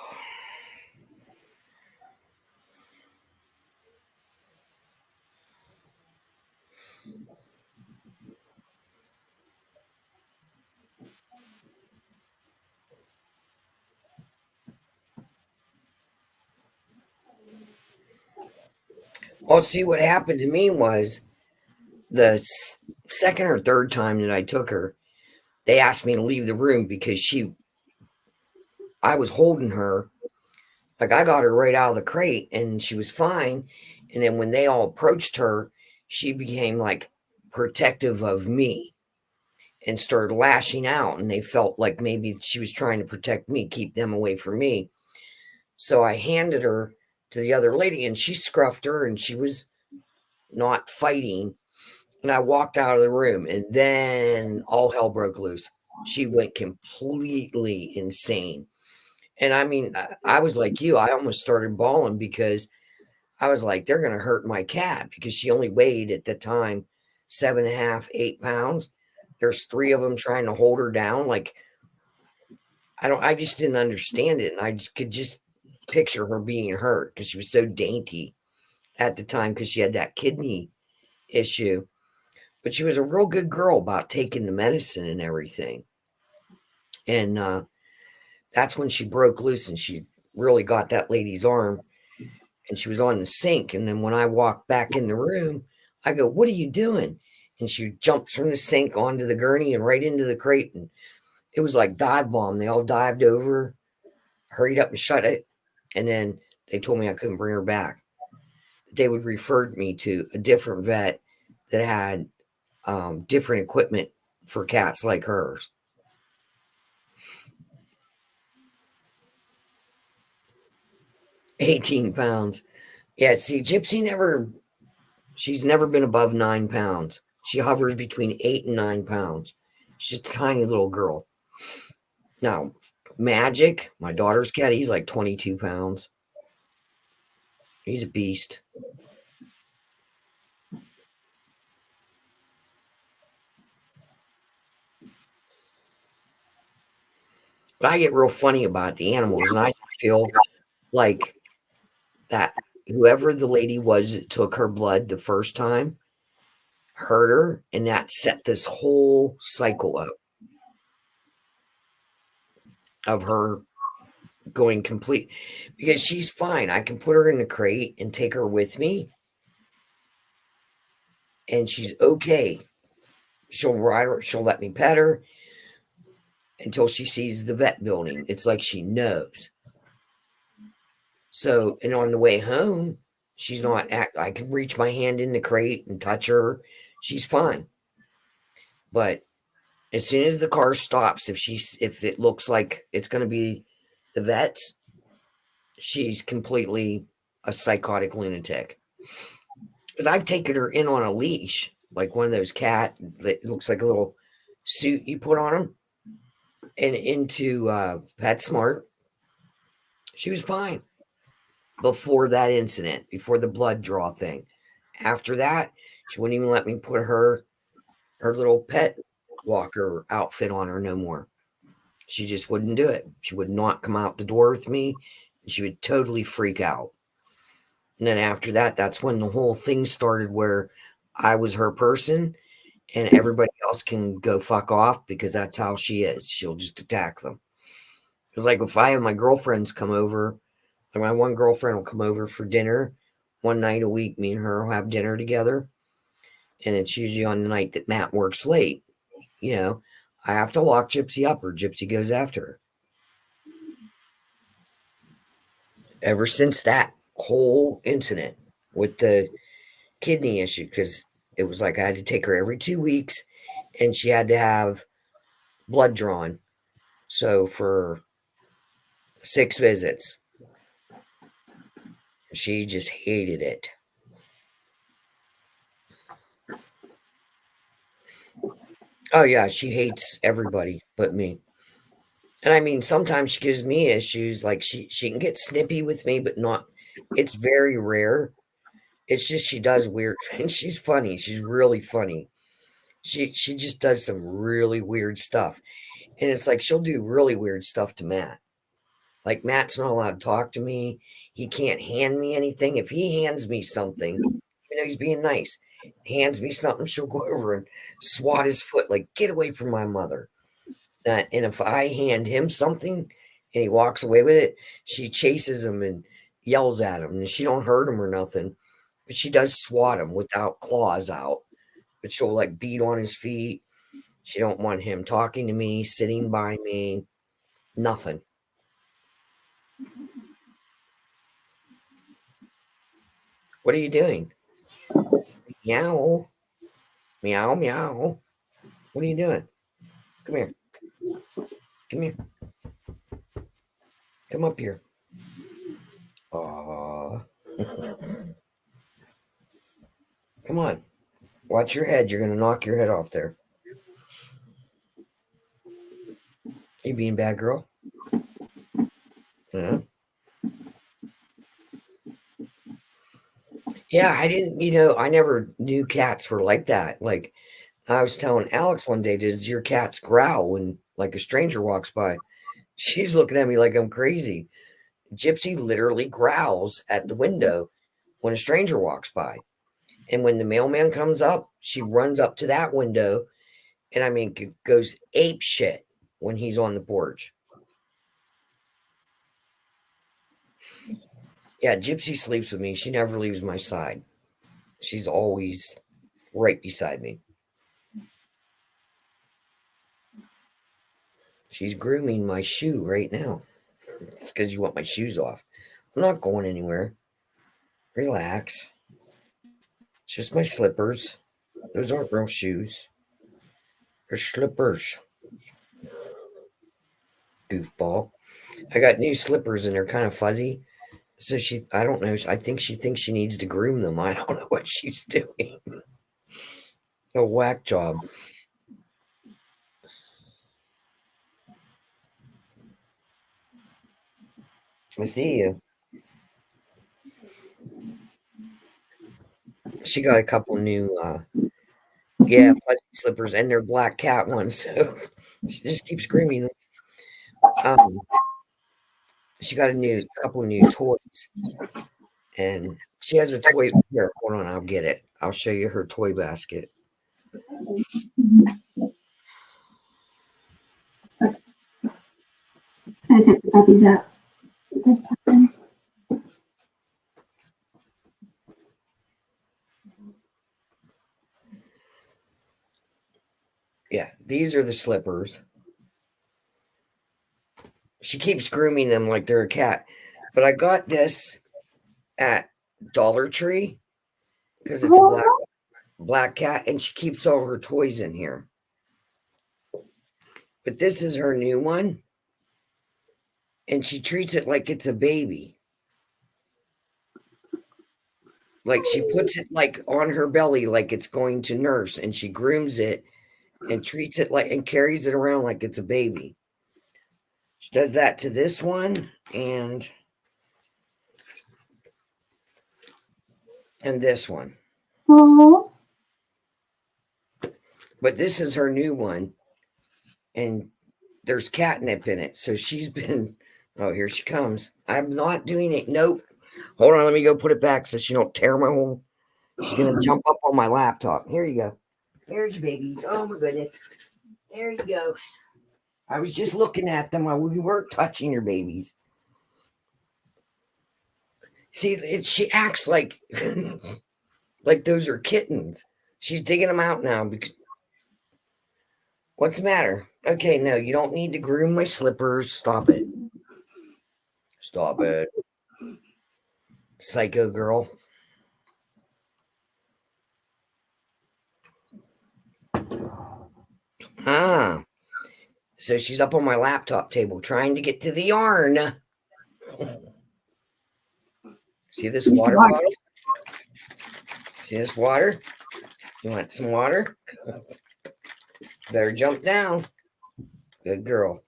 Well, see, what happened to me was the second or third time that I took her, they asked me to leave the room because I was holding her. Like, I got her right out of the crate and she was fine. And then when they all approached her, she became like protective of me and started lashing out. And they felt like maybe she was trying to protect me, keep them away from me. So I handed her to the other lady and she scruffed her and she was not fighting. And I walked out of the room and then all hell broke loose. She went completely insane. And I mean, I was like you, I almost started bawling because I was like, they're going to hurt my cat because she only weighed at the time 7.5, 8 pounds. There's three of them trying to hold her down. Like, I just didn't understand it. And I could just picture her being hurt because she was so dainty at the time because she had that kidney issue. But she was a real good girl about taking the medicine and everything. And that's when she broke loose and she really got that lady's arm and she was on the sink. And then when I walked back in the room, I go, "What are you doing?" And she jumps from the sink onto the gurney and right into the crate. And it was like dive bomb. They all dived over, hurried up and shut it. And then they told me I couldn't bring her back. They would refer me to a different vet that had different equipment for cats like hers. 18 pounds. Yeah, see, she's never been above 9 pounds. She hovers between 8 and 9 pounds. She's a tiny little girl. Now, Magic, my daughter's cat, he's like 22 pounds. He's a beast. But I get real funny about the animals, and I feel like that whoever the lady was that took her blood the first time hurt her, and that set this whole cycle up of her going complete because she's fine. I can put her in the crate and take her with me, and she's okay. She'll ride her, she'll let me pet her until she sees the vet building. It's like she knows. So, and on the way home, she's not I can reach my hand in the crate and touch her. She's fine. But as soon as the car stops, if it looks like it's going to be the vet's, she's completely a psychotic lunatic. Because I've taken her in on a leash, like one of those cat that looks like a little suit you put on them, and into PetSmart. She was fine before that incident, before the blood draw thing. After that, she wouldn't even let me put her little pet walker outfit on her no more. She just wouldn't do it. She would not come out the door with me. And she would totally freak out. And then after that, that's when the whole thing started where I was her person and everybody else can go fuck off because that's how she is. She'll just attack them. Because, like, if I have my girlfriends come over, like my one girlfriend will come over for dinner one night a week, me and her will have dinner together. And it's usually on the night that Matt works late. I have to lock Gypsy up or Gypsy goes after her. Ever since that whole incident with the kidney issue, because it was like I had to take her every 2 weeks and she had to have blood drawn. So for 6 visits, she just hated it. Oh, yeah, she hates everybody but me. And I mean, sometimes she gives me issues, like she can get snippy with me, but not, it's very rare. It's just she does weird, and she's funny. She's really funny. She just does some really weird stuff. And it's like she'll do really weird stuff to Matt. Like Matt's not allowed to talk to me. He can't hand me anything. If he hands me something, he's being nice, hands me something, she'll go over and swat his foot, like, get away from my mother. And if I hand him something and he walks away with it, she chases him and yells at him. And she don't hurt him or nothing, but she does swat him without claws out. But she'll like beat on his feet. She don't want him talking to me, sitting by me, nothing. What are you doing? Meow. Meow, meow. What are you doing? Come here. Come here. Come up here. Aw. Come on. Watch your head. You're going to knock your head off there. You being a bad girl? Yeah. Yeah, I didn't, I never knew cats were like that. Like, I was telling Alex one day, does your cats growl when like a stranger walks by? She's looking at me like I'm crazy. Gypsy literally growls at the window when a stranger walks by. And when the mailman comes up, she runs up to that window and I mean goes ape shit when he's on the porch. Yeah, Gypsy sleeps with me. She never leaves my side. She's always right beside me. She's grooming my shoe right now. It's because you want my shoes off. I'm not going anywhere. Relax. It's just my slippers. Those aren't real shoes. They're slippers. Goofball. I got new slippers and they're kind of fuzzy. So I don't know. I think she thinks she needs to groom them. I don't know what she's doing. A whack job. I see you. She got a couple new, fuzzy slippers and they're black cat ones. So she just keeps screaming. She got a couple new toys, and she has a toy. Here, hold on, I'll get it. I'll show you her toy basket. I set the puppies up this time. Yeah, these are the slippers. She keeps grooming them like they're a cat. But I got this at Dollar Tree because it's a black cat, and she keeps all her toys in here. But this is her new one, and she treats it like it's a baby. Like she puts it like on her belly like it's going to nurse, and she grooms it and treats it like and carries it around like it's a baby. She does that to this one and this one. Aww. But this is her new one, and there's catnip in it. So she's been, oh, here she comes. I'm not doing it. Nope. Hold on, let me go put it back so she don't tear my whole. She's gonna jump up on my laptop. Here you go. Here's your babies. Oh my goodness. There you go. I was just looking at them. We weren't touching your babies. See, she acts like like those are kittens. She's digging them out now. Because what's the matter? Okay, no, you don't need to groom my slippers. Stop it. Stop it. Psycho girl. Ah. So she's up on my laptop table trying to get to the yarn. See this water bottle? See this water? You want some water? Better jump down. Good girl.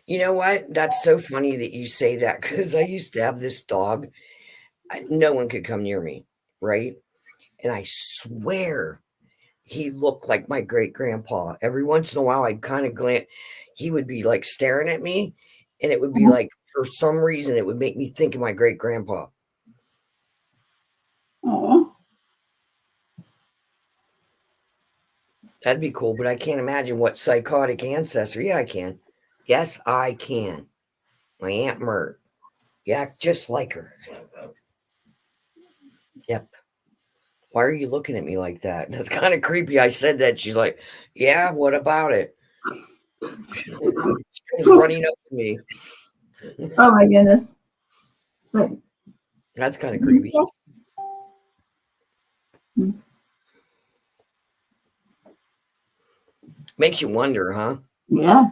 You know what? That's so funny that you say that because I used to have this dog. No one could come near me, right? And I swear he looked like my great grandpa. Every once in a while, I'd kind of glance. He would be like staring at me, and it would be like, for some reason, it would make me think of my great grandpa. Oh. That'd be cool, but I can't imagine what psychotic ancestor. Yeah, I can. Yes, I can. My Aunt Mert. Yeah, just like her. Yep. Why are you looking at me like that? That's kind of creepy. I said that. She's like, yeah, what about it? She comes running up to me. Oh my goodness. But That's kind of creepy. Makes you wonder, huh? Yeah.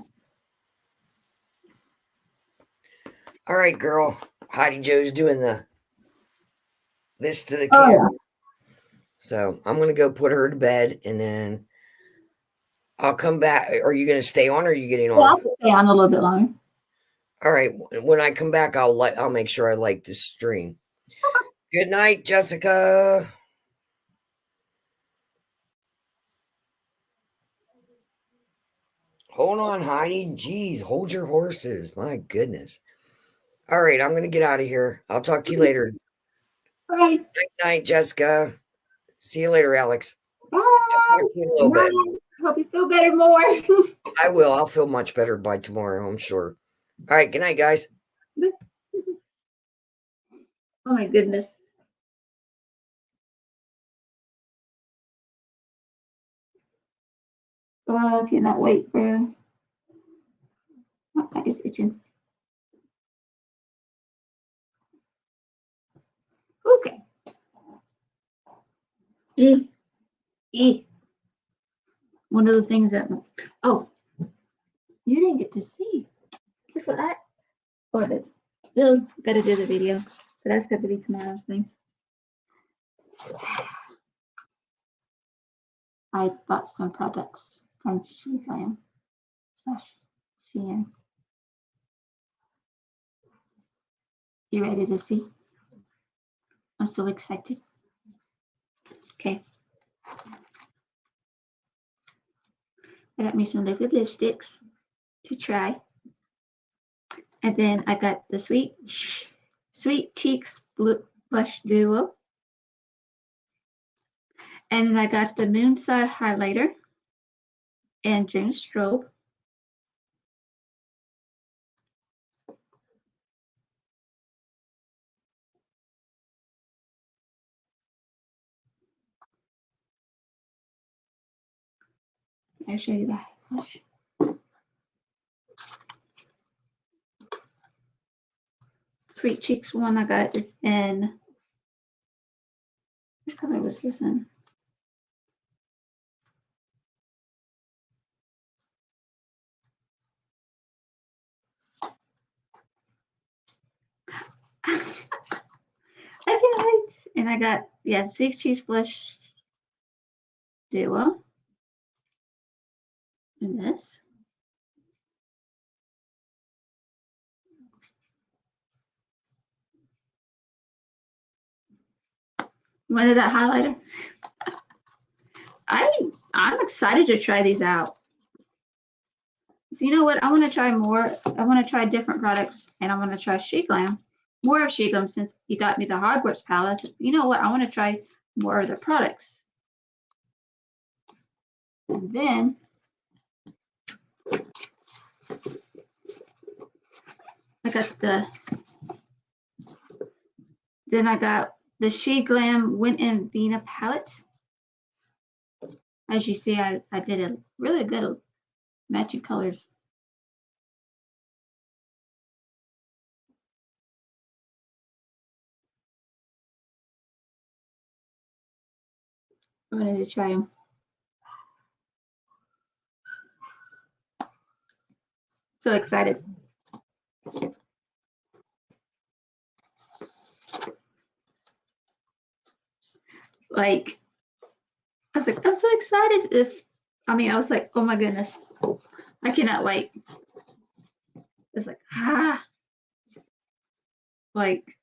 All right, girl. Heidi Joe's doing this to the Oh camera. yeah. So I'm gonna go put her to bed, and then I'll come back. Are you gonna stay on, or are you getting Yeah, off? I'll stay on a little bit longer. All right. When I come back, I'll make sure I like this stream. Good night, Jessica. Hold on, Heidi. Jeez, hold your horses. My goodness. All right, I'm gonna get out of here. I'll talk to you later. All right. Good night, Jessica. See you later, Alex. Bye. I'll talk to you in a little bit. Hope you feel better more. I will. I'll feel much better by tomorrow, I'm sure. All right, good night, guys. Oh my goodness. Oh, I cannot wait for my back is itching. Okay. One of those things that, oh, you didn't get to see. Guess what still got to do the video, but that's got to be tomorrow's thing. I bought some products from Shein/Shein. You ready to see? I'm so excited. Okay. I got me some liquid lipsticks to try. And then I got the Sweet Cheeks Blush Duo. And then I got the Moonside Highlighter and Dream Strobe. I'll show you that. Sweet Cheeks one I got is in, what color was this in? I can't wait. And I got, yeah, Sweet Cheeks Blush Duo. And this. Wanted that highlighter? I'm excited to try these out. So you know what? I want to try more. I want to try different products, and I want to try SheGlam. More of SheGlam since you got me the Hogwarts palette. You know what? I want to try more of the products. And then I got the Then I got the She Glam Win and Vena palette. As you see, I did a really good matching colors. I'm going to try them. So excited. Like, I was like, I'm so excited. I was like, oh my goodness, I cannot wait. It's like, like,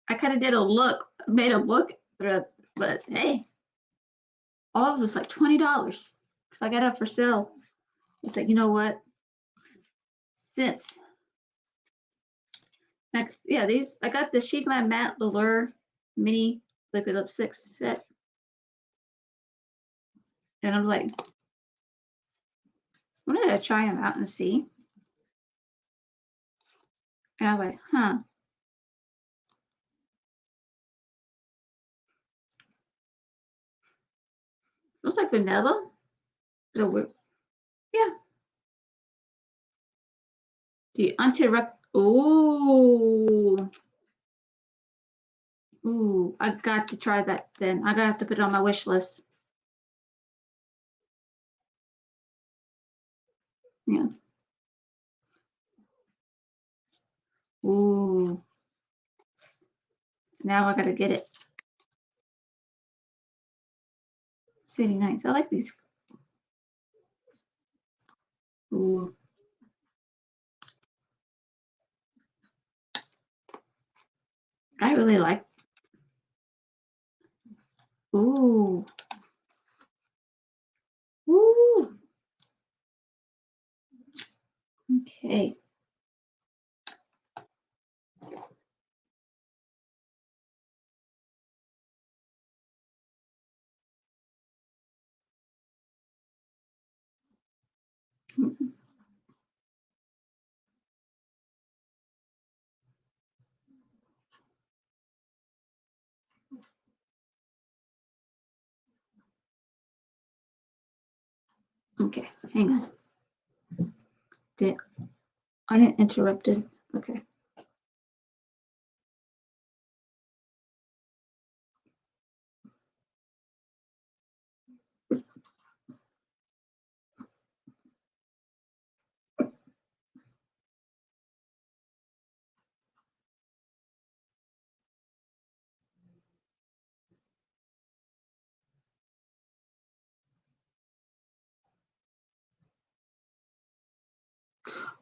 I kind of made a look through it, but hey, all of it was like $20 because I got it for sale. It's like, you know what? Since, yeah, I got the She Glam Matte Allure Mini Liquid Lipstick set. And I'm like, I'm gonna try them out and see. And I'm like, huh. It was like vanilla. Yeah. The anti-rep. Ooh. Ooh, I got to try that then. I gotta have to put it on my wish list. Yeah. Ooh. Now I gotta get it. City Nights. I like these. Ooh. I really like. Ooh. Ooh. Okay. Okay, hang on. I didn't interrupt it. Okay.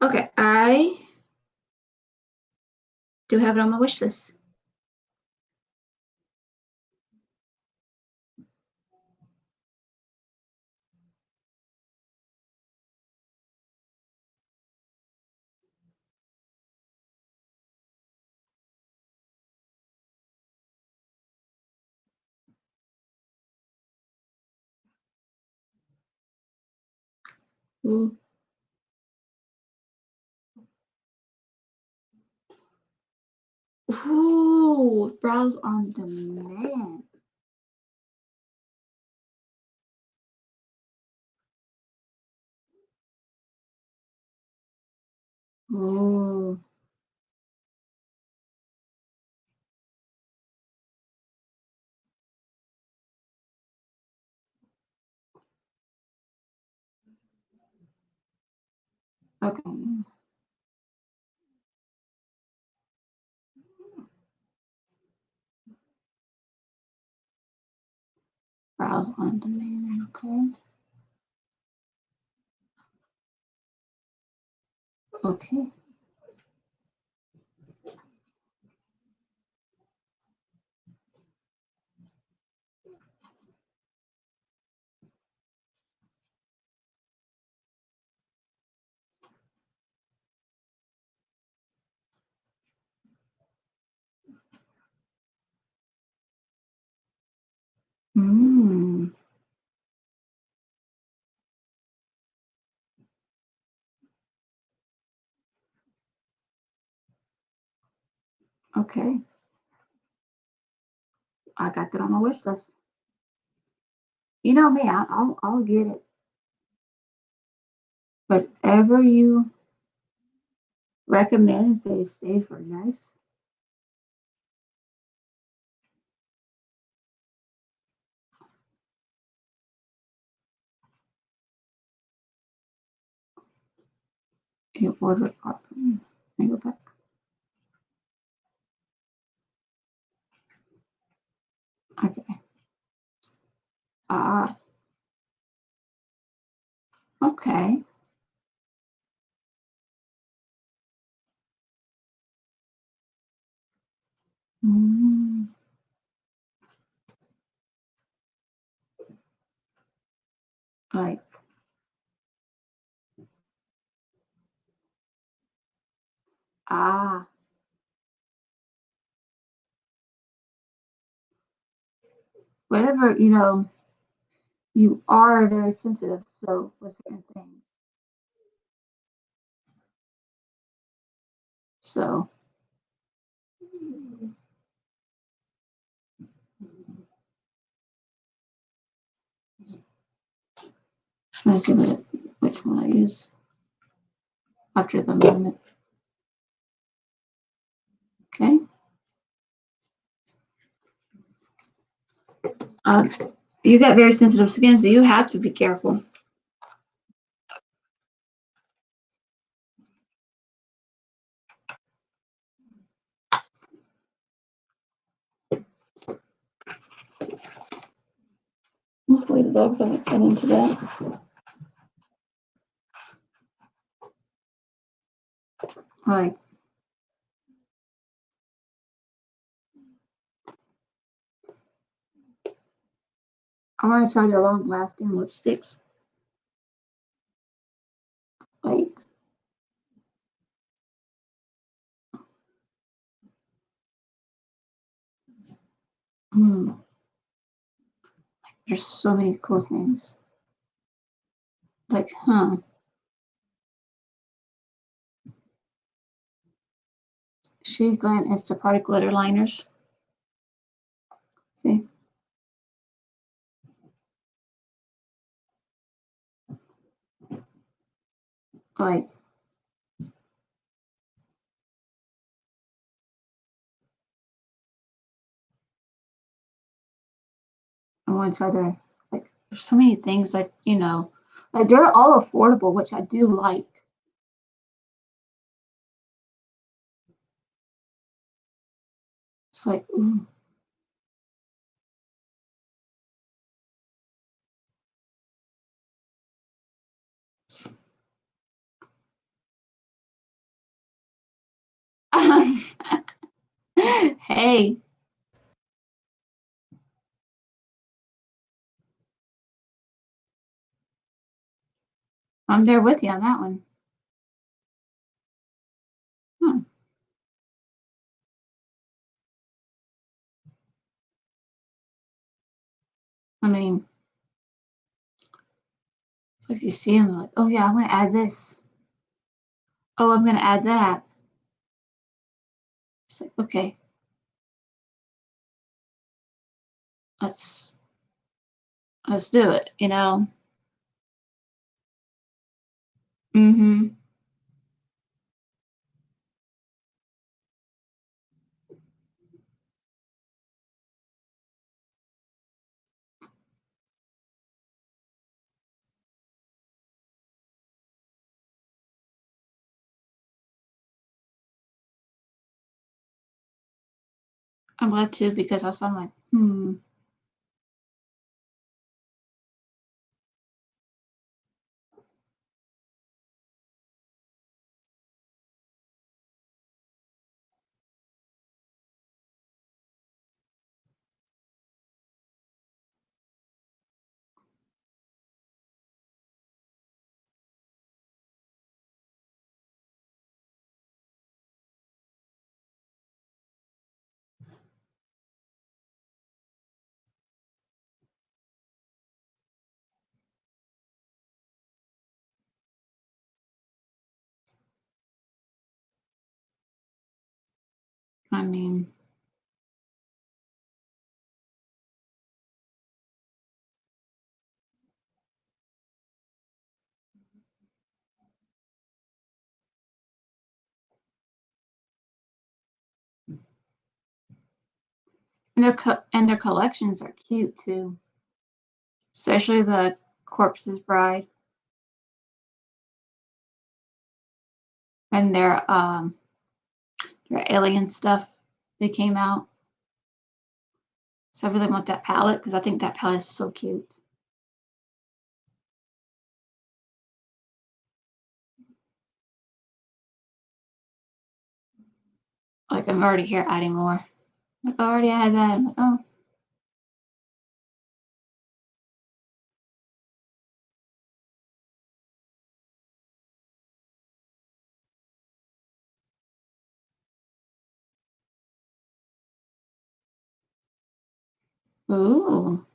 Okay, I do have it on my wish list. Ooh. Ooh, browse on demand. Ooh. Okay. Browse on demand. Okay. Okay. Mm. Okay. I got that on my wish list. You know me, I'll get it. Whatever you recommend and say stay for life. You order it up. Let me go back. Okay. Okay. Mm, right. Ah, whatever, you are very sensitive, so with certain things. So, let's see which one I use after the moment. Okay. You got very sensitive skin, so you have to be careful. Hopefully the dogs don't get into that. Right. I want to try their long-lasting lipsticks. Like, there's so many cool things. Like, Shade Glam Instaparty glitter liners. See? Like, I want to try their, like, there's so many things, like, like they're all affordable, which I do like. It's like, ooh. Hey, I'm there with you on that one. I mean, it's like you see them, like, oh yeah, I'm gonna add this. Oh, I'm gonna add that. It's like, okay, let's do it, Mm-hmm. I'm glad too, because I'm like, I mean, And their collections are cute too, especially the Corpse's Bride and their alien stuff. They came out, so I really want that palette because I think that palette is so cute. Like I'm already here adding more. Like I already had that. I'm like, oh. Ooh.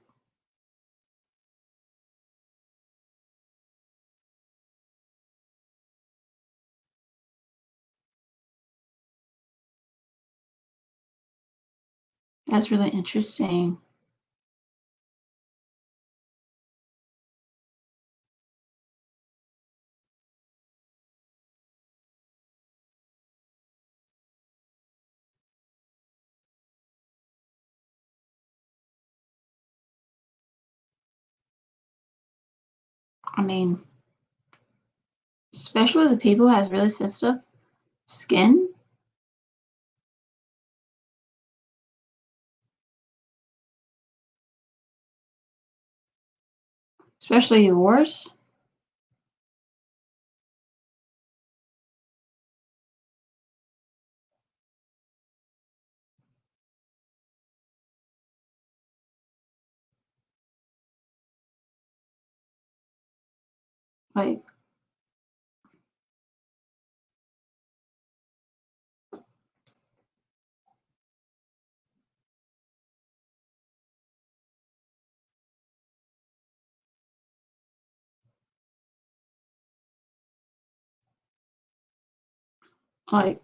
That's really interesting. I mean, especially the people who has really sensitive skin. Especially yours. Like, like,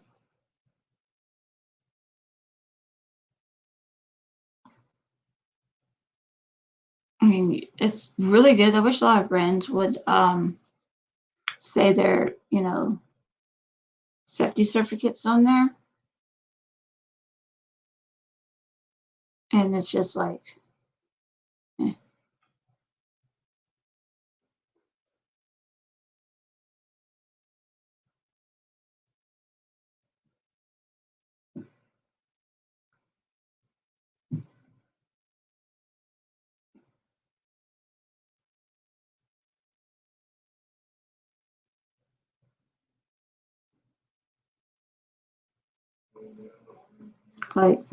I mean, it's really good. I wish a lot of brands would say their, safety certificates on there. And it's just like, eh. Like,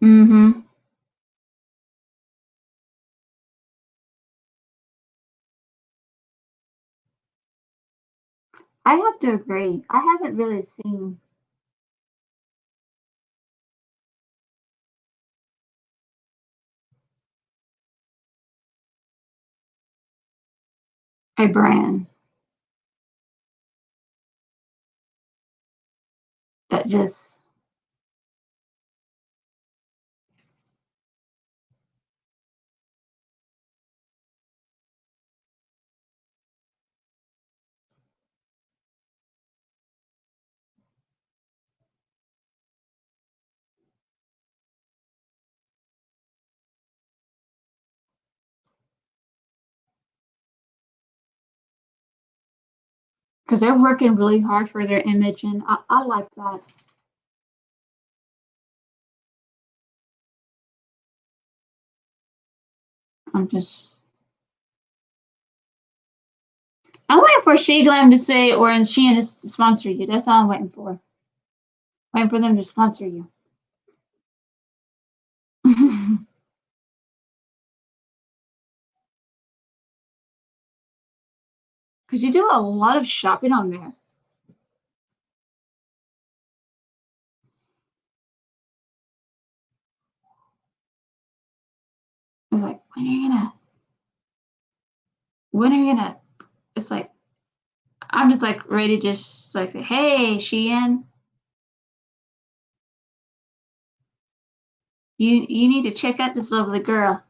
mm-hmm. I have to agree. I haven't really seen a brand that just, because they're working really hard for their image, and I like that. I'm waiting for SheGlam to say, or in Shein to sponsor you. That's all I'm waiting for. Waiting for them to sponsor you. Because you do a lot of shopping on there. It's like, when are you gonna, it's like, I'm just like ready to just like, hey, Shein, You need to check out this lovely girl.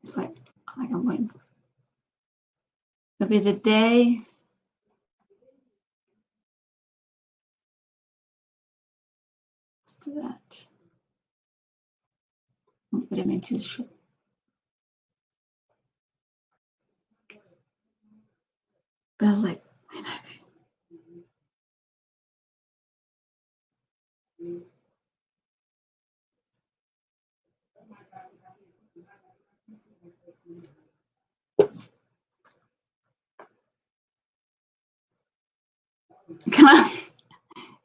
It's like I'm waiting. It'll be the day. Let's do that. But I mean too short. I was like, man, I think. Come on.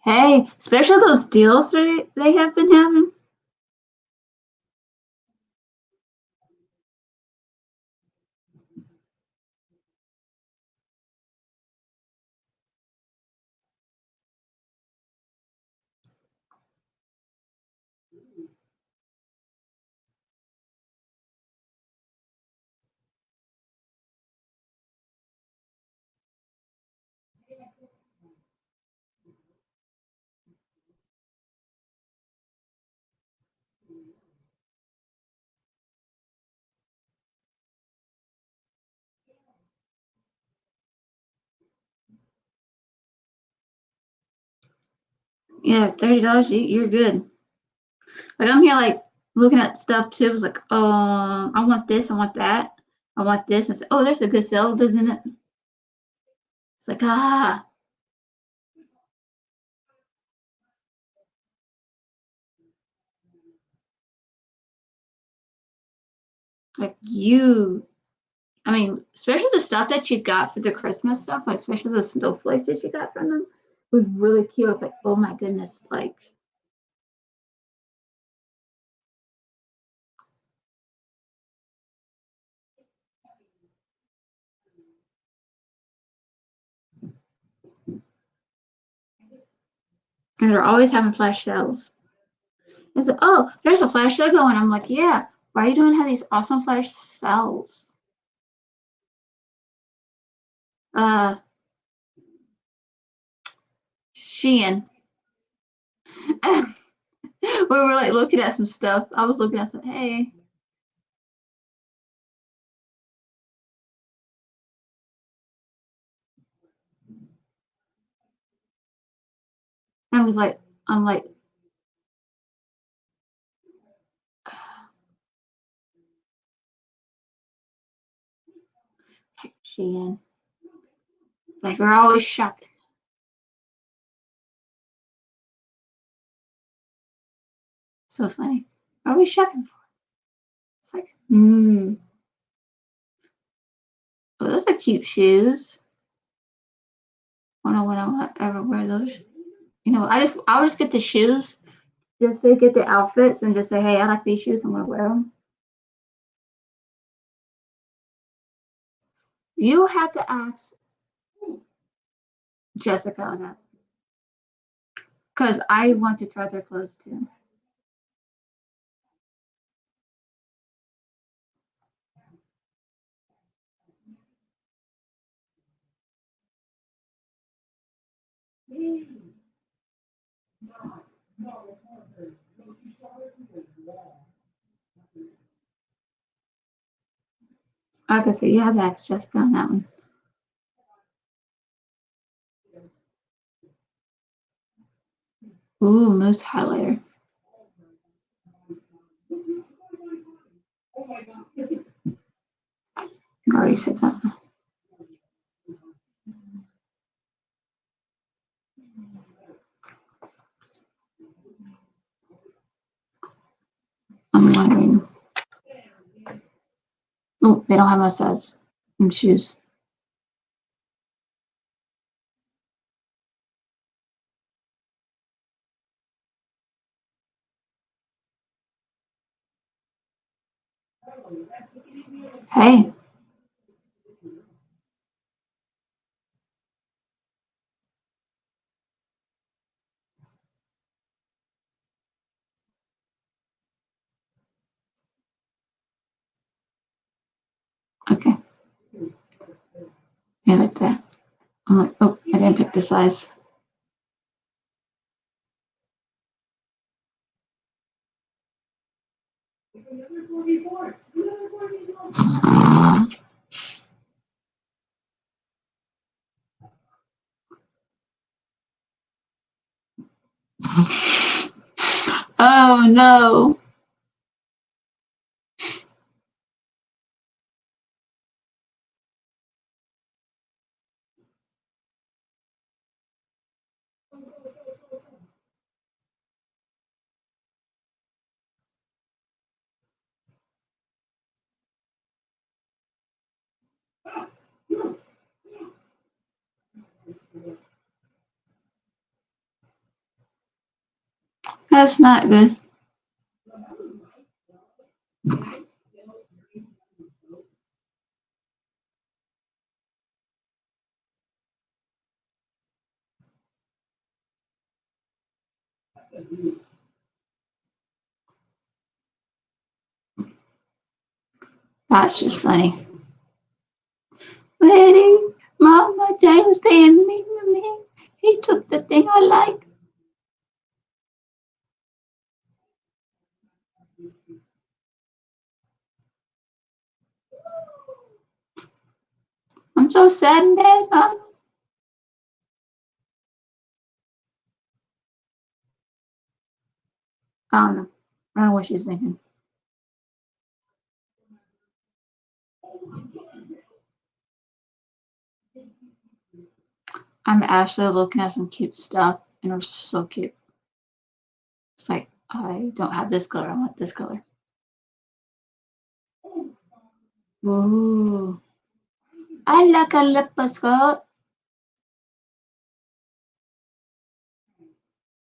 Hey, especially those deals they have been having. Yeah, $30, you're good. Like I'm here, like looking at stuff too. It's like, I want this, I want that, I want this. And I say, oh, there's a good sale, doesn't it? It's like like you. I mean, especially the stuff that you got for the Christmas stuff, like especially the snowflakes that you got from them, was really cute. I was like, oh my goodness, like. And they're always having flash sales. It's like, oh, there's a flash sale going. I'm like, yeah. Why are you doing have these awesome flash sales? Shein. We were like looking at some stuff. I was looking at some, hey. I'm like, heck, Shein. Like we're always shopping. So funny. What are we shopping for? It's like, oh, those are cute shoes. I don't want to ever wear those. You know, I'll just get the shoes, just to get the outfits, and just say, hey, I like these shoes. I'm gonna wear them. You have to ask Jessica on that because I want to try their clothes too. Like I said, you have to ask Jessica on that one. Ooh, moose highlighter. I already said that. I'm wondering. Oh, they don't have much size in shoes. Hey. Okay. Yeah, like that. Oh, I didn't pick the size. Oh no. That's not good. That's just funny. Lady, Mama, Dad was being mean to me. He took the thing I like. I'm so sad and bad, Mom. I don't know. I don't know what she's thinking. I'm actually looking at some cute stuff, and they're so cute. It's like, I don't have this color. I want this color. Ooh. I like a leopard.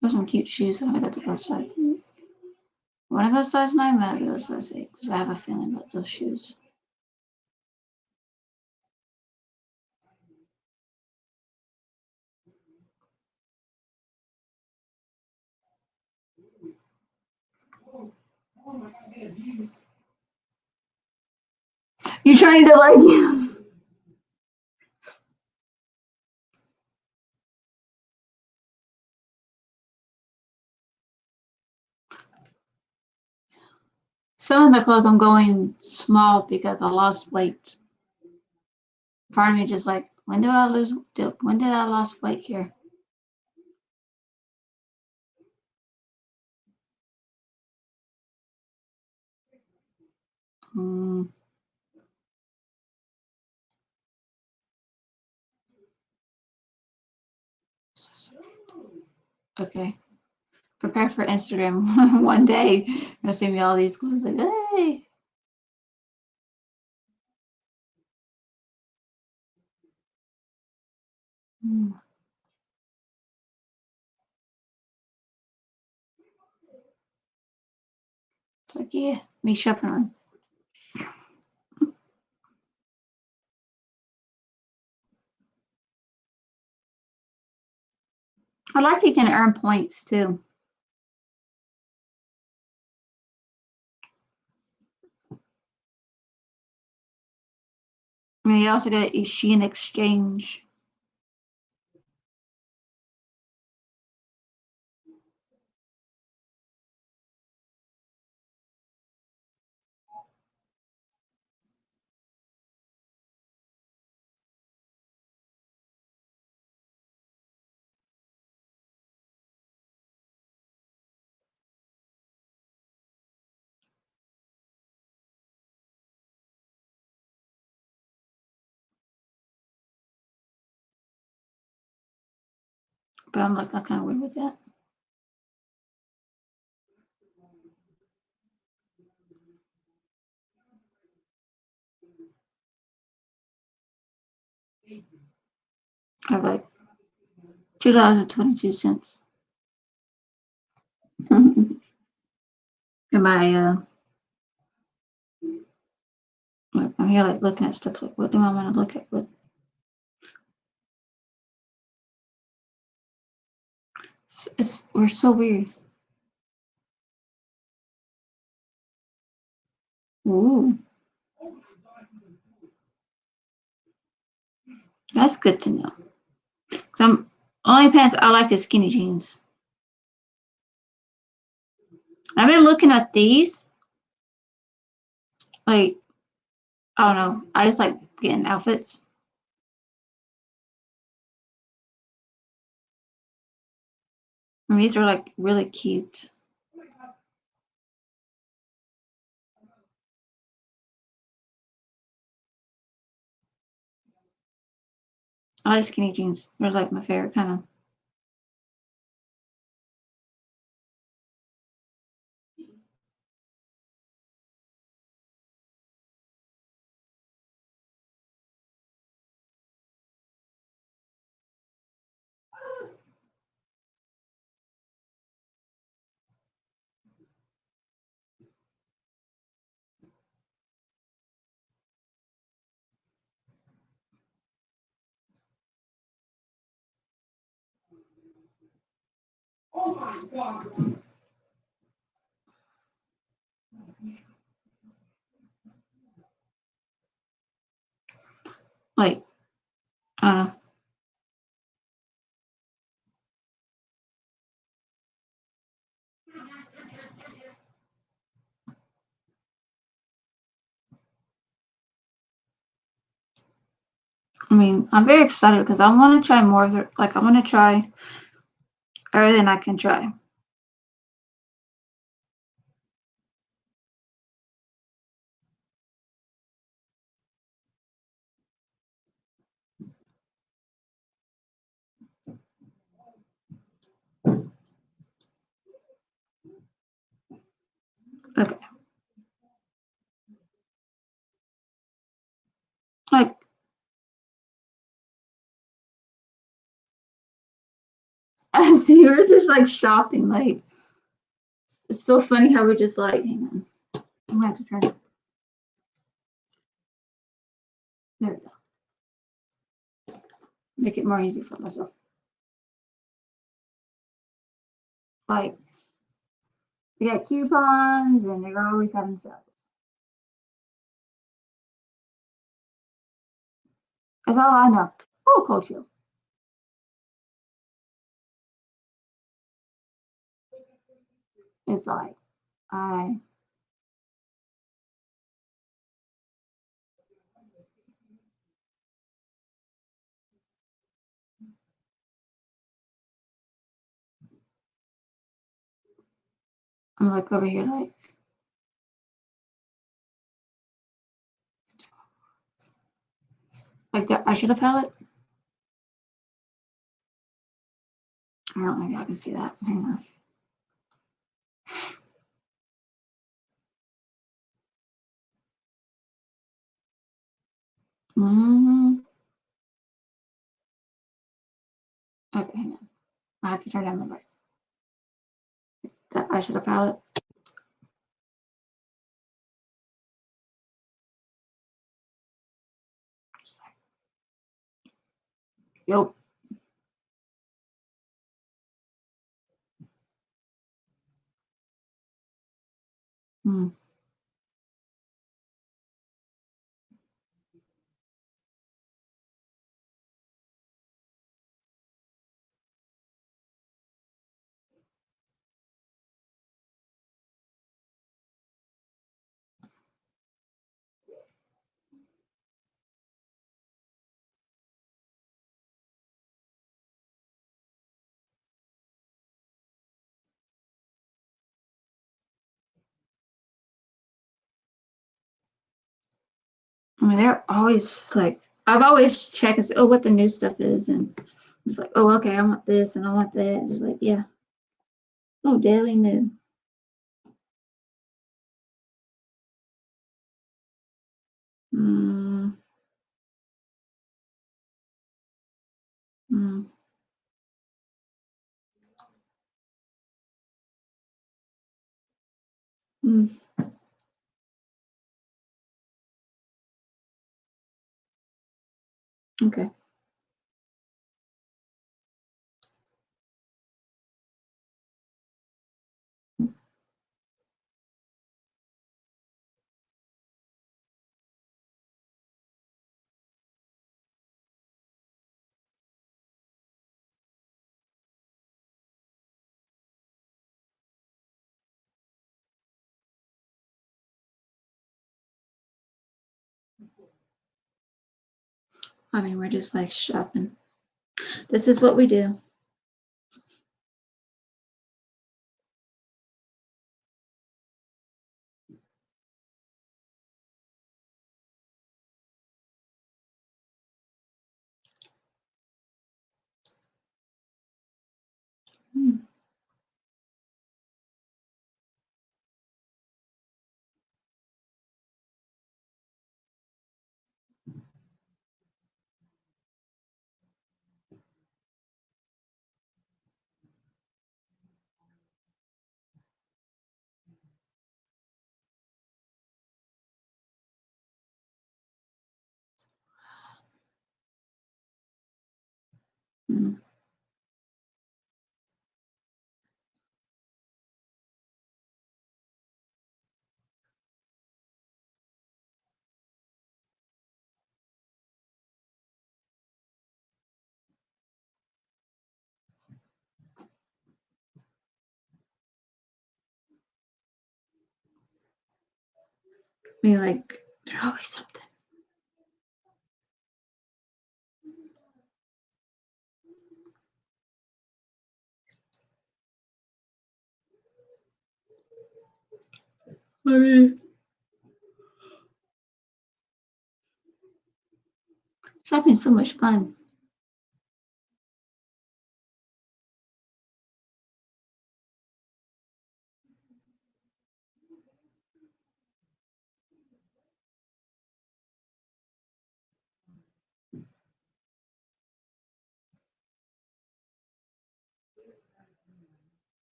There's some cute shoes when I got to go size. When I go size 9, I might go size 8 because I have a feeling about those shoes. You trying to like you? Some of the clothes I'm going small because I lost weight. Part of me just like, when did I lost weight here? Okay. Prepare for Instagram one day. You'll see me all these clothes like, hey. It's like, yeah, me shopping on. I like you can earn points too. And you also get a Shein exchange. But I'm like, I kind of weird with that. I like $2.22. Am I like, I'm here like looking at stuff like, what do I want to look at? What? We're so weird. Ooh. That's good to know. Some only pants I like is skinny jeans. I've been looking at these. Like, I don't know. I just like getting outfits. And these are like really cute. I like skinny jeans. They're like my favorite kind of. Oh my God. Like, I mean, I'm very excited because I want to try more of the, like, I want to try everything I can try. Okay. Like, see, we're just like shopping. Like, it's so funny how we're just like, hang on. I'm gonna have to turn it. There we go. Make it more easy for myself. Like, we got coupons and they're always having sales. That's all I know. Oh, culture. It's like, I'm like over here, like that. I should have held it. I don't know if y'all can see that. Hang on. Okay, hang on. I have to turn down the light. That I should have held it. Yep. Hmm. I mean, they're always like, I've always checked and say, oh, what the new stuff is. And it's like, oh, okay, I want this and I want that. It's like, yeah. Oh, daily new. Mm, mm, mm. Okay. I mean, we're just like shopping. This is what we do. Hmm. Hmm. I mean, like, there's always something. I mean, shopping is so much fun.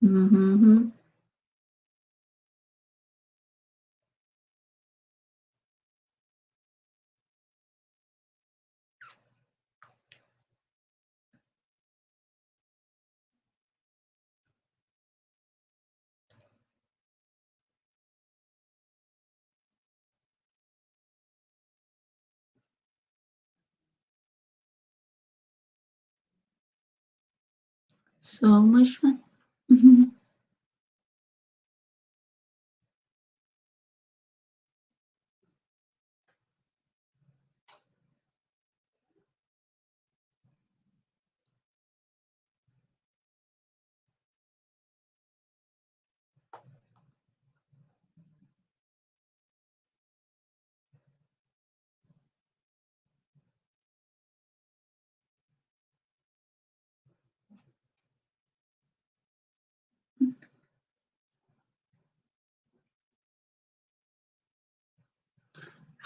Mm-hmm. So much fun. Mm-hmm.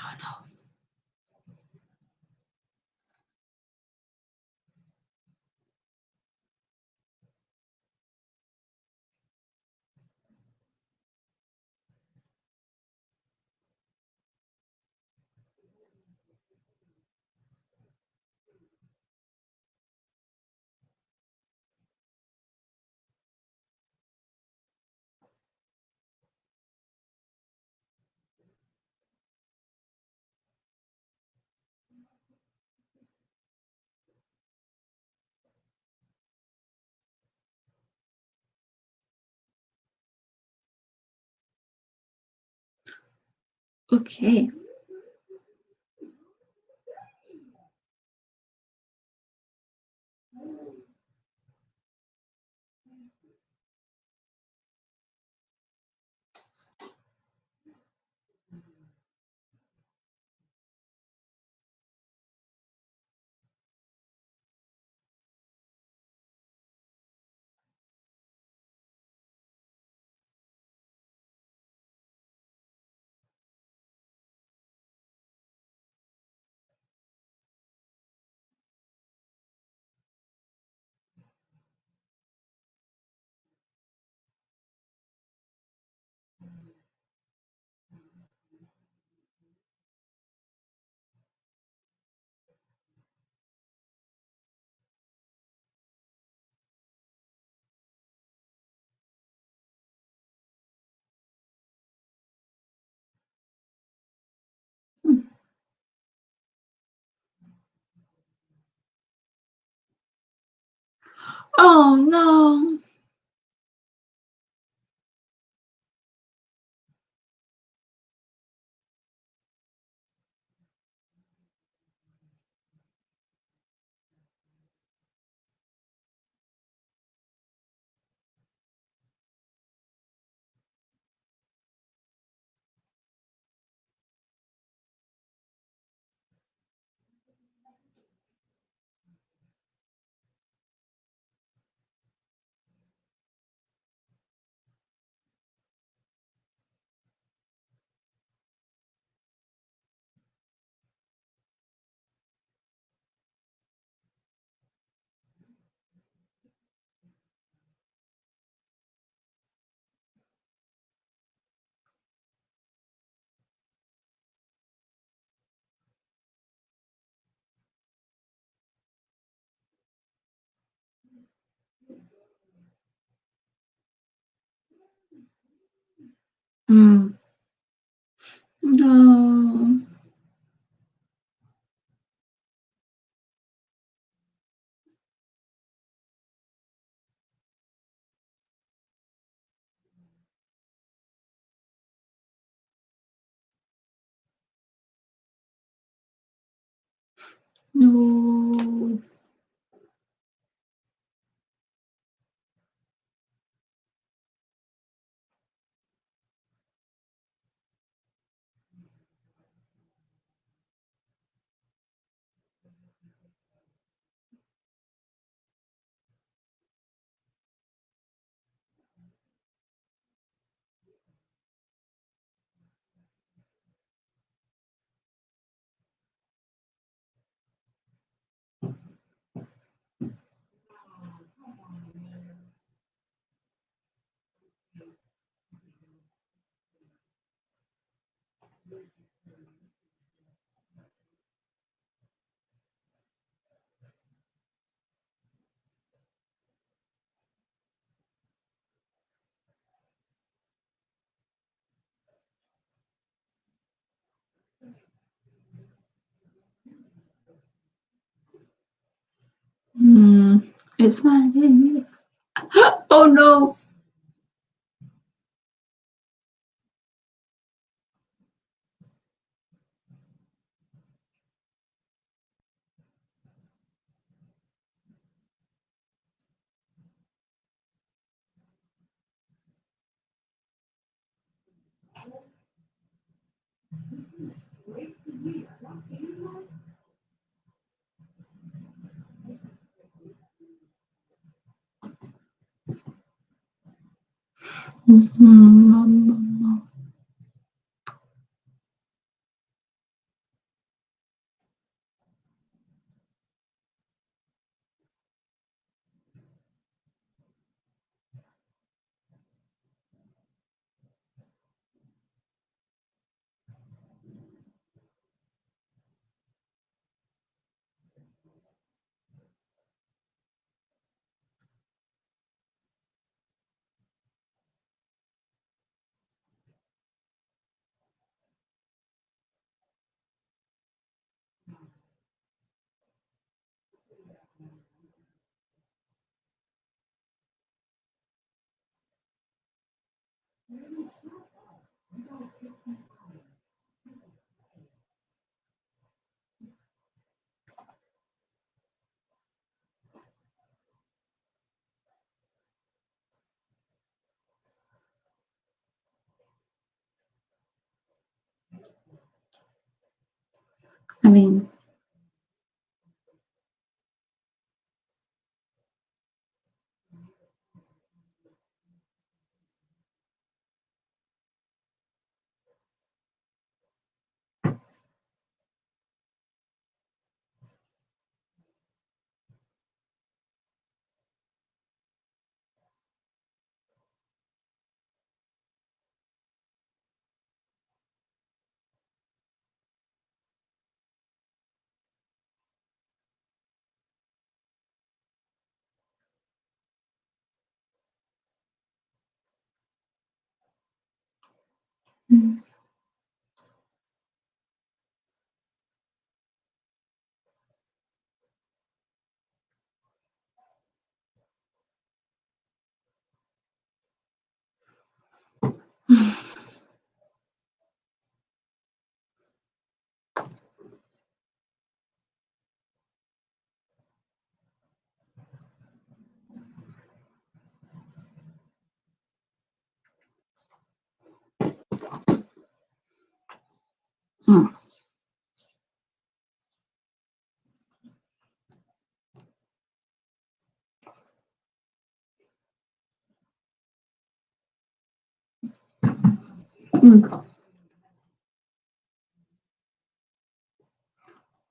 Oh no. Okay. Hmm. Oh no. No. It's mine. Oh no. I mean,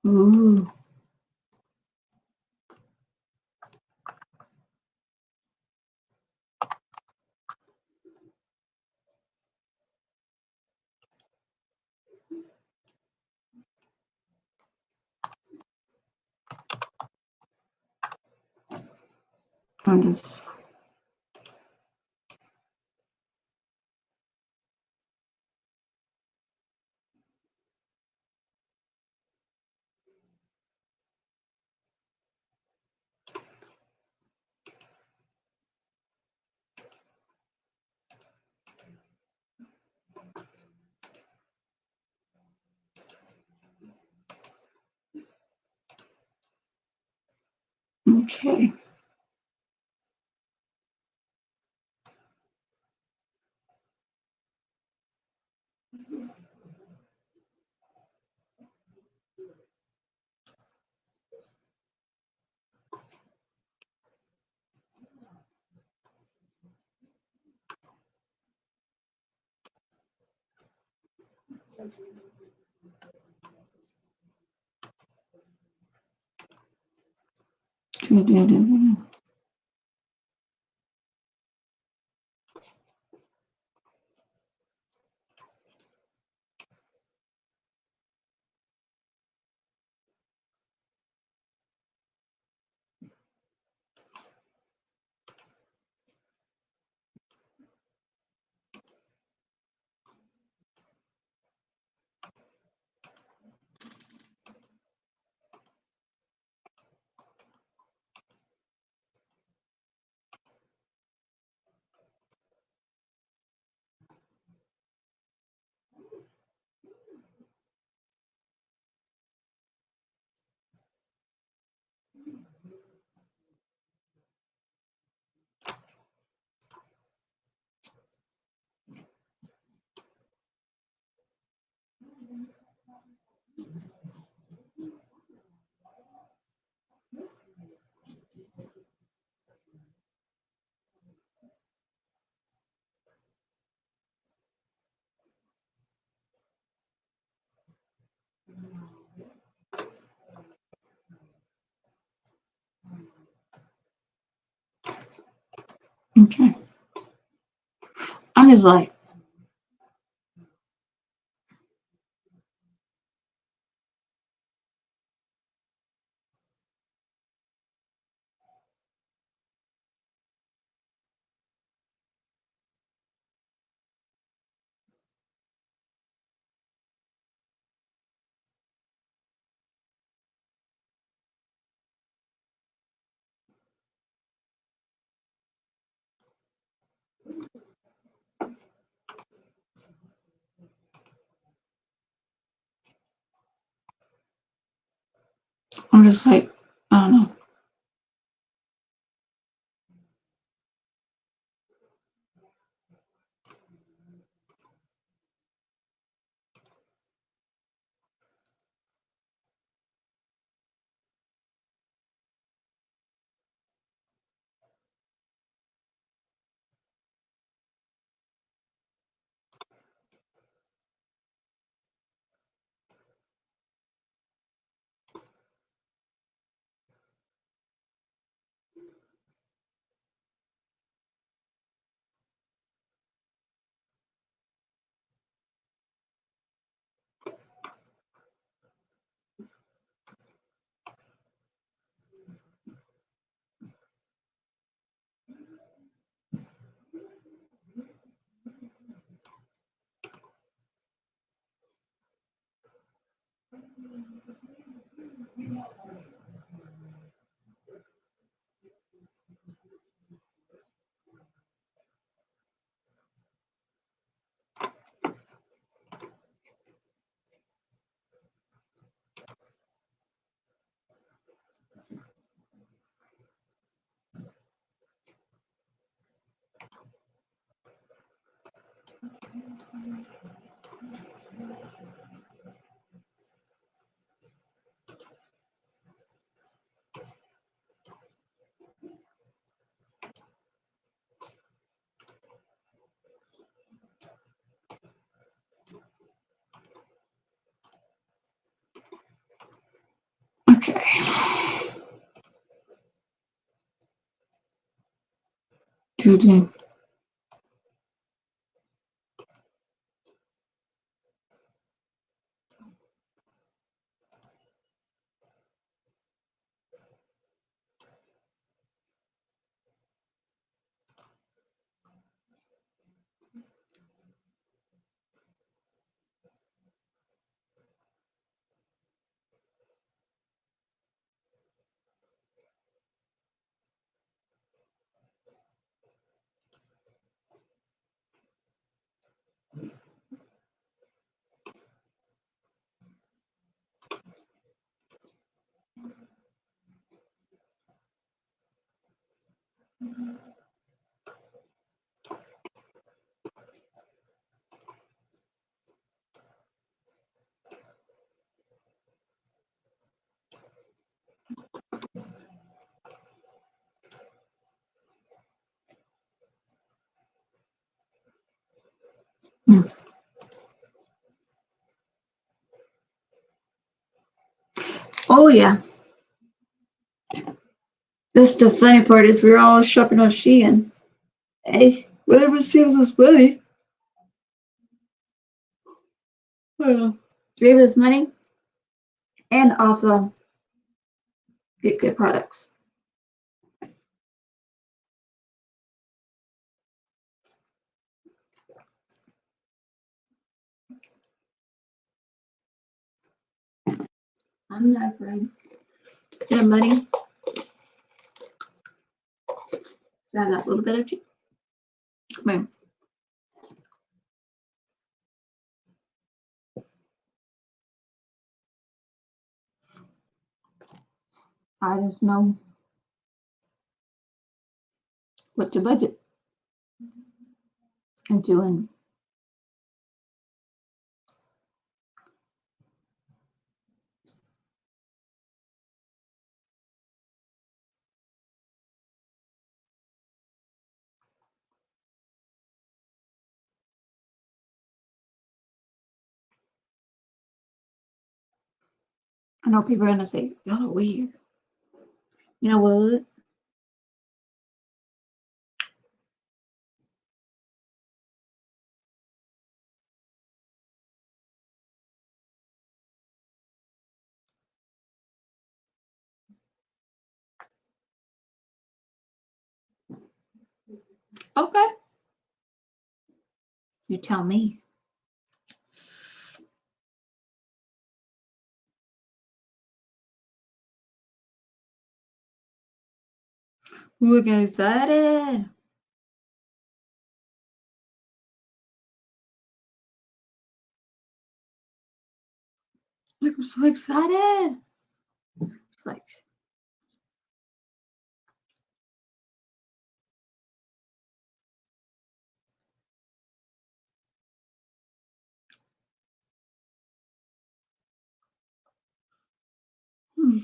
ooh. I'm just. Okay. Okay. I'm just like, I don't know. Okay. Do. Oh yeah. That's the funny part is we're all shopping on Shein. Hey, whatever saves us money. Save us money and also get good products. I'm not afraid. Spend money. So I got a little bit of cheap. Come here. I just know what's your budget and doing. I know people are gonna say, y'all are weird. You know what? Okay. You tell me. We're getting excited. Like, I'm so excited. It's like, hmm.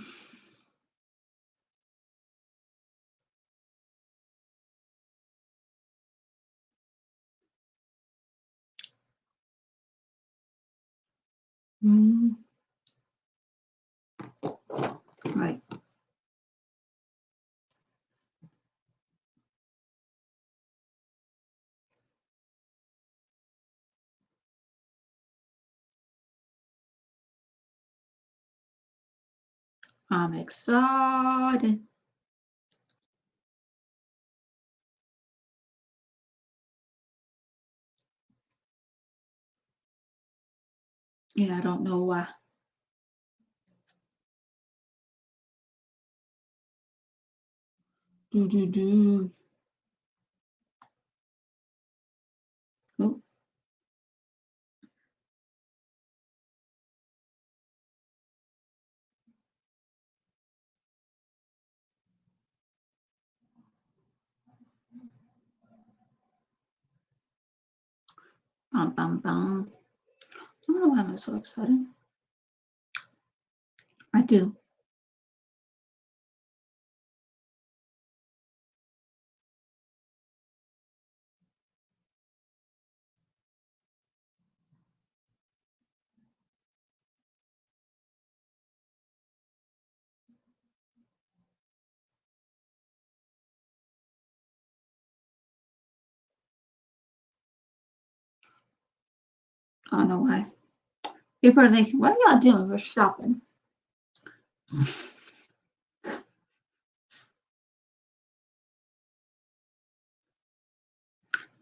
Mm. Right. I'm excited. Yeah, I don't know why. Do. Oh, bum. I don't know why I'm so excited. I do. I don't know why. People are thinking, what are y'all doing? We're shopping.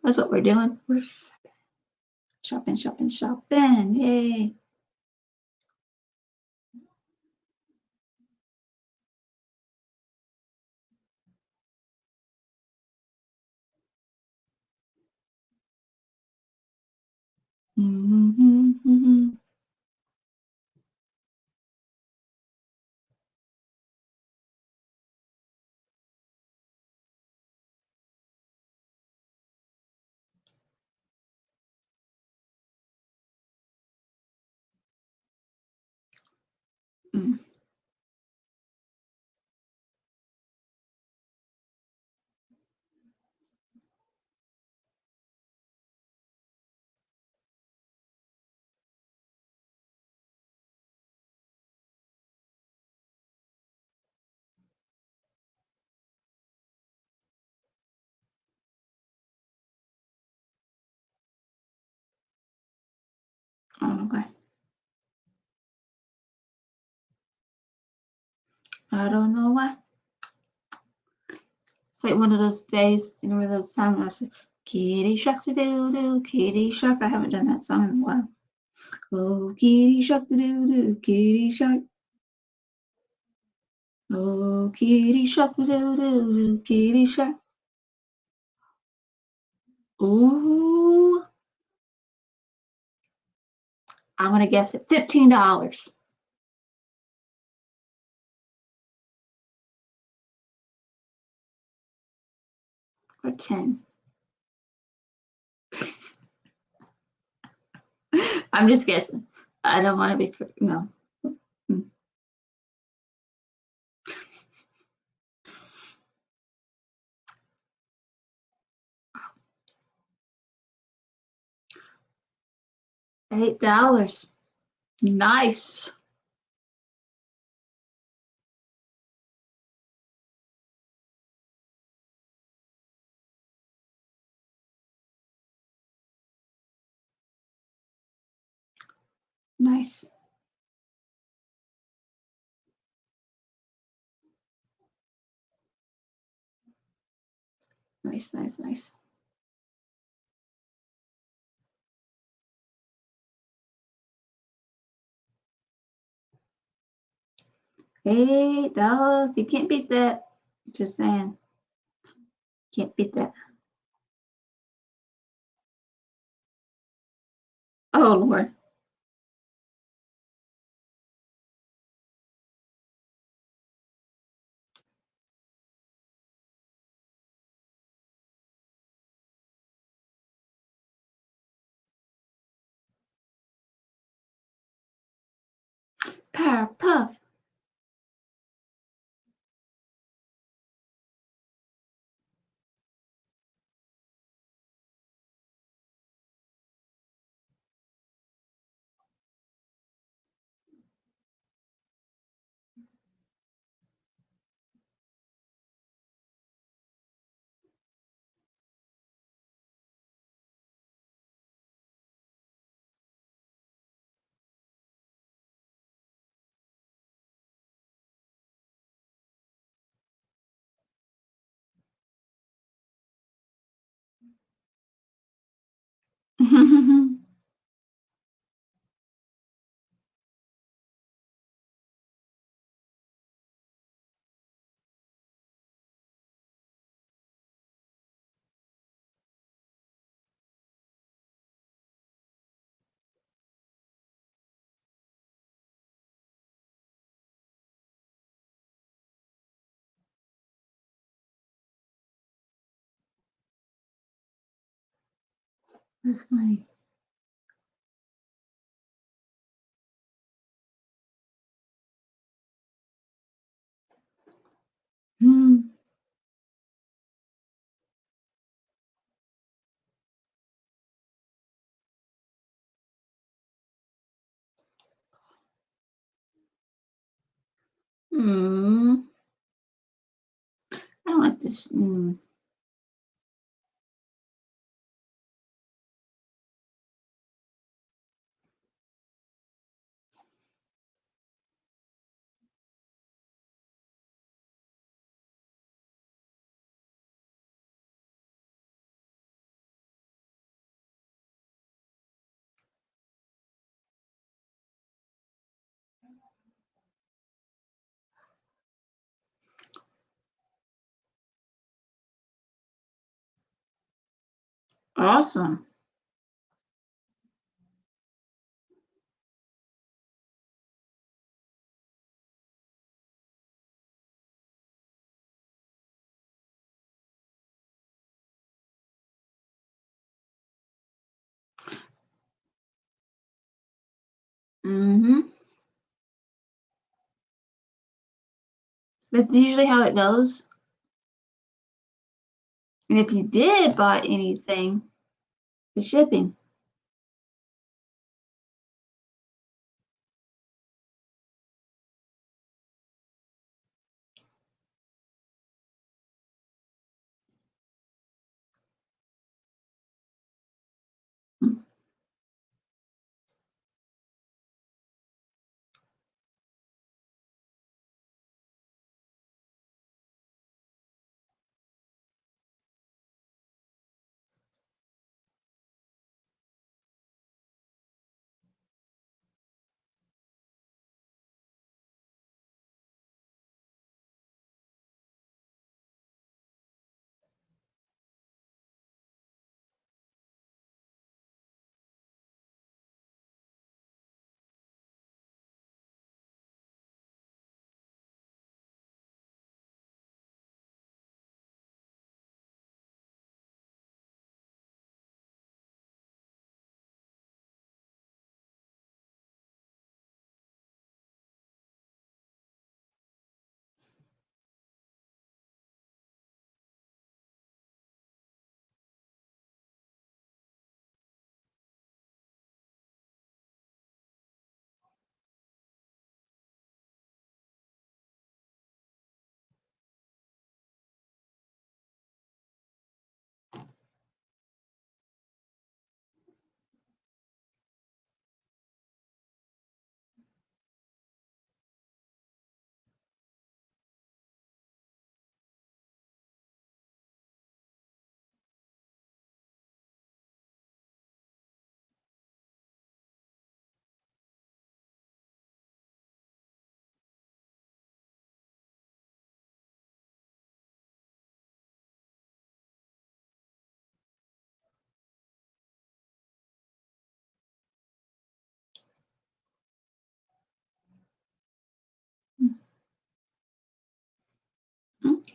That's what we're doing. We're shopping. Yay. Mm-hmm. Mm. Oh, okay. I don't know why. It's like one of those days, you know, those times I say, kitty shark to do do, kitty shark. I haven't done that song in a while. Oh, kitty shark to do do, kitty shark. Oh, kitty shark to do do do, kitty shark. Ooh, I'm gonna guess it. $15 or 10. I'm just guessing. I don't want to be no. $8. Nice. Nice. Nice, nice, nice. $8. You can't beat that. Just saying. Can't beat that. Oh, Lord. Powerpuff. That's funny. Hmm. Hmm. I don't like this. Awesome. Mm-hmm. That's usually how it goes. And if you did buy anything, the shipping.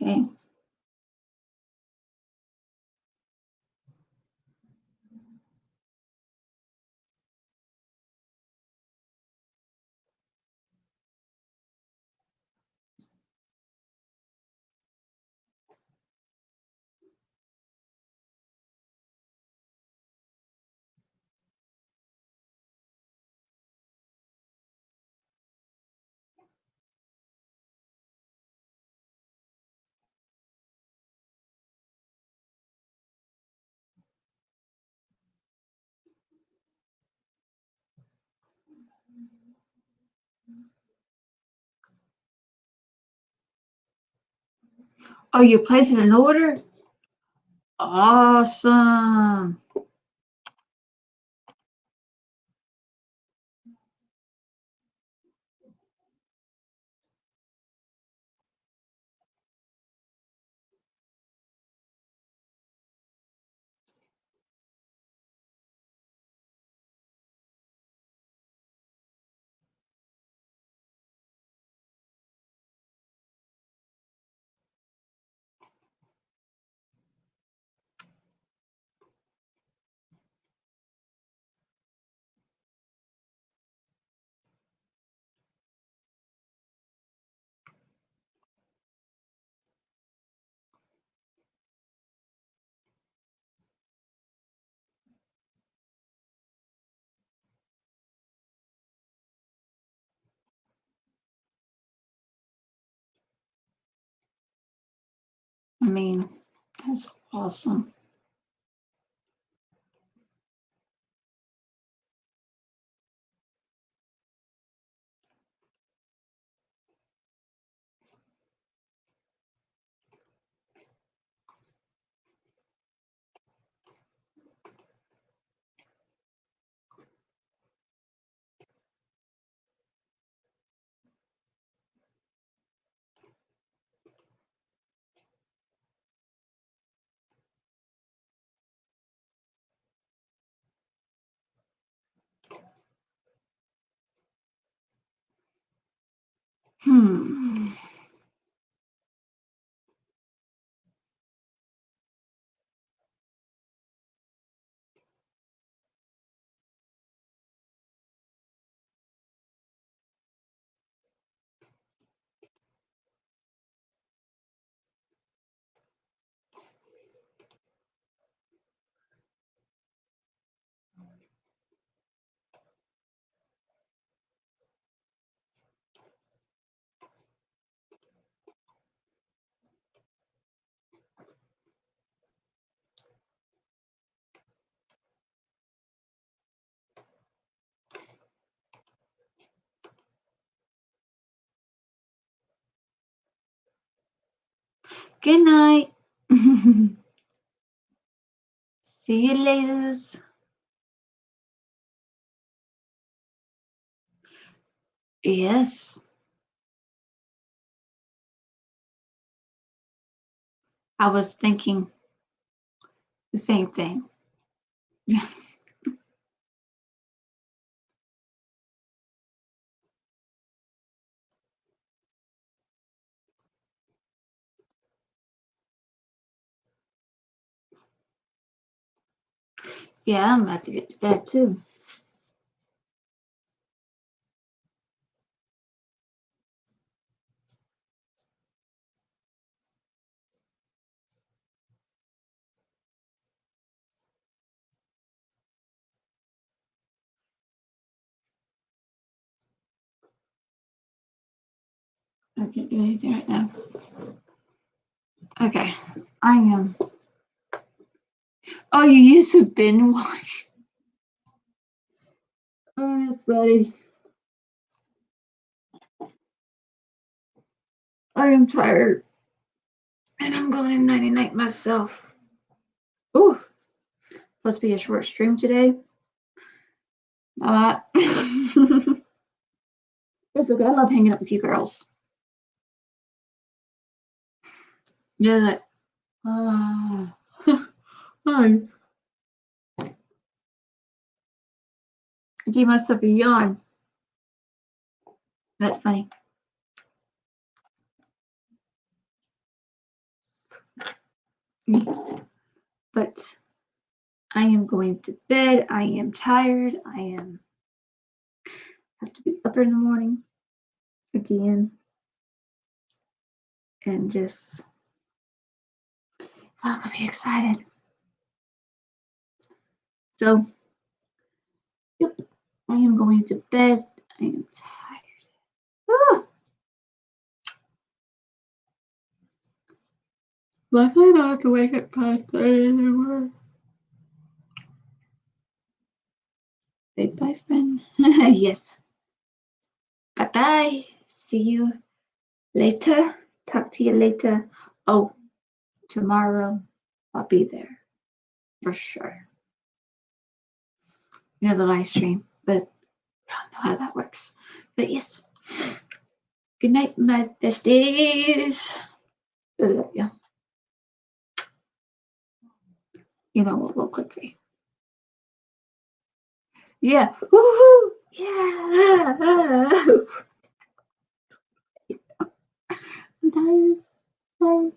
Okay. Oh, you placed an order? Awesome. I mean, that's awesome. Hmm. Good night. See you later. Yes. I was thinking the same thing. Yeah, I'm about to get to bed too. I can't do anything right now. Okay. I am. Oh, you used to binge watch. Oh, that's funny. I am tired. And I'm going in 99 myself. Ooh. Supposed to be a short stream today. It's okay. I love hanging out with you girls. Yeah, like, hi. I gave myself a yawn. That's funny. But I am going to bed. I am tired. Have to be up in the morning again. And just I'm gonna be excited. So, yep, I am going to bed. I am tired. Ah! Luckily, I don't have to wake up 5:30 anymore. Say bye, friend. Yes. Bye bye. See you later. Talk to you later. Oh, tomorrow I'll be there for sure. The live stream, but I don't know how that works. But yes. Good night, my besties. I love you. You know what? Real quickly. Yeah. Woohoo! Yeah. I'm tired.